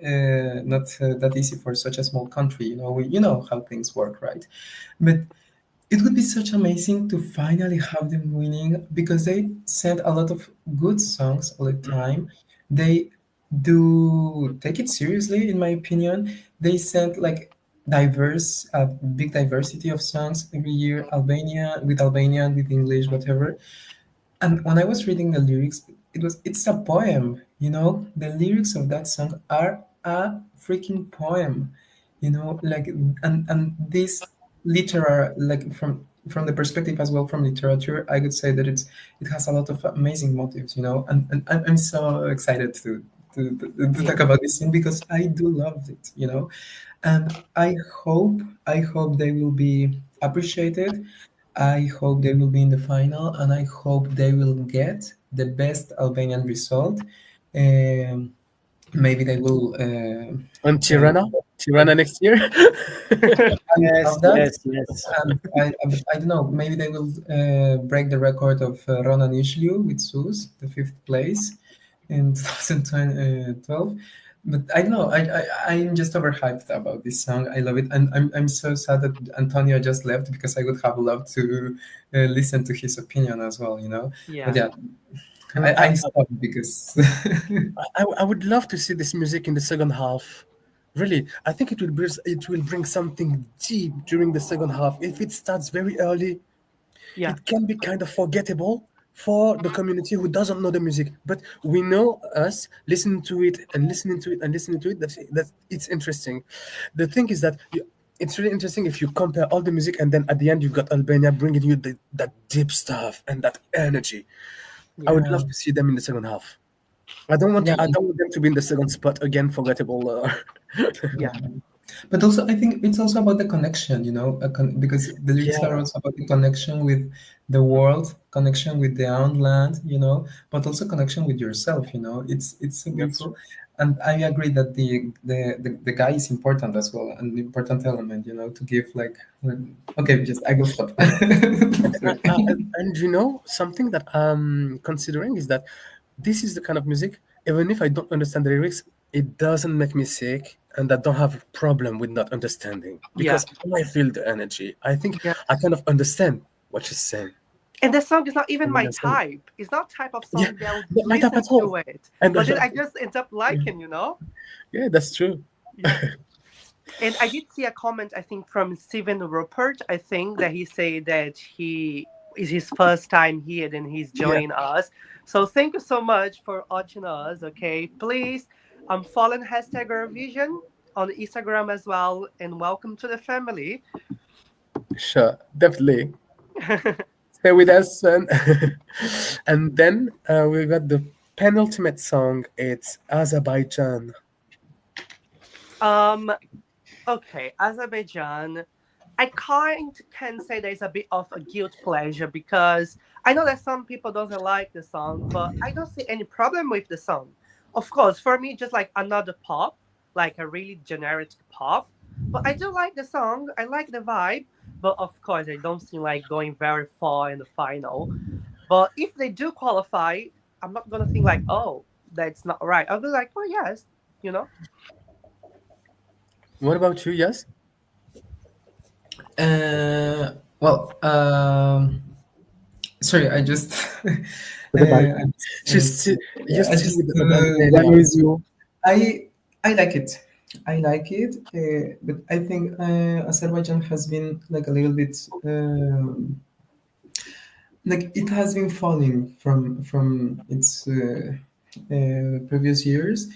that easy for such a small country. You know how things work, right? But it would be such amazing to finally have them winning because they send a lot of good songs all the time. They do take it seriously, in my opinion. They send like a big diversity of songs every year, Albanian, with English, whatever. And when I was reading the lyrics, it's a poem, The lyrics of that song are a freaking poem, like and this literal like from the perspective as well from literature, I would say that it has a lot of amazing motives, and I'm so excited to Yeah. talk about this scene because I do love it, and I hope they will be appreciated. I hope they will be in the final, and I hope they will get the best Albanian result. Um, Maybe they will. And Tirana next year. I Yes, love that. yes, yes. I don't know. Maybe they will break the record of Ronan Ishliu with Sus, the fifth place in 2012. But I don't know. I'm just overhyped about this song. I love it, and I'm so sad that Antonio just left because I would have loved to listen to his opinion as well. But Yeah. yeah, I, I'm stopped because I would love to see this music in the second half. Really, I think it will bring something deep during the second half. If it starts very early, Yeah. it can be kind of forgettable for the community who doesn't know the music. But we know us listening to it and listening to it and listening to it that it's interesting. The thing is that it's really interesting if you compare all the music and then at the end you've got Albania bringing you that deep stuff and that energy. I would love to see them in the second half. I don't want yeah. I don't want them to be in the second spot again. Forgettable. Yeah. But also, I think it's also about the connection, because the lyrics are Yeah. also about the connection with the world, connection with their own land, but also connection with yourself. It's so That's beautiful, true. and I agree that the guy is important as well, an important element, to give okay, just I will stop. Sorry. And something that I'm considering is that this is the kind of music. Even if I don't understand the lyrics, it doesn't make me sick, and I don't have a problem with not understanding Yeah. because I feel the energy. I think Yeah. I kind of understand what she's saying. And the song is not I even my understand. type. It's not type of Yeah, song that I would not my type listen at all. to it. And But then I just end up liking. yeah, that's true. Yeah. And I did see a comment, I think, from Steven Rupert, I think, that he said that he is his first time here and he's Yeah, joining us. So thank you so much for watching us. Okay. Please follow hashtag Eurovision on Instagram as well. And welcome to the family. sure, definitely. Stay with us, and and then we got the penultimate song. It's Azerbaijan. um okay, Azerbaijan. I kind can say there's a bit of a guilt pleasure because I know that some people doesn't like the song, but I don't see any problem with the song. Of course, for me, just like another pop, like a really generic pop. But I do like the song. I like the vibe. But of course, I don't see like going very far in the final. But if they do qualify, I'm not gonna think like, oh, that's not right. I'll be like, oh yes, you know. What about you? Yes. Well, sorry, I just, Goodbye. I just, She's still, yeah, you're I still just, with the I'm with you. I like it. I like it, but I think Azerbaijan has been like a little bit like it has been falling from its previous years.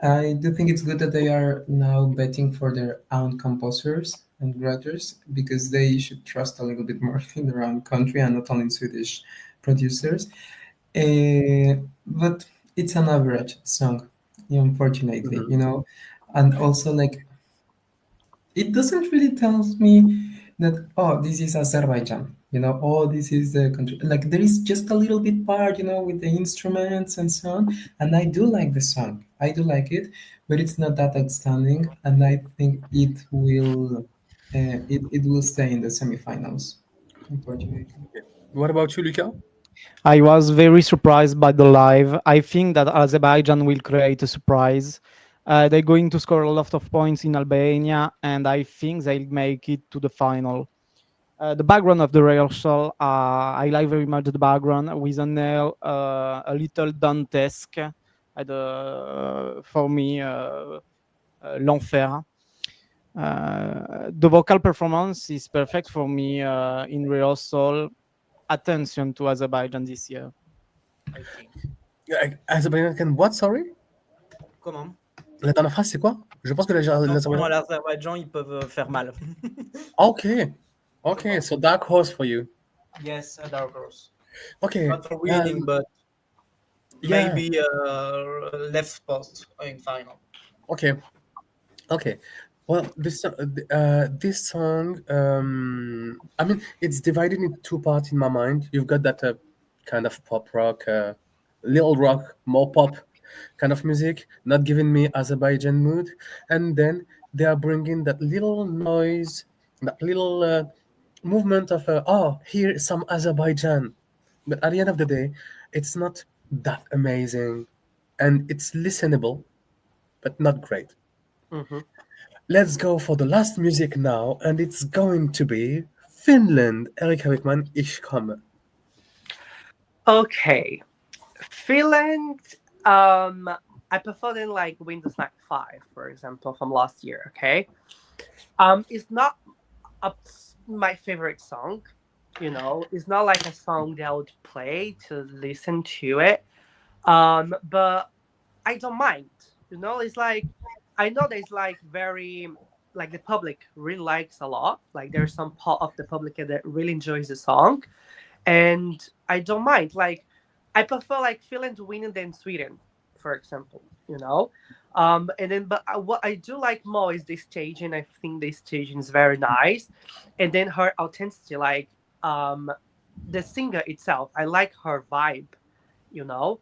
I do think it's good that they are now betting for their own composers and writers because they should trust a little bit more in their own country and not only in Swedish producers. But it's an average song, unfortunately, Mhm. and also like it doesn't really tell me that this is Azerbaijan, this is the country. Like there is just a little bit part, with the instruments and so on. And I do like the song. I do like it, but it's not that outstanding. And I think it will stay in the semifinals, unfortunately. What about you, Luca? I was very surprised by the live. I think that Azerbaijan will create a surprise. They're going to score a lot of points in Albania, and I think they'll make it to the final. The background of the rehearsal, I like very much the background with a nail, a little Dantesque, for me, l'enfer. The vocal performance is perfect for me in rehearsal. Attention to Azerbaijan this year, I think. Azerbaijan can what? Sorry. Comment? La dernière phrase, c'est quoi? Je pense que Non, pour l'Azerbaïdjan. moi, l'Azerbaïdjan, ils peuvent faire mal. Okay. Okay. So dark horse for you. Yes, a dark horse. Okay. Not for winning, but Yeah. maybe left spot in final. Okay. Okay. Well, this song, I mean, it's divided into two parts in my mind. You've got that kind of pop rock, little rock, more pop kind of music, not giving me Azerbaijan mood, and then they are bringing that little noise that little movement of oh, here is some Azerbaijan, but at the end of the day, it's not that amazing, and it's listenable, but not great. Hmm. Let's go for the last music now, and it's going to be Finland. Erika Wickman, Ich komme. Okay, Finland. Um, I prefer than like Windows 95, for example, from last year. Okay, it's not a, my favorite song. You know, it's not like a song that I would play to listen to it. But I don't mind. You know, it's like I know that it's like very like the public really likes a lot. Like there's some part of the public that really enjoys the song, and I don't mind. Like I prefer like Finland winning than Sweden, for example. You know, and then but what I do like more is the staging. I think the staging is very nice, and then her authenticity, like the singer itself. I like her vibe. You know,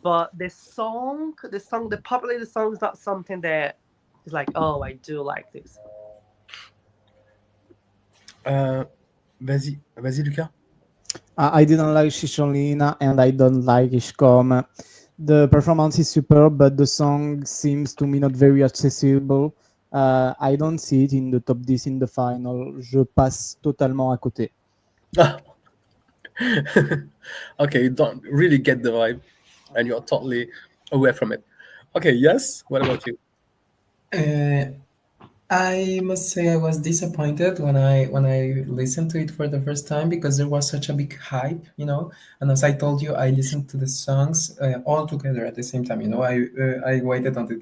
but the popular the song is not something that is like, oh, I do like this. Vas-y, Lucas. I didn't like Shishonlina and I don't like Ishkom. The performance is superb, but the song seems to me not very accessible. I don't see it in the top 10 in the final. Je passe totalement à côté. Okay, you don't really get the vibe, and you're totally away from it. Okay, yes. What about you? Uh, I must say I was disappointed when I listened to it for the first time because there was such a big hype, you know. And as I told you, I listened to the songs all together at the same time. You know, I waited until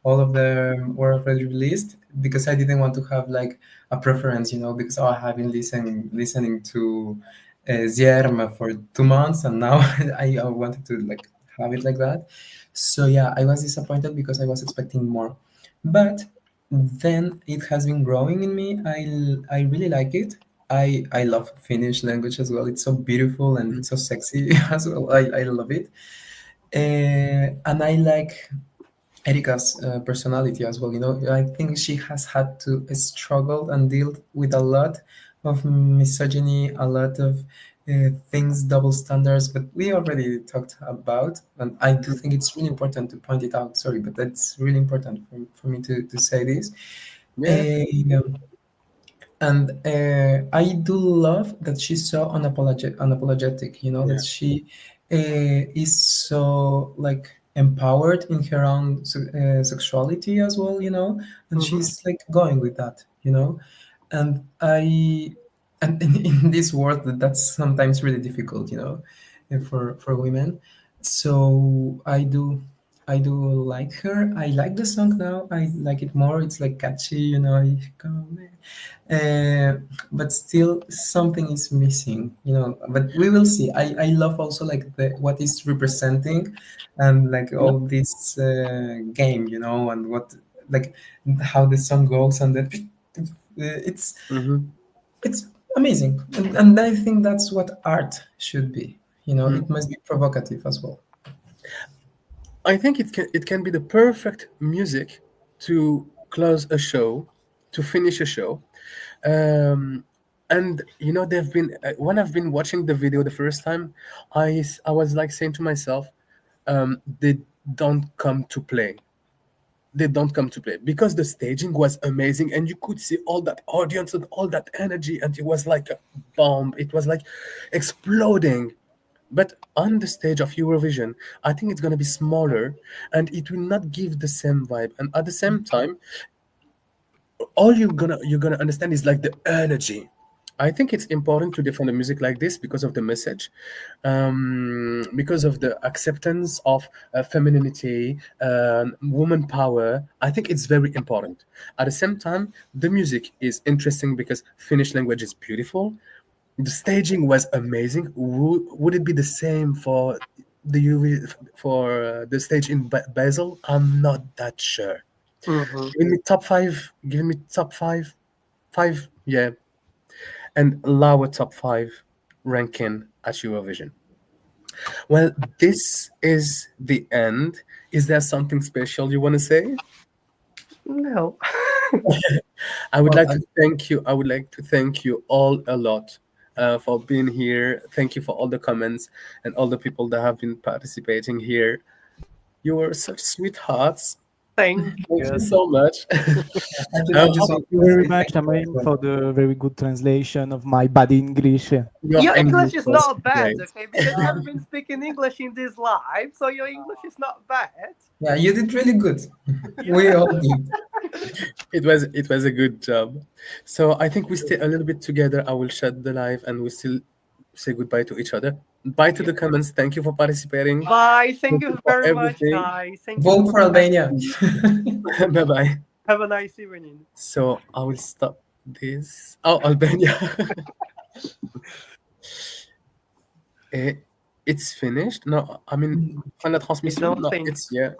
all of them were already released because I didn't want to have like a preference, you know, because oh, I have been listening to Zierm for 2 months and now I wanted to like have it like that. So yeah, I was disappointed because I was expecting more, but then it has been growing in me. I really like it. I love Finnish language as well. It's so beautiful and it's so sexy as well. I love it. And I like Erika's personality as well. You know, I think she has had to struggle and deal with a lot of misogyny, a lot of things, double standards. But we already talked about, and I do think it's really important to point it out. Sorry, but that's really important for me to say this. Yeah. Uh, and I do love that she's so unapologetic. You know Yeah. that she is so like empowered in her own sexuality as well. You know, and Hmm. she's like going with that. You know, and I and in this world that's sometimes really difficult. You know, for women. So I do like her. I like the song now. I like it more. It's like catchy, you know. But still, something is missing, you know. But we will see. I love also like the what is representing, and like Yeah. all this game, you know, and what like how the song goes, and then Hmm. it's amazing, and I think that's what art should be. You know, it must be provocative as well. I think it can be the perfect music to close a show, to finish a show. Um, and you know, they've been when I've been watching the video the first time, I was like saying to myself, they don't come to play. They don't come to play because the staging was amazing and you could see all that audience and all that energy, and it was like a bomb. It was like exploding. But on the stage of Eurovision, I think it's going to be smaller and it will not give the same vibe. And at the same time, all you're gonna understand is like the energy. I think it's important to defend the music like this because of the message, because of the acceptance of femininity, woman power. I think it's very important. At the same time, the music is interesting because Finnish language is beautiful. The staging was amazing. Would it be the same for the the stage in Basel? I'm not that sure. Hmm. Give me top five. Give me top five. Five, yeah, and allow a top five ranking at Eurovision. Well, this is the end. Is there something special you want to say? No. I would Well, like to thank you. I would like to thank you all a lot for being here. Thank you for all the comments and all the people that have been participating here. You were such sweethearts. Thank Thank you you. so much. I Um, just Thank want you to very say much, thank you Amaim, as for well. the very good translation of my bad English. Your English is was not bad, great. okay? Because you have been speaking English in this live, so your English is not bad. Yeah, you did really good. We all did. It was a good job. So I think we stay a little bit together. I will shut the live and we still say goodbye to each other. Bye to the comments. Thank you for participating. Bye. Thank Thank you you for very much, everything. guys. Thank you Vote so for much. Albania. Bye bye. Have a nice evening. So I will stop this. Oh, Albania. Eh, it's finished. No, I mean, fin de la transmission. No, Nothing. it's here.